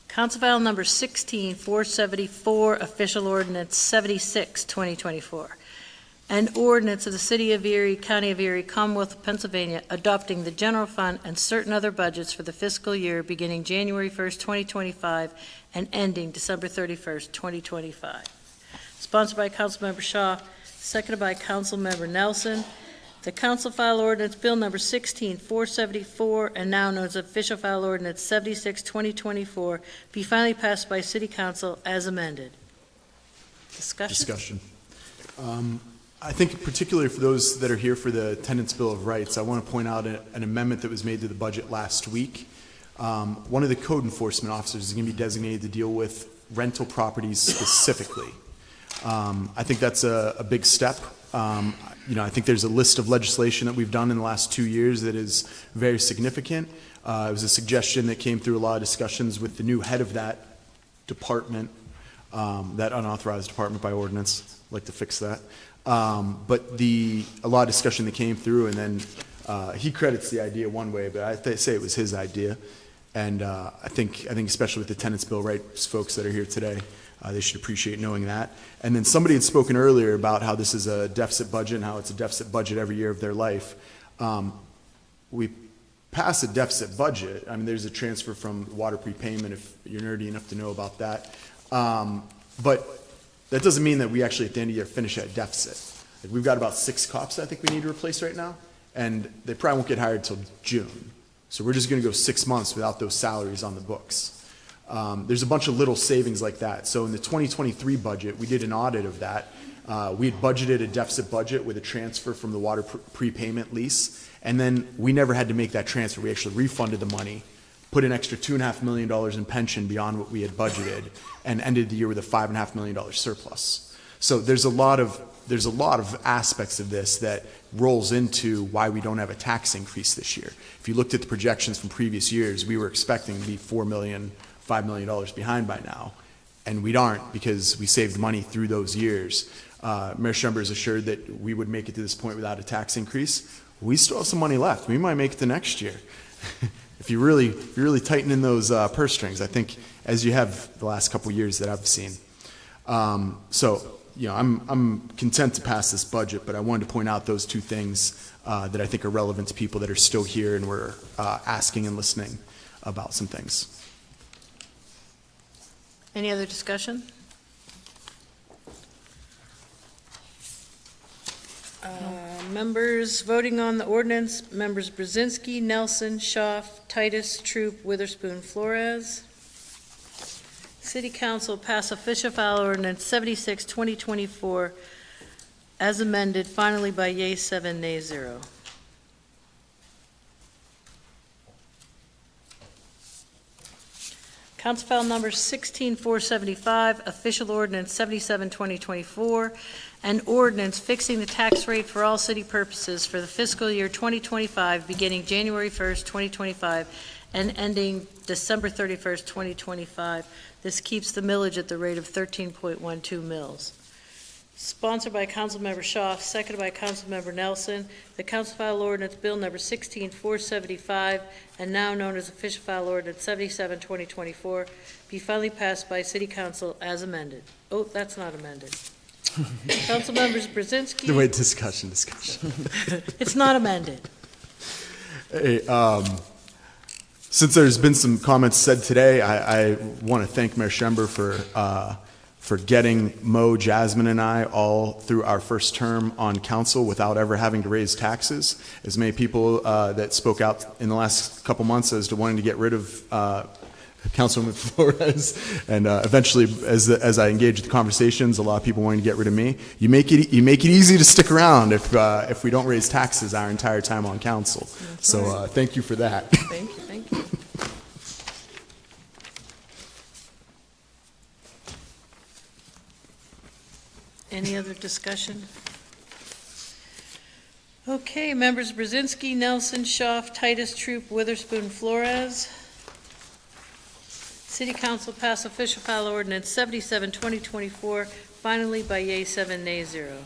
Council File Number 16474, Official Ordinance 76, 2024. An ordinance of the City of Erie, County of Erie, Commonwealth of Pennsylvania, adopting the general fund and certain other budgets for the fiscal year beginning January 1st, 2025, and ending December 31st, 2025. Sponsored by Councilmember Schaaf, seconded by Councilmember Nelson. The Council File Ordinance Bill Number 16474, and now known as Official File Ordinance 76, 2024, be finally passed by City Council as amended. Discussion? I think particularly for those that are here for the Tenants' Bill of Rights, I want to point out an amendment that was made to the budget last week. One of the code enforcement officers is going to be designated to deal with rental properties specifically. I think that's a big step. I think there's a list of legislation that we've done in the last 2 years that is very significant. It was a suggestion that came through a lot of discussions with the new head of that department, that unauthorized department by ordinance. I'd like to fix that. But a lot of discussion that came through, and then he credits the idea one way, but I say it was his idea. And I think especially with the Tenants' Bill of Rights folks that are here today, they should appreciate knowing that. And then somebody had spoken earlier about how this is a deficit budget and how it's a deficit budget every year of their life. We pass a deficit budget. I mean, there's a transfer from water prepayment if you're nerdy enough to know about that. But that doesn't mean that we actually at the end of the year finish at deficit. Like, we've got about 6 cops I think we need to replace right now, and they probably won't get hired till June. So we're just going to go 6 months without those salaries on the books. There's a bunch of little savings like that. So in the 2023 budget, we did an audit of that. We had budgeted a deficit budget with a transfer from the water prepayment lease, and then we never had to make that transfer. We actually refunded the money, put an extra $2.5 million in pension beyond what we had budgeted, and ended the year with a $5.5 million surplus. So there's a lot of aspects of this that rolls into why we don't have a tax increase this year. If you looked at the projections from previous years, we were expecting to be $4 million, $5 million behind by now, and we aren't because we saved money through those years. Mayor Schember is assured that we would make it to this point without a tax increase. We still have some money left. We might make it to next year. If you really tighten in those purse strings, I think, as you have the last couple of years that I've seen. I'm content to pass this budget, but I wanted to point out those 2 things that I think are relevant to people that are still here and were asking and listening about some things. Any other discussion? Members voting on the ordinance, members Brzezinski, Nelson, Schaaf, Titus, Troop, Witherspoon, Flores. City Council pass official file ordinance 76, 2024 as amended, finally by yea 7, nay 0. Council file number 16475, official ordinance 77, 2024, an ordinance fixing the tax rate for all city purposes for the fiscal year 2025, beginning January 1st, 2025, and ending December 31st, 2025. This keeps the millage at the rate of 13.12 mils. Sponsored by Councilmember Schaaf, seconded by Councilmember Nelson, the Council File Ordinance Bill Number 16475, and now known as Official File Ordinance 77, 2024, be finally passed by City Council as amended. Oh, that's not amended. Council members Brzezinski. Wait, discussion. It's not amended. Hey, since there's been some comments said today, I want to thank Mayor Schember for getting Mo, Jasmine, and I all through our first term on council without ever having to raise taxes. As many people that spoke out in the last couple months as to wanting to get rid of Councilwoman Flores, and eventually, as I engaged the conversations, a lot of people wanting to get rid of me. You make it easy to stick around if we don't raise taxes our entire time on council. That's so right. Thank you for that. Thank you. Any other discussion? Okay, members Brzezinski, Nelson, Schaaf, Titus, Troop, Witherspoon, Flores. City Council pass official file ordinance 77, 2024, finally by yea 7, nay 0.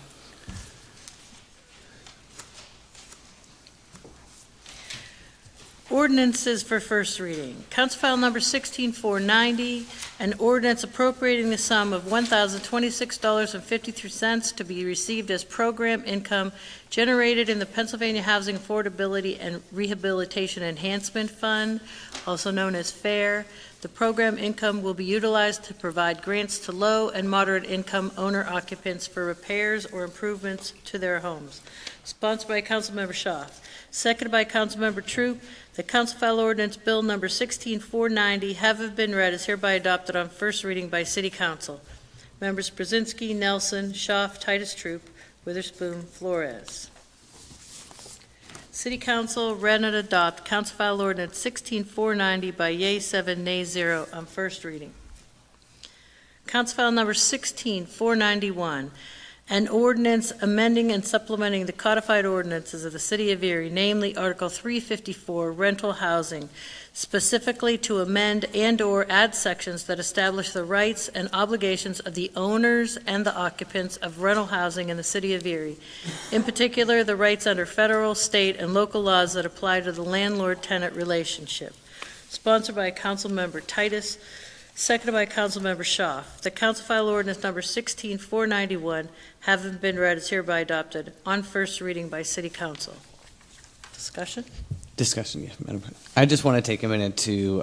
Ordinances for first reading. Council file number 16490, an ordinance appropriating the sum of $1,026.53 to be received as program income generated in the Pennsylvania Housing Affordability and Rehabilitation Enhancement Fund, also known as FAIR. The program income will be utilized to provide grants to low and moderate income owner occupants for repairs or improvements to their homes. Sponsored by Councilmember Schaaf. Seconded by Councilmember Troop. The Council File Ordinance Bill Number 16490 having been read is hereby adopted on first reading by City Council. Members Brzezinski, Nelson, Schaaf, Titus, Troop, Witherspoon, Flores. City Council read and adopt Council File Ordinance 16490 by yea 7, nay 0 on first reading. Council File Number 16491. An ordinance amending and supplementing the codified ordinances of the City of Erie, namely Article 354, rental housing, specifically to amend and/or add sections that establish the rights and obligations of the owners and the occupants of rental housing in the City of Erie. In particular, the rights under federal, state, and local laws that apply to the landlord-tenant relationship. Sponsored by Councilmember Titus, seconded by Councilmember Schaaf. The Council File Ordinance Number 16491, having been read, is hereby adopted on first reading by City Council. Discussion? Discussion, yeah, Madam President. I just want to take a minute to.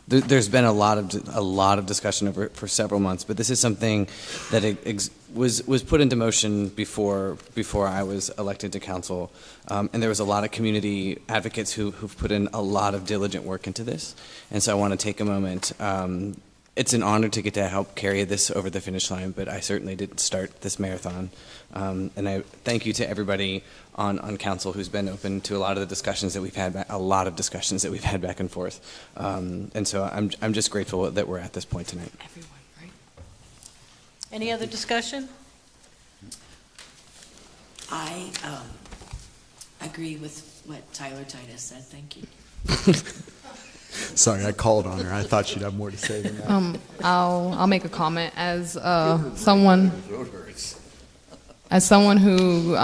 There's been a lot of discussion over for several months, but this is something that was put into motion before I was elected to council, and there was a lot of community advocates who've put in a lot of diligent work into this, and so I want to take a moment. It's an honor to get to help carry this over the finish line, but I certainly didn't start this marathon. And I thank you to everybody on council who's been open to a lot of the discussions that we've had, back and forth. And so I'm just grateful that we're at this point tonight. Everyone, right? Any other discussion? I agree with what Tyler Titus said. Thank you. Sorry, I called on her. I thought she'd have more to say than that. I'll make a comment as someone who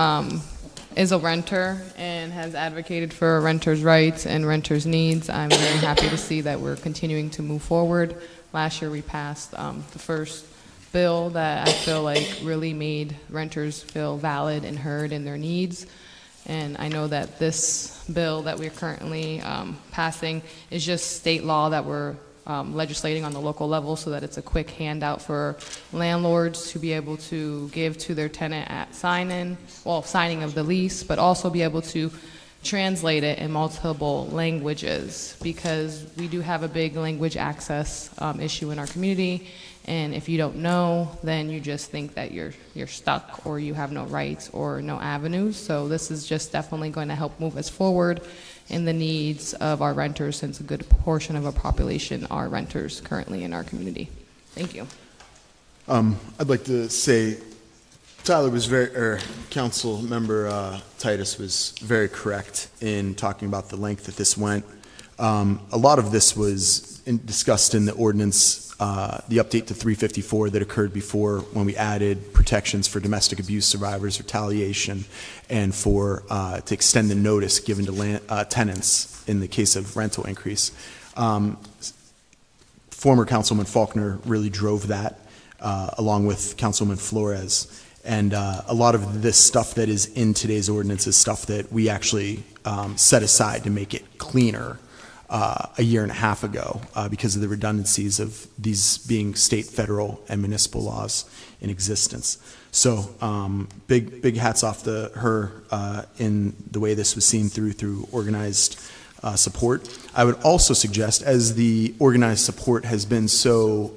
is a renter and has advocated for renters' rights and renters' needs. I'm very happy to see that we're continuing to move forward. Last year we passed the first bill that I feel like really made renters feel valid and heard in their needs. And I know that this bill that we're currently passing is just state law that we're legislating on the local level, so that it's a quick handout for landlords to be able to give to their tenant at signing of the lease, but also be able to translate it in multiple languages, because we do have a big language access issue in our community. And if you don't know, then you just think that you're stuck, or you have no rights or no avenues. So this is just definitely going to help move us forward in the needs of our renters, since a good portion of our population are renters currently in our community. Thank you. I'd like to say Council Member Titus was very correct in talking about the length that this went. A lot of this was discussed in the ordinance, the update to 354 that occurred before, when we added protections for domestic abuse survivors, retaliation, and to extend the notice given to tenants in the case of rental increase. Former Councilman Faulkner really drove that, along with Councilman Flores. And a lot of this stuff that is in today's ordinance is stuff that we actually set aside to make it cleaner a year and a half ago because of the redundancies of these being state, federal, and municipal laws in existence. So big hats off to her in the way this was seen through organized support. I would also suggest, as the organized support has been so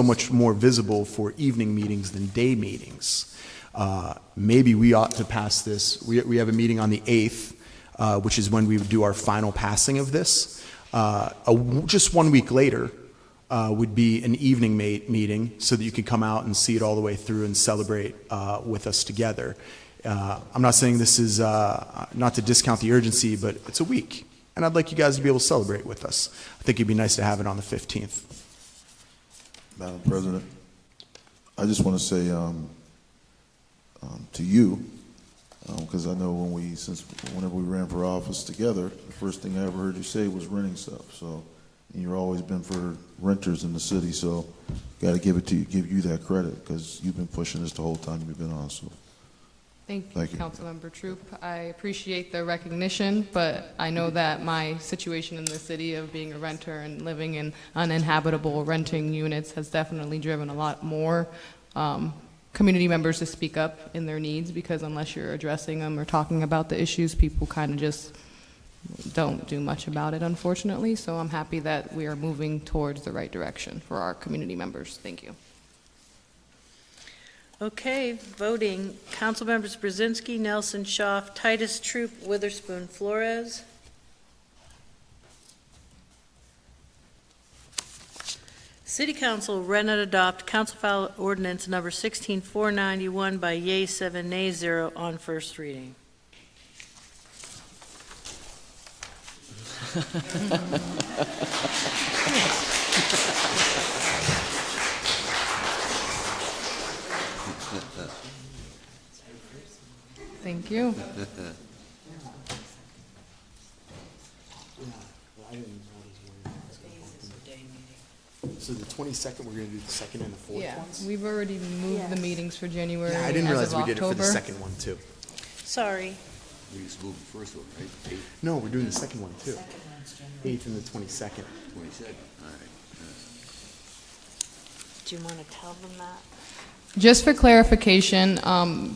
much more visible for evening meetings than day meetings, maybe we ought to pass this. We have a meeting on the 8th, which is when we would do our final passing of this. Just 1 week later would be an evening meeting, so that you can come out and see it all the way through and celebrate with us together. I'm not saying this is not to discount the urgency, but it's a week, and I'd like you guys to be able to celebrate with us. I think it'd be nice to have it on the 15th. Madam President, I just want to say to you, because I know whenever we ran for office together, the first thing I ever heard you say was renting stuff. So, and you've always been for renters in the city. So, got to give you that credit, because you've been pushing this the whole time you've been on. So, thank you, Councilmember Troop. I appreciate the recognition, but I know that my situation in the city of being a renter and living in uninhabitable renting units has definitely driven a lot more community members to speak up in their needs, because unless you're addressing them or talking about the issues, people kind of just don't do much about it, unfortunately. So I'm happy that we are moving towards the right direction for our community members. Thank you. Okay, voting. Council members Brzezinski, Nelson, Schaaf, Titus, Troop, Witherspoon, Flores. City Council read and adopt Council File Ordinance number 16491 by yea 7, nay 0 on first reading. Thank you. So the 22nd, we're going to do the second and the fourth ones? We've already moved the meetings for January. Yeah, I didn't realize we did it for the October. second one too. Sorry. We just moved the first one, right? No, we're doing the second one too. 8th and the 22nd. 22nd, all right. Do you want to tell them that? Just for clarification,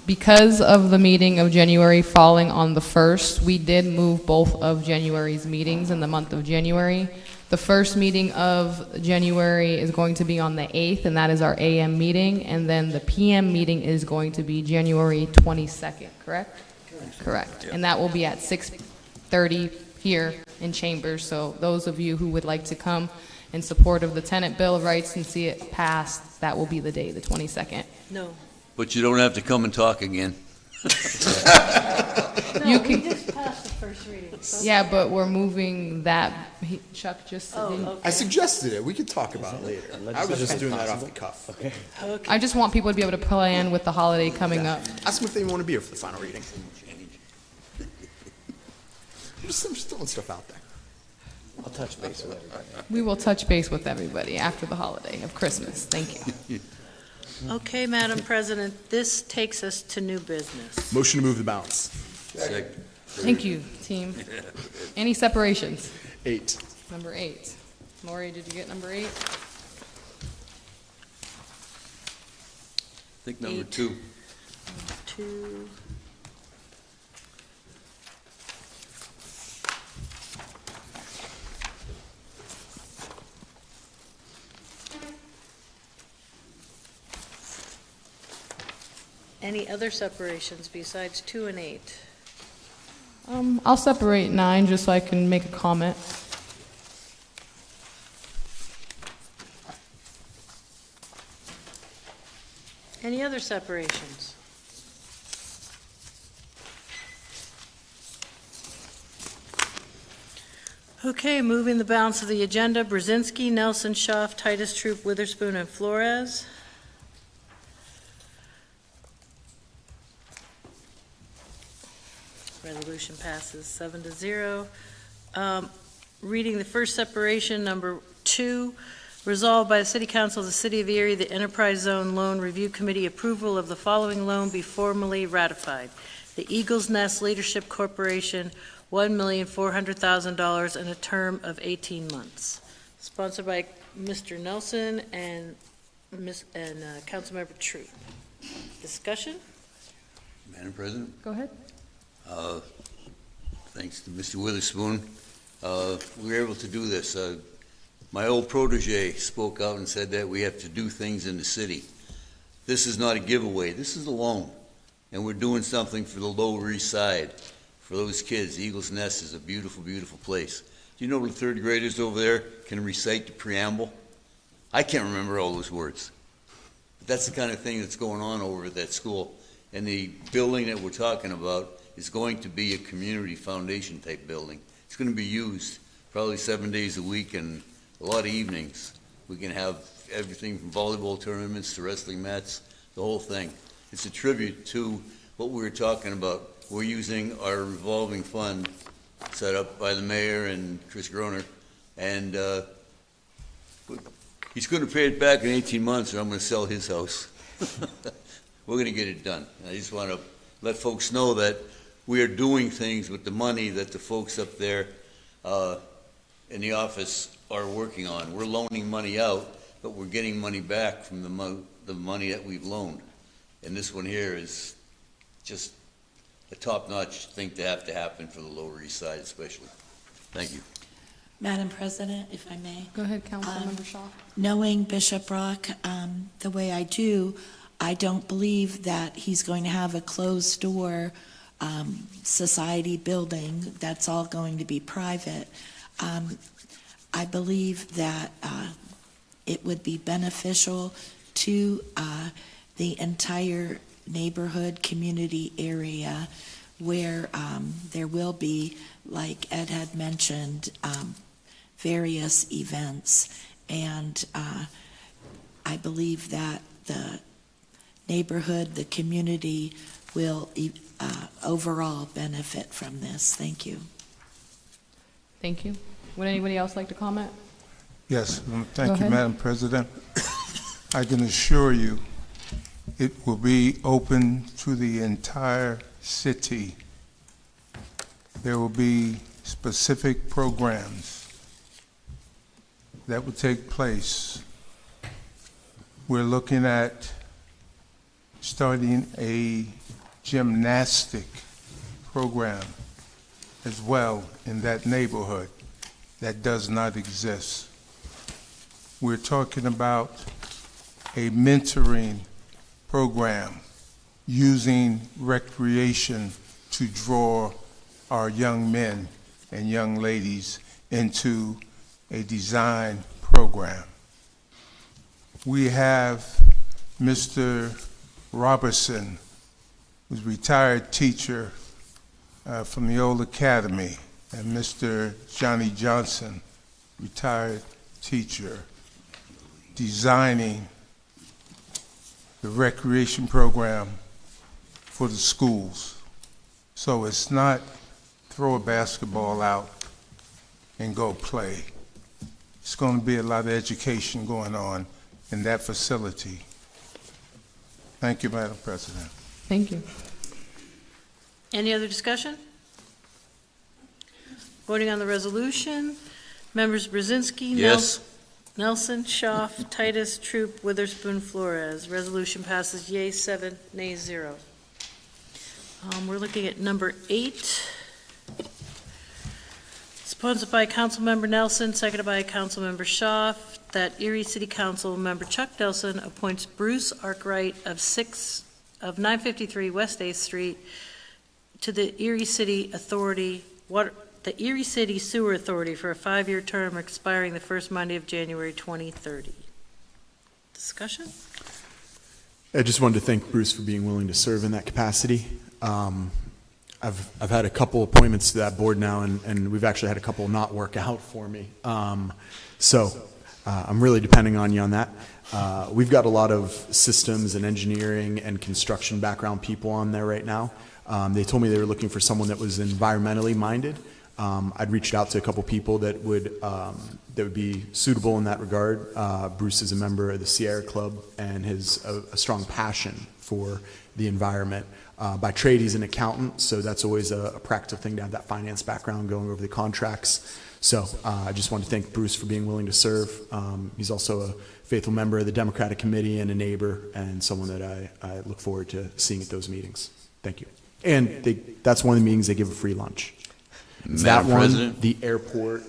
because of the meeting of January falling on the 1st, we did move both of January's meetings in the month of January. The first meeting of January is going to be on the 8th, and that is our AM meeting, and then the PM meeting is going to be January 22nd, correct? Correct. And that will be at 6:30 here in Chambers. So those of you who would like to come in support of the Tenant Bill of Rights and see it passed, that will be the day, the 22nd. No. But you don't have to come and talk again. No, we just passed the first reading. So Yeah, but we're moving that. Chuck just. okay. I suggested it. We could talk about it later. I was just doing that off the cuff. Okay. I just want people to be able to plan with the holiday coming up. Ask them if they want to be here for the final reading. I'm just throwing stuff out there. I'll touch base with everybody. We will touch base with everybody after the holiday of Christmas. Thank you. Okay, Madam President, this takes us to new business. Motion to move the balance. Second. Thank you, team. Any separations? 8. Number 8. Lori, did you get number 8? I think number 2. 2. Any other separations besides 2 and 8? I'll separate 9 just so I can make a comment. Any other separations? Okay, moving the balance of the agenda, Brzezinski, Nelson, Schaaf, Titus, Troop, Witherspoon, and Flores. Resolution passes 7-0. Reading the first separation, number 2, resolved by the City Council of the City of Erie, the Enterprise Zone Loan Review Committee approval of the following loan be formally ratified. The Eagles Nest Leadership Corporation, $1,400,000 and a term of 18 months. Sponsored by Mr. Nelson and Councilmember Troop. Discussion? Madam President? Go ahead. Thanks to Mr. Witherspoon, we were able to do this. My old protege spoke out and said that we have to do things in the city. This is not a giveaway. This is a loan, and we're doing something for the Lower East Side, for those kids. Eagles Nest is a beautiful, beautiful place. Do you know the third graders over there can recite the preamble? I can't remember all those words. But that's the kind of thing that's going on over at that school. And the building that we're talking about is going to be a community foundation type building. It's going to be used probably 7 days a week and a lot of evenings. We can have everything from volleyball tournaments to wrestling mats, the whole thing. It's a tribute to what we were talking about. We're using our revolving fund set up by the mayor and Chris Groner, and he's going to pay it back in 18 months or I'm going to sell his house. We're going to get it done. I just want to let folks know that we are doing things with the money that the folks up there in the office are working on. We're loaning money out, but we're getting money back from the money that we've loaned. And this one here is just a top-notch thing to happen for the Lower East Side especially. Thank you. Madam President, if I may. Go ahead, Councilmember Shaw. Knowing Bishop Rock the way I do, I don't believe that he's going to have a closed-door society building. That's all going to be private. I believe that it would be beneficial to the entire neighborhood community area where there will be, like Ed had mentioned, various events. And I believe that the neighborhood, the community will overall benefit from this. Thank you. Thank you. Would anybody else like to comment? Yes, Go thank you, ahead. Madam President. I can assure you it will be open to the entire city. There will be specific programs that will take place. We're looking at starting a gymnastic program as well in that neighborhood that does not exist. We're talking about a mentoring program using recreation to draw our young men and young ladies into a design program. We have Mr. Robertson, who's a retired teacher from the old academy, and Mr. Johnny Johnson, retired teacher, designing the recreation program for the schools. So it's not throw a basketball out and go play. It's going to be a lot of education going on in that facility. Thank you, Madam President. Thank you. Any other discussion? Voting on the resolution, members Brzezinski, Yes. Nelson, Schaaf, Titus, Troop, Witherspoon, Flores. Resolution passes yea 7, nay 0. We're looking at number 8. Sponsored by Councilmember Nelson, seconded by Councilmember Schaaf, that Erie City Council member Chuck Nelson appoints Bruce Arkwright of 953 West 8th Street to the Erie City Sewer Authority for a 5-year term expiring the first Monday of January 2030. Discussion? I just wanted to thank Bruce for being willing to serve in that capacity. I've had a couple appointments to that board now, and we've actually had a couple not work out for me. So I'm really depending on you on that. We've got a lot of systems and engineering and construction background people on there right now. They told me they were looking for someone that was environmentally minded. I'd reached out to a couple people that would be suitable in that regard. Bruce is a member of the Sierra Club and has a strong passion for the environment. By trade, he's an accountant, so that's always a practical thing to have that finance background going over the contracts. So I just want to thank Bruce for being willing to serve. He's also a faithful member of the Democratic Committee and a neighbor, and someone that I look forward to seeing at those meetings. Thank you. And that's one of the meetings they give a free lunch. It's that one, President? the airport,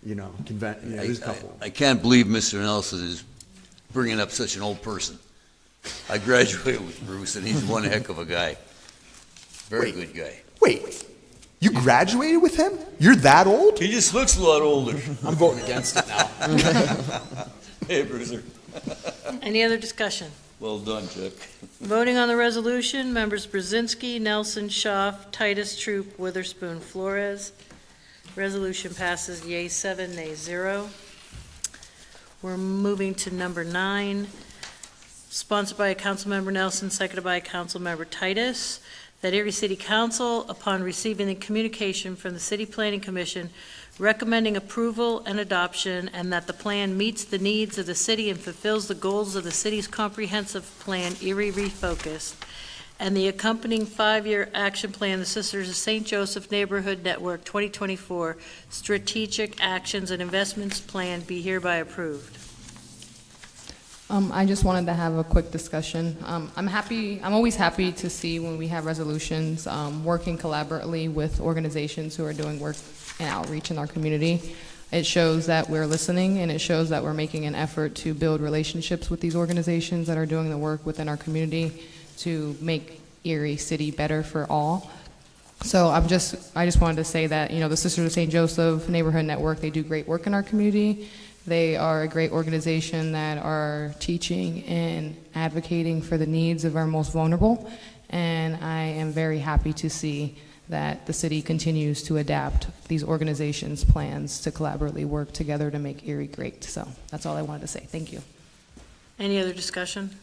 there's a couple. I can't believe Mr. Nelson is bringing up such an old person. I graduated with Bruce, and he's one heck of a guy. Very good guy. Wait, you graduated with him? You're that old? He just looks a lot older. I'm voting against it now. Hey, Bruiser. Any other discussion? Well done, Chuck. Voting on the resolution, members Brzezinski, Nelson, Schaaf, Titus, Troop, Witherspoon, Flores. Resolution passes yea 7, nay 0. We're moving to number 9, sponsored by Councilmember Nelson, seconded by Councilmember Titus, that Erie City Council, upon receiving the communication from the City Planning Commission recommending approval and adoption, and that the plan meets the needs of the city and fulfills the goals of the city's comprehensive plan, Erie Refocused, and the accompanying 5-year action plan, the Sisters of St. Joseph Neighborhood Network 2024 Strategic Actions and Investments Plan be hereby approved. I just wanted to have a quick discussion. I'm always happy to see when we have resolutions working collaboratively with organizations who are doing work and outreach in our community. It shows that we're listening, and it shows that we're making an effort to build relationships with these organizations that are doing the work within our community to make Erie City better for all. So I just wanted to say that, the Sisters of St. Joseph Neighborhood Network, they do great work in our community. They are a great organization that are teaching and advocating for the needs of our most vulnerable, and I am very happy to see that the city continues to adapt these organizations' plans to collaboratively work together to make Erie great. So that's all I wanted to say. Thank you. Any other discussion?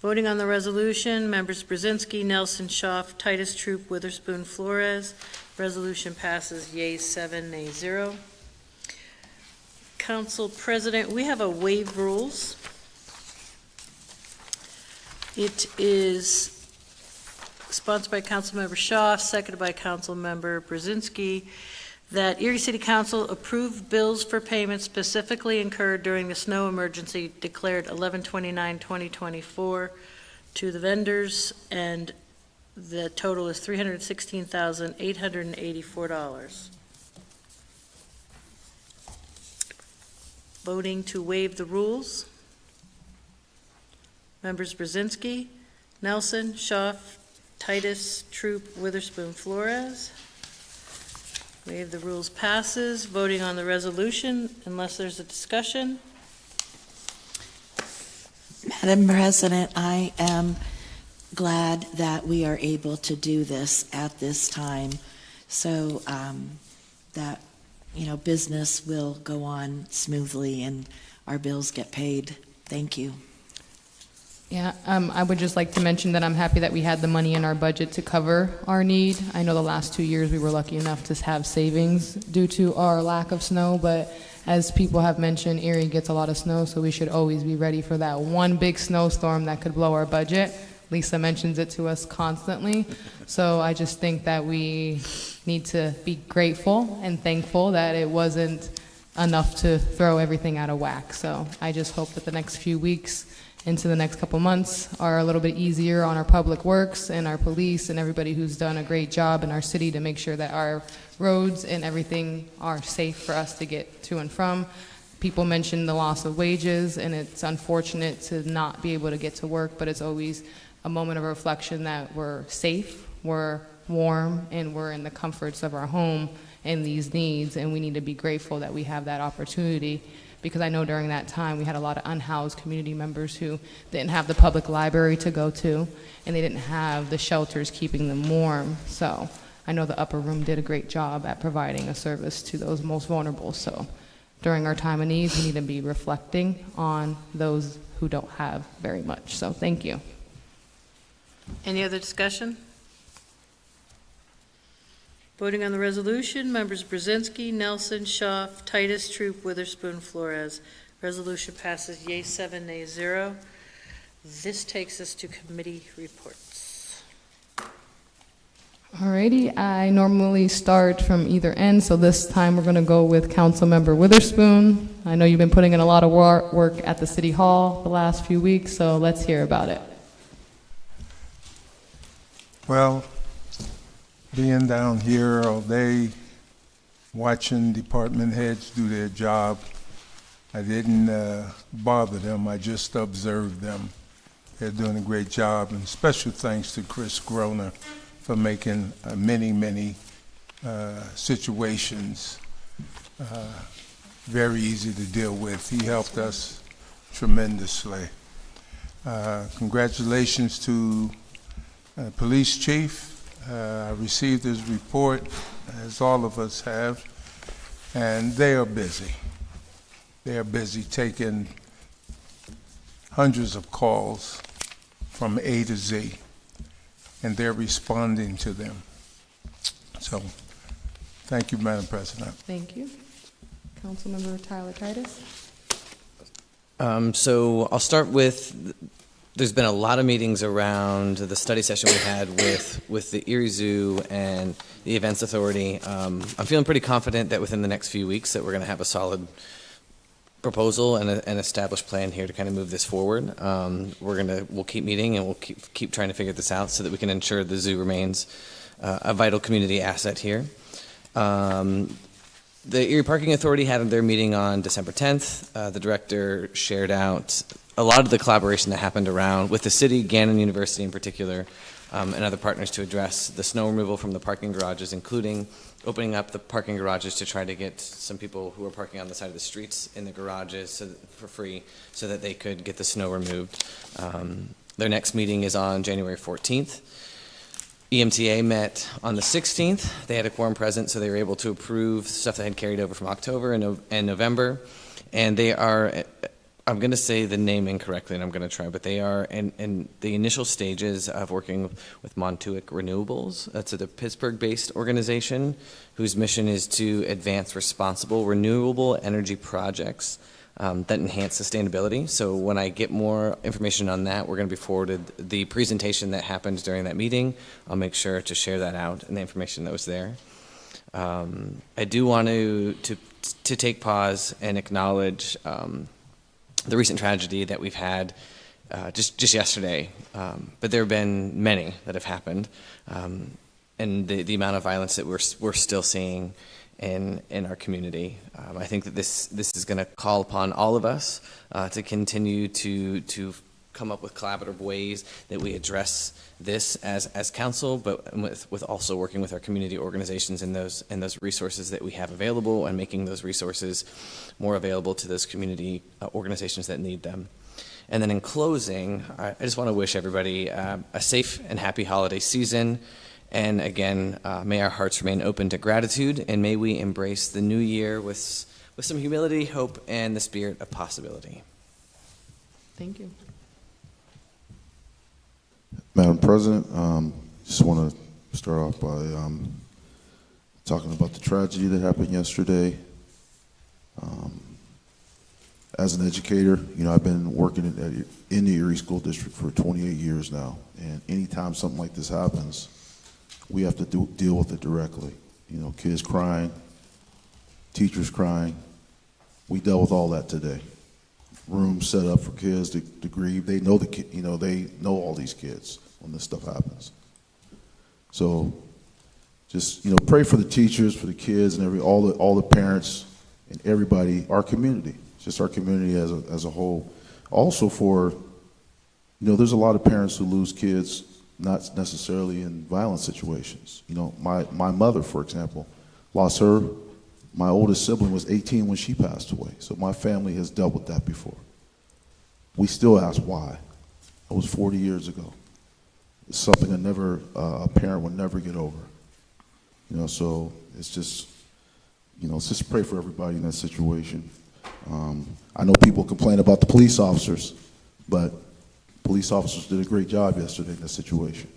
Voting on the resolution, members Brzezinski, Nelson, Schaaf, Titus, Troop, Witherspoon, Flores. Resolution passes yea 7, nay 0. Council President, we have a waive rules. It is sponsored by Councilmember Schaaf, seconded by Councilmember Brzezinski, that Erie City Council approve bills for payment specifically incurred during the snow emergency declared 11/29/2024 to the vendors, and the total is $316,884. Voting to waive the rules. Members Brzezinski, Nelson, Schaaf, Titus, Troop, Witherspoon, Flores. Waive the rules passes. Voting on the resolution, unless there's a discussion. Madam President, I am glad that we are able to do this at this time so that, business will go on smoothly and our bills get paid. Thank you. Yeah, I would just like to mention that I'm happy that we had the money in our budget to cover our need. I know the last 2 years we were lucky enough to have savings due to our lack of snow, but as people have mentioned, Erie gets a lot of snow, so we should always be ready for that one big snowstorm that could blow our budget. Lisa mentions it to us constantly. So I just think that we need to be grateful and thankful that it wasn't enough to throw everything out of whack. So I just hope that the next few weeks into the next couple months are a little bit easier on our public works and our police and everybody who's done a great job in our city to make sure that our roads and everything are safe for us to get to and from. People mentioned the loss of wages, and it's unfortunate to not be able to get to work, but it's always a moment of reflection that we're safe, we're warm, and we're in the comforts of our home and these needs, and we need to be grateful that we have that opportunity, because I know during that time we had a lot of unhoused community members who didn't have the public library to go to, and they didn't have the shelters keeping them warm. So I know the Upper Room did a great job at providing a service to those most vulnerable. So during our time of need, we need to be reflecting on those who don't have very much. So thank you. Any other discussion? Voting on the resolution, members Brzezinski, Nelson, Schaaf, Titus, Troop, Witherspoon, Flores. Resolution passes yea 7, nay 0. This takes us to committee reports. Alrighty, I normally start from either end, so this time we're going to go with Councilmember Witherspoon. I know you've been putting in a lot of work at the City Hall the last few weeks, so let's hear about it. Well, being down here all day, watching department heads do their job, I didn't bother them, I just observed them. They're doing a great job, and special thanks to Chris Groner for making many situations very easy to deal with. He helped us tremendously. Congratulations to Police Chief. I received his report, as all of us have, and they are busy. They are busy taking hundreds of calls from A to Z, and they're responding to them. So, thank you, Madam President. Thank you. Councilmember Tyler Titus. So I'll start with, there's been a lot of meetings around the study session we had with the Erie Zoo and the Events Authority. I'm feeling pretty confident that within the next few weeks that we're going to have a solid proposal and an established plan here to kind of move this forward. We'll keep meeting and we'll keep trying to figure this out so that we can ensure the zoo remains a vital community asset here. The Erie Parking Authority had their meeting on December 10th. The director shared out a lot of the collaboration that happened around with the city, Gannon University in particular, and other partners to address the snow removal from the parking garages, including opening up the parking garages to try to get some people who are parking on the side of the streets in the garages for free so that they could get the snow removed. Their next meeting is on January 14th. EMTA met on the 16th. They had a quorum present, so they were able to approve stuff that had carried over from October and November. And they are, I'm going to say the name incorrectly, and I'm going to try, but they are in the initial stages of working with Montuic Renewables. That's a Pittsburgh-based organization whose mission is to advance responsible renewable energy projects that enhance sustainability. So when I get more information on that, we're going to be forwarded the presentation that happened during that meeting. I'll make sure to share that out and the information that was there. I do want to take pause and acknowledge the recent tragedy that we've had just yesterday, but there have been many that have happened, and the amount of violence that we're still seeing in our community. I think that this is going to call upon all of us to continue to come up with collaborative ways that we address this as council, but with also working with our community organizations and those resources that we have available, and making those resources more available to those community organizations that need them. And then in closing, I just want to wish everybody a safe and happy holiday season. And again, may our hearts remain open to gratitude, and may we embrace the new year with some humility, hope, and the spirit of possibility. Thank you. Madam President, just want to start off by talking about the tragedy that happened yesterday. as an educator, I've been working in the Erie School District for 28 years now, and anytime something like this happens, we have to deal with it directly. Kids crying, teachers crying. We dealt with all that today. Rooms set up for kids to grieve. They know they know all these kids when this stuff happens. So, just pray for the teachers, for the kids, and all the parents and everybody, our community, just our community as a whole. Also for, there's a lot of parents who lose kids not necessarily in violent situations. My mother, for example, lost her. My oldest sibling was 18 when she passed away. So my family has dealt with that before. We still ask why. It was 40 years ago. It's something a parent would never get over. So it's just, let's just pray for everybody in that situation. I know people complain about the police officers, but police officers did a great job yesterday in that situation.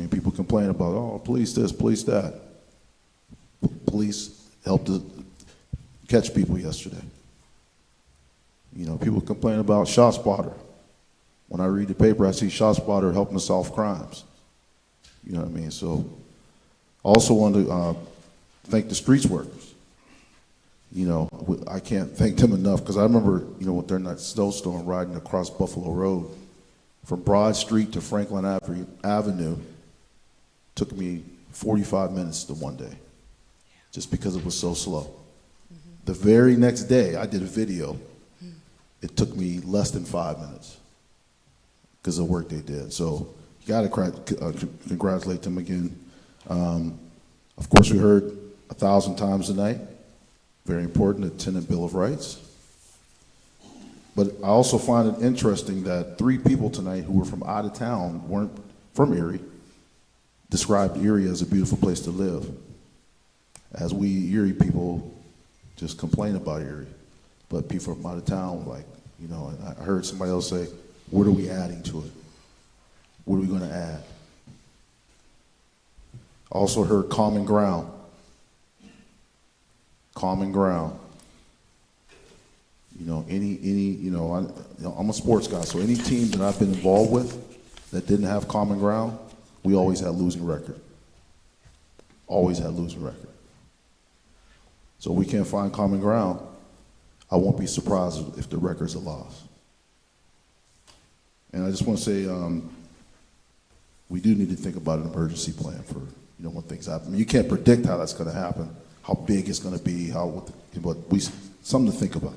People complain about, oh, police this, police that. Police helped to catch people yesterday. People complain about ShotSpotter. When I read the paper, I see ShotSpotter helping to solve crimes. So I also want to thank the streets workers. I can't thank them enough, because I remember, when they're in that snowstorm riding across Buffalo Road from Broad Street to Franklin Avenue, took me 45 minutes to one day, just because it was so slow. Mm-hmm. The very next day, I did a video. It took me less than 5 minutes because of the work they did. So you got to congratulate them again. Of course, we heard 1,000 times tonight. Very important, the Tenant Bill of Rights. But I also find it interesting that 3 people tonight who were from out of town, weren't from Erie, described Erie as a beautiful place to live. As we Erie people just complain about Erie, but people from out of town, and I heard somebody else say, what are we adding to it? What are we going to add? Also heard common ground. Common ground. I'm a sports guy, so any team that I've been involved with that didn't have common ground, we always had losing record. Always had losing record. So we can't find common ground. I won't be surprised if the record's a loss. And I just want to say, we do need to think about an emergency plan for, when things happen. You can't predict how that's going to happen, how big it's going to be, something to think about.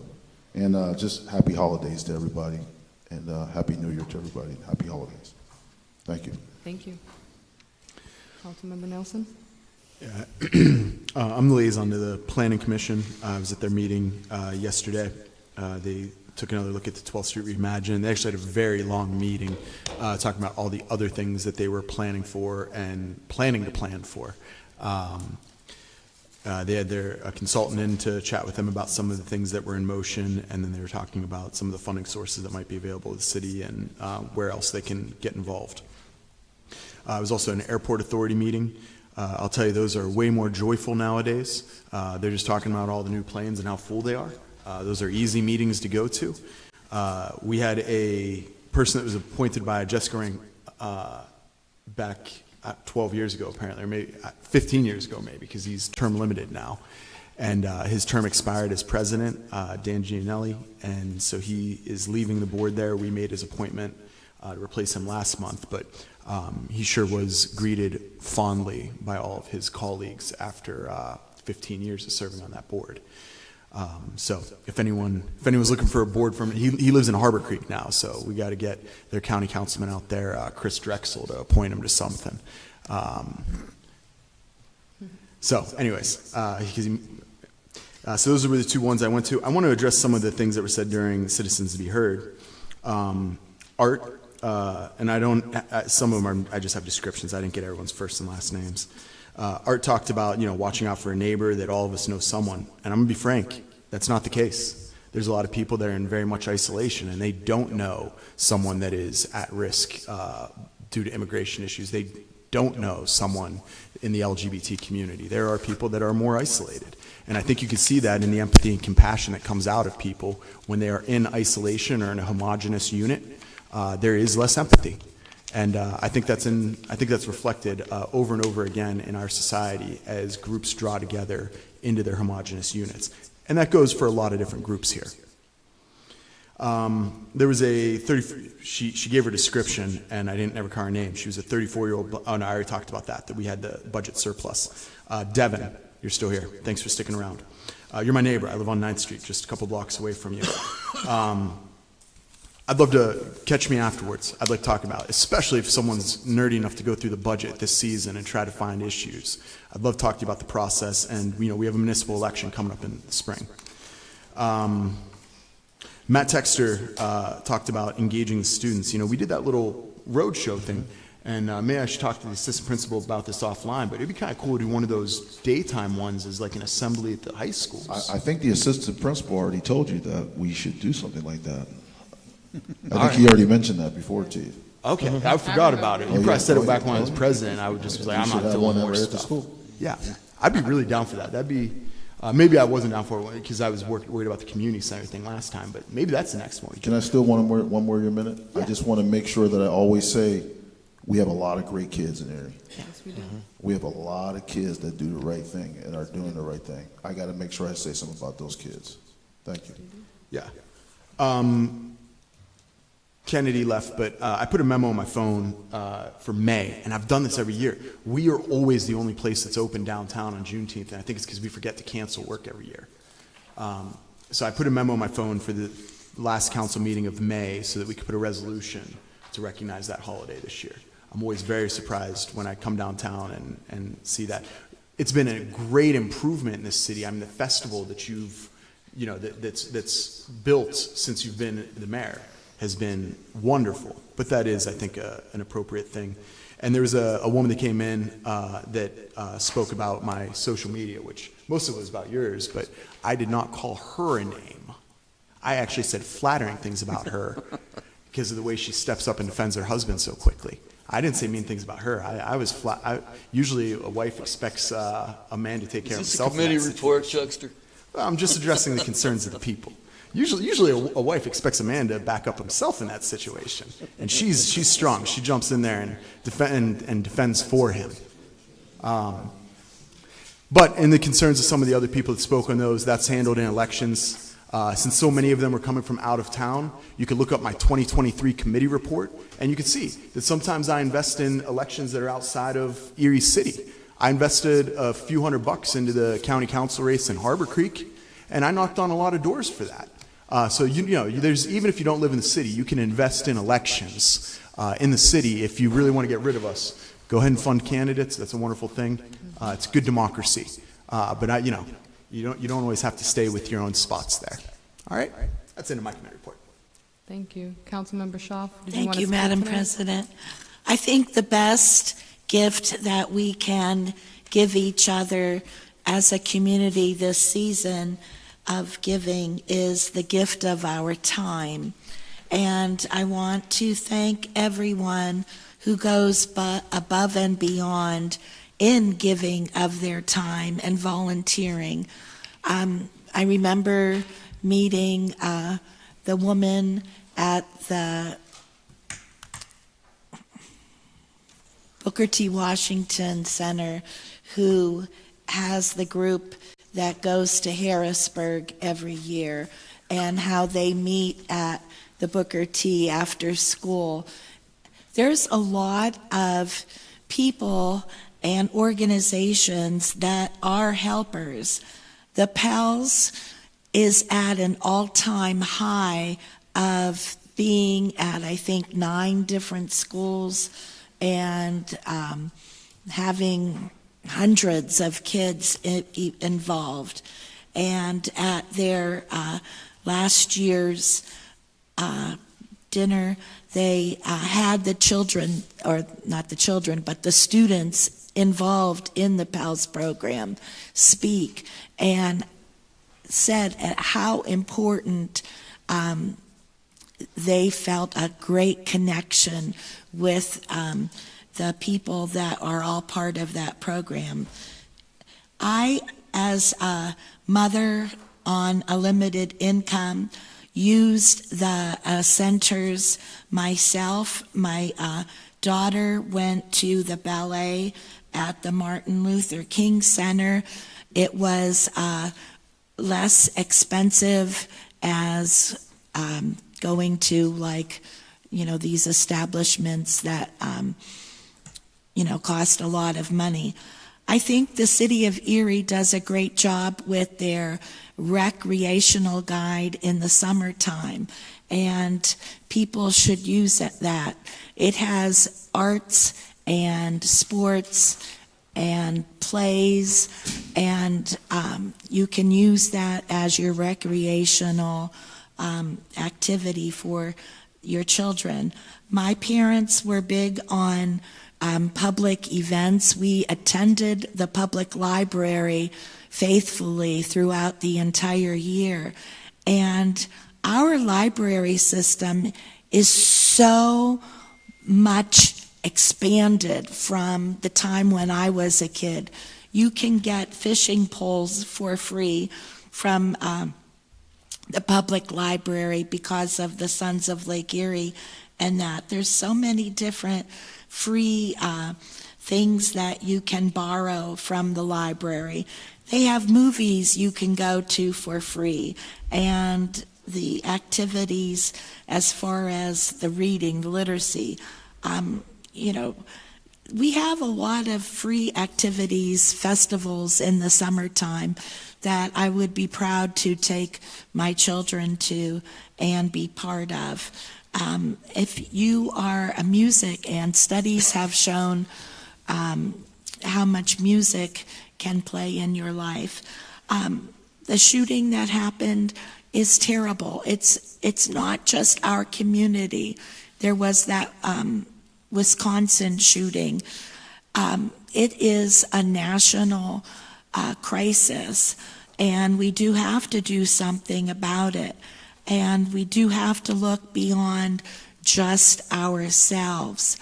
And just happy holidays to everybody, and happy New Year to everybody, and happy holidays. Thank you. Thank you. Councilmember Nelson? Yeah. I'm the liaison to the Planning Commission. I was at their meeting yesterday. They took another look at the 12th Street Reimagined. They actually had a very long meeting talking about all the other things that they were planning for and planning to plan for. They had their consultant in to chat with them about some of the things that were in motion, and then they were talking about some of the funding sources that might be available to the city and where else they can get involved. I was also in an airport authority meeting. I'll tell you, those are way more joyful nowadays. They're just talking about all the new planes and how full they are. Those are easy meetings to go to. We had a person that was appointed by Jessica Ring back 12 years ago, apparently, or maybe 15 years ago, maybe, because he's term limited now. And his term expired as president, Dan Gianelli, and so he is leaving the board there. We made his appointment to replace him last month, but he sure was greeted fondly by all of his colleagues after 15 years of serving on that board. So if anyone's looking for a board from, he lives in Harbor Creek now, so we got to get their county councilman out there, Chris Drexel, to appoint him to something. So anyways, so those were the 2 ones I went to. I want to address some of the things that were said during Citizens to be Heard. Art, and I don't, some of them I just have descriptions. I didn't get everyone's first and last names. Art talked about, watching out for a neighbor, that all of us know someone. And I'm going to be frank, that's not the case. There's a lot of people that are in very much isolation, and they don't know someone that is at risk due to immigration issues. They don't know someone in the LGBT community. There are people that are more isolated. And I think you can see that in the empathy and compassion that comes out of people when they are in isolation or in a homogenous unit. There is less empathy. And I think that's reflected over and over again in our society as groups draw together into their homogenous units. And that goes for a lot of different groups here. There was she gave her description, and I didn't ever call her name. She was a 34-year-old, oh no, I already talked about that we had the budget surplus. Devin, you're still here. Thanks for sticking around. You're my neighbor. I live on 9th Street, just a couple blocks away from you. I'd love to catch me afterwards. I'd like to talk about it, especially if someone's nerdy enough to go through the budget this season and try to find issues. I'd love to talk to you about the process, and we have a municipal election coming up in the spring. Matt Texter talked about engaging the students. We did that little roadshow thing, and maybe I should talk to the assistant principal about this offline, but it'd be kind of cool to do one of those daytime ones as like an assembly at the high schools. I think the assistant principal already told you that we should do something like that. I think he already mentioned that before to you. Okay, I forgot about it. You probably said it back when I was president. I would just was like, I'm not doing more stuff. Yeah, I'd be really down for that. That'd be, maybe I wasn't down for it because I was worried about the community center thing last time, but maybe that's the next one. Can I still one more minute? Yeah. I just want to make sure that I always say we have a lot of great kids in Erie. Yes, we do. We have a lot of kids that do the right thing and are doing the right thing. I got to make sure I say something about those kids. Thank you. Yeah. Kennedy left, but I put a memo on my phone for May, and I've done this every year. We are always the only place that's open downtown on Juneteenth, and I think it's because we forget to cancel work every year. So I put a memo on my phone for the last council meeting of May so that we could put a resolution to recognize that holiday this year. I'm always very surprised when I come downtown and see that. It's been a great improvement in this city. I mean, the festival that that's built since you've been the mayor has been wonderful, but that is, I think, an appropriate thing. And there was a woman that came in that spoke about my social media, which most of it was about yours, but I did not call her a name. I actually said flattering things about her because of the way she steps up and defends her husband so quickly. I didn't say mean things about her. I was flat. Usually a wife expects a man to take care of himself. Is this a committee report, Chuckster? Well, I'm just addressing the concerns of the people. Usually a wife expects a man to back up himself in that situation. And she's strong. She jumps in there and defends for him. But in the concerns of some of the other people that spoke on those, that's handled in elections. Since so many of them are coming from out of town, you can look up my 2023 committee report, and you can see that sometimes I invest in elections that are outside of Erie City. I invested a few $100 into the county council race in Harbor Creek, and I knocked on a lot of doors for that. So there's, even if you don't live in the city, you can invest in elections in the city if you really want to get rid of us. Go ahead and fund candidates. That's a wonderful thing. It's good democracy. But you don't always have to stay with your own spots there. All right, that's the end of my committee report. Thank you, Councilmember Schaaf. Thank you, Madam President. I think the best gift that we can give each other as a community this season of giving is the gift of our time. And I want to thank everyone who goes above and beyond in giving of their time and volunteering. I remember meeting the woman at the Booker T. Washington Center who has the group that goes to Harrisburg every year, and how they meet at the Booker T after school. There's a lot of people and organizations that are helpers. The PALS is at an all-time high of being at, I think, 9 different schools and having hundreds of kids involved. And at their last year's dinner, they had the children, or not the children, but the students involved in the PALS program speak and said how important they felt a great connection with the people that are all part of that program. I, as a mother on a limited income, used the centers myself. My daughter went to the ballet at the Martin Luther King Center. It was less expensive as going to, like, these establishments that cost a lot of money. I think the city of Erie does a great job with their recreational guide in the summertime, and people should use that. It has arts and sports and plays, and you can use that as your recreational activity for your children. My parents were big on public events. We attended the public library faithfully throughout the entire year. And our library system is so much expanded from the time when I was a kid. You can get fishing poles for free from the public library because of the Sons of Lake Erie, and that there's so many different free things that you can borrow from the library. They have movies you can go to for free, and the activities as far as the reading, the literacy. We have a lot of free activities, festivals in the summertime that I would be proud to take my children to and be part of. If you are a music, and studies have shown how much music can play in your life. The shooting that happened is terrible. It's not just our community. There was that Wisconsin shooting. It is a national crisis, and we do have to do something about it. And we do have to look beyond just ourselves.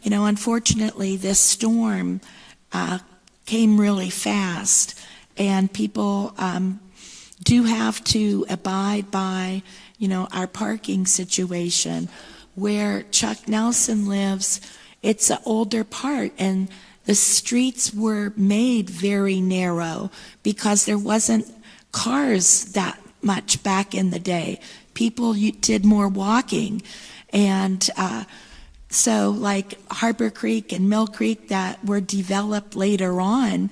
Unfortunately, this storm came really fast, and people do have to abide by, our parking situation. Where Chuck Nelson lives, it's an older part, and the streets were made very narrow because there wasn't cars that much back in the day. People did more walking, and so like Harbor Creek and Mill Creek that were developed later on,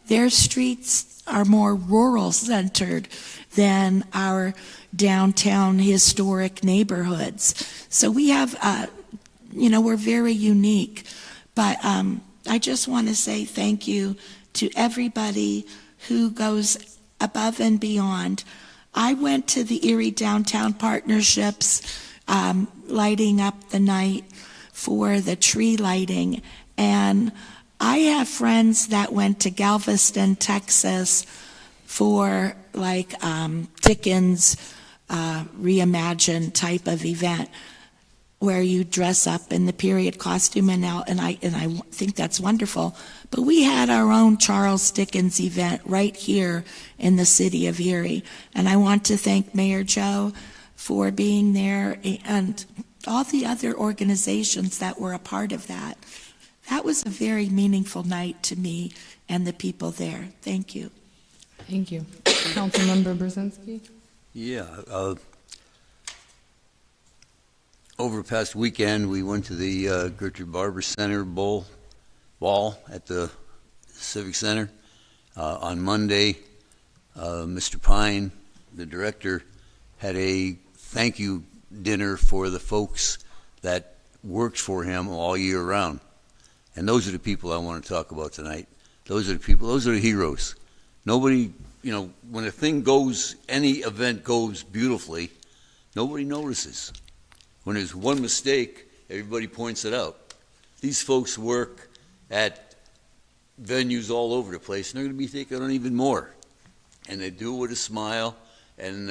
their streets are more rural centered than our downtown historic neighborhoods. So we have, we're very unique. But I just want to say thank you to everybody who goes above and beyond. I went to the Erie Downtown Partnerships lighting up the night for the tree lighting, and I have friends that went to Galveston, Texas for Dickens reimagined type of event where you dress up in the period costume, and I think that's wonderful. But we had our own Charles Dickens event right here in the city of Erie, and I want to thank Mayor Joe for being there and all the other organizations that were a part of that. That was a very meaningful night to me and the people there. Thank you. Thank you. Councilmember Brzezinski? Yeah. Over past weekend, we went to the Gertrude Barber Center ball at the Civic Center. On Monday, Mr. Pine, the director, had a thank you dinner for the folks that worked for him all year round. And those are the people I want to talk about tonight. Those are the people, those are the heroes. Nobody, when a thing goes, any event goes beautifully, nobody notices. When there's one mistake, everybody points it out. These folks work at venues all over the place, and they're going to be taking on even more. And they do it with a smile, and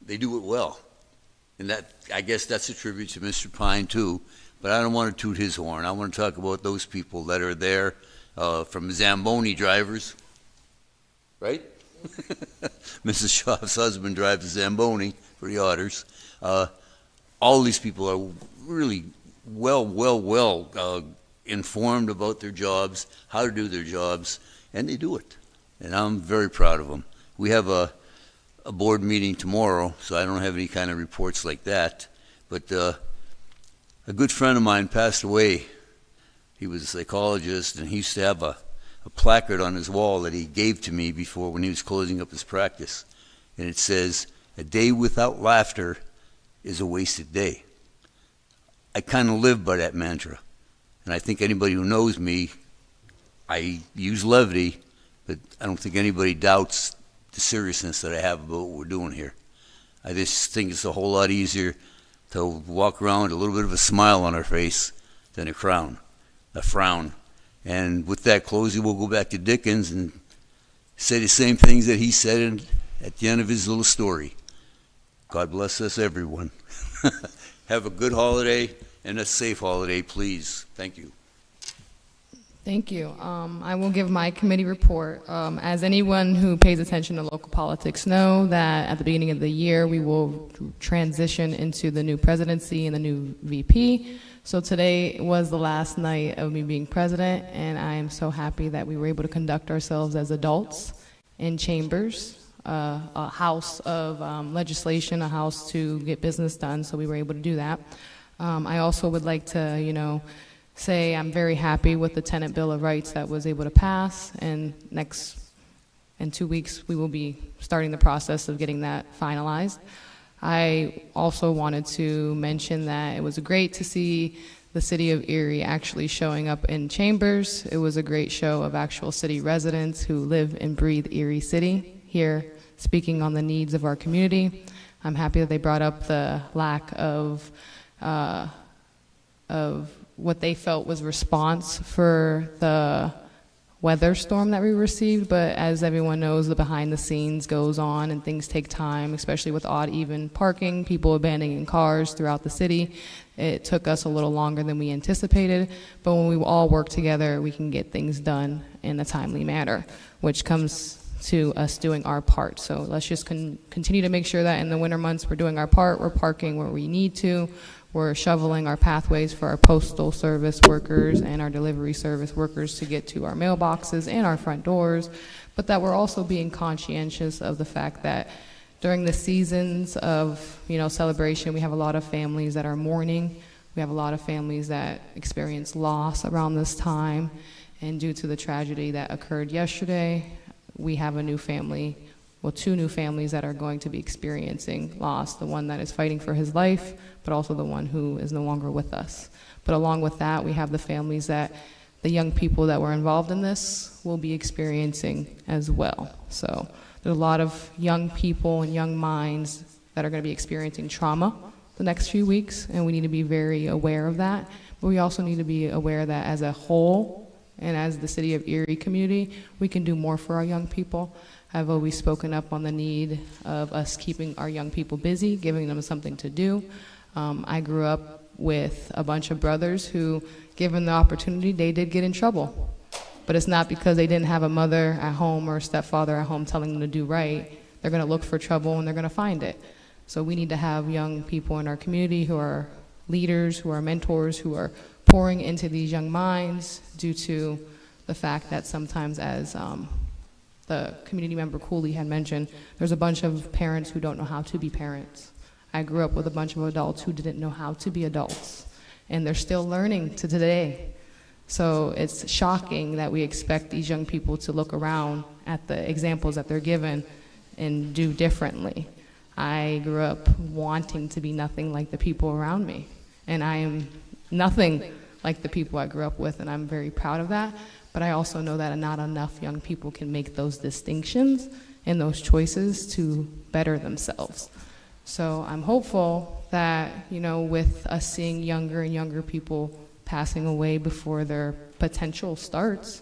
they do it well. And that, I guess that's a tribute to Mr. Pine, too. but I don't want to toot his horn. I want to talk about those people that are there, from Zamboni drivers, right? Mrs. Shaw's husband drives a Zamboni for the Otters. All these people are really well informed about their jobs, how to do their jobs, and they do it. And I'm very proud of them. We have a board meeting tomorrow, so I don't have any kind of reports like that. But a good friend of mine passed away. He was a psychologist, and he used to have a placard on his wall that he gave to me before when he was closing up his practice. And it says, "A day without laughter is a wasted day." I kind of live by that mantra. And I think anybody who knows me, I use levity, but I don't think anybody doubts the seriousness that I have about what we're doing here. I just think it's a whole lot easier to walk around with a little bit of a smile on our face than a frown. And with that closing, we'll go back to Dickens and say the same things that he said at the end of his little story. God bless us, everyone. Have a good holiday and a safe holiday, please. Thank you. Thank you. I will give my committee report. As anyone who pays attention to local politics know, that at the beginning of the year we will transition into the new presidency and the new VP. So today was the last night of me being president, and I am so happy that we were able to conduct ourselves as adults in chambers, a house of legislation, a house to get business done, so we were able to do that. I also would like to, say I'm very happy with the Tenant Bill of Rights that was able to pass, and in 2 weeks we will be starting the process of getting that finalized. I also wanted to mention that it was great to see the city of Erie actually showing up in chambers. It was a great show of actual city residents who live and breathe Erie City here, speaking on the needs of our community. I'm happy that they brought up the lack of what they felt was response for the weather storm that we received, but as everyone knows, the behind the scenes goes on and things take time, especially with odd even parking, people abandoning cars throughout the city. It took us a little longer than we anticipated, but when we all work together, we can get things done in a timely manner, which comes to us doing our part. So let's just continue to make sure that in the winter months we're doing our part, we're parking where we need to, we're shoveling our pathways for our postal service workers and our delivery service workers to get to our mailboxes and our front doors, but that we're also being conscientious of the fact that during the seasons of celebration, we have a lot of families that are mourning. We have a lot of families that experience loss around this time, and due to the tragedy that occurred yesterday, we have a new family, well, 2 new families that are going to be experiencing loss, the one that is fighting for his life, but also the one who is no longer with us. But along with that, we have the families that the young people that were involved in this will be experiencing as well. So there's a lot of young people and young minds that are going to be experiencing trauma the next few weeks, and we need to be very aware of that. But we also need to be aware that as a whole, and as the City of Erie community, we can do more for our young people. I've always spoken up on the need of us keeping our young people busy, giving them something to do. I grew up with a bunch of brothers who, given the opportunity, they did get in trouble. But it's not because they didn't have a mother at home or a stepfather at home telling them to do right. They're going to look for trouble and they're going to find it. So we need to have young people in our community who are leaders, who are mentors, who are pouring into these young minds due to the fact that sometimes, as the community member Cooley had mentioned, there's a bunch of parents who don't know how to be parents. I grew up with a bunch of adults who didn't know how to be adults, and they're still learning to today. So it's shocking that we expect these young people to look around at the examples that they're given and do differently. I grew up wanting to be nothing like the people around me, and I am nothing like the people I grew up with, and I'm very proud of that. But I also know that not enough young people can make those distinctions and those choices to better themselves. So I'm hopeful that, with us seeing younger and younger people passing away before their potential starts,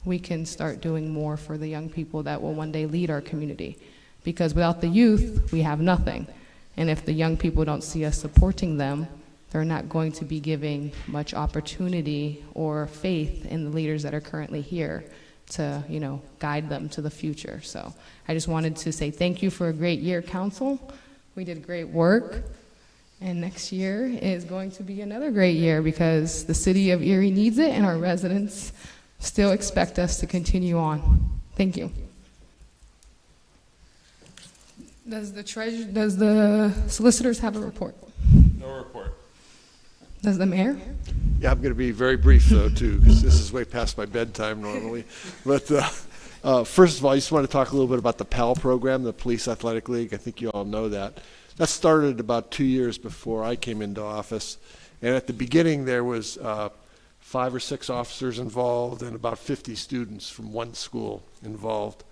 we can start doing more for the young people that will one day lead our community. Because without the youth, we have nothing. And if the young people don't see us supporting them, they're not going to be giving much opportunity or faith in the leaders that are currently here to, guide them to the future. So I just wanted to say thank you for a great year, council. We did great work. And next year is going to be another great year because the city of Erie needs it and our residents still expect us to continue on. Thank you. Does the solicitors have a report? No report. Does the mayor? Yeah, I'm going to be very brief, though, too, because this is way past my bedtime normally. But first of all, I just want to talk a little bit about the PAL program, the Police Athletic League. I think you all know that. That started about 2 years before I came into office. And at the beginning, there was 5 or 6 officers involved and about 50 students from one school involved.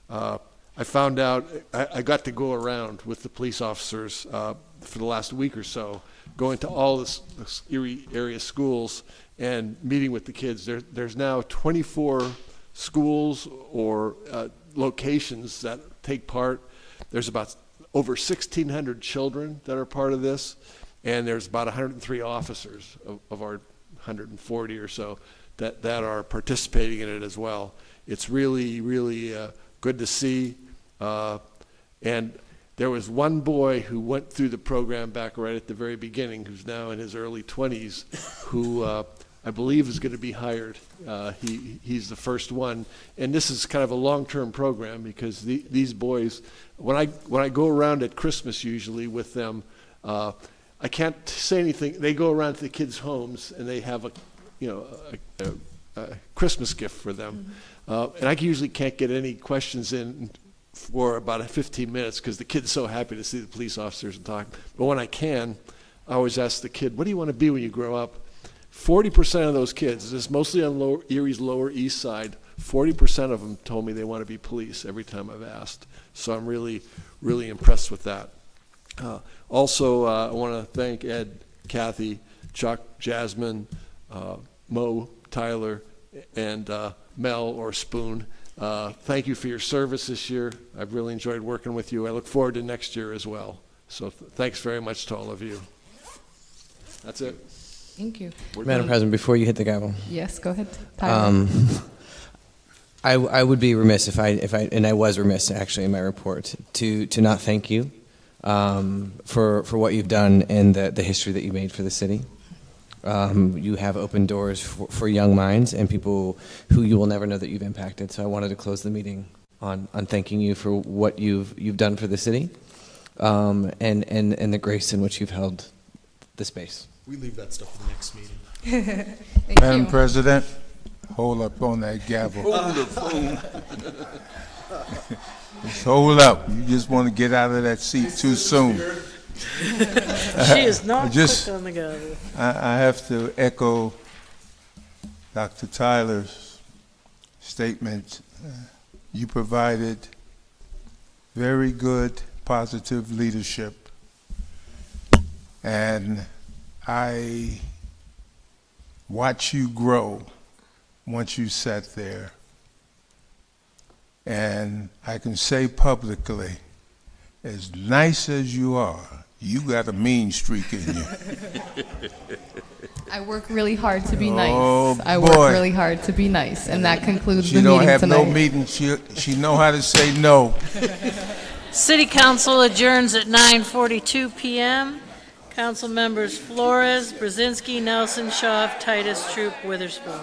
I found out, I got to go around with the police officers for the last week or so, going to all the Erie area schools and meeting with the kids. There's now 24 schools or locations that take part. There's about over 1,600 children that are part of this, and there's about 103 officers of our 140 or so that are participating in it as well. It's really, really good to see. And there was one boy who went through the program back right at the very beginning, who's now in his early 20s, who I believe is going to be hired. He's the first one. And this is kind of a long-term program because these boys, when I go around at Christmas usually with them, I can't say anything. They go around to the kids' homes and they have a Christmas gift for them. And I usually can't get any questions in for about 15 minutes because the kid's so happy to see the police officers and talk. But when I can, I always ask the kid, what do you want to be when you grow up? 40% of those kids, this is mostly on Erie's Lower East Side, 40% of them told me they want to be police every time I've asked. So I'm really, really impressed with that. Also, I want to thank Ed, Kathy, Chuck, Jasmine, Mo, Tyler, and Mel or Spoon. Thank you for your service this year. I've really enjoyed working with you. I look forward to next year as well. So thanks very much to all of you. That's it. Thank you. Madam President, before you hit the gavel. Yes, go ahead, Tyler. I would be remiss if I and I was remiss actually in my report to not thank you for what you've done and the history that you made for the city. You have opened doors for young minds and people who you will never know that you've impacted. So I wanted to close the meeting on thanking you for what you've done for the city and the grace in which you've held the space. We leave that stuff for the next meeting. Madam President, hold up on that gavel. Hold the phone. Just hold up. You just want to get out of that seat too soon. She is not quick on the gavel. I have to echo Dr. Tyler's statement. You provided very good, positive leadership. And I watched you grow once you sat there. And I can say publicly, as nice as you are, you got a mean streak in you. I work really hard to be nice. Oh, I boy. work really hard to be nice, and that concludes She the don't meeting have tonight. no meeting. She know how to say no. City Council adjourns at 9:42 p.m. Council members Flores, Brzezinski, Nelson, Schaaf, Titus, Troop, Witherspoon.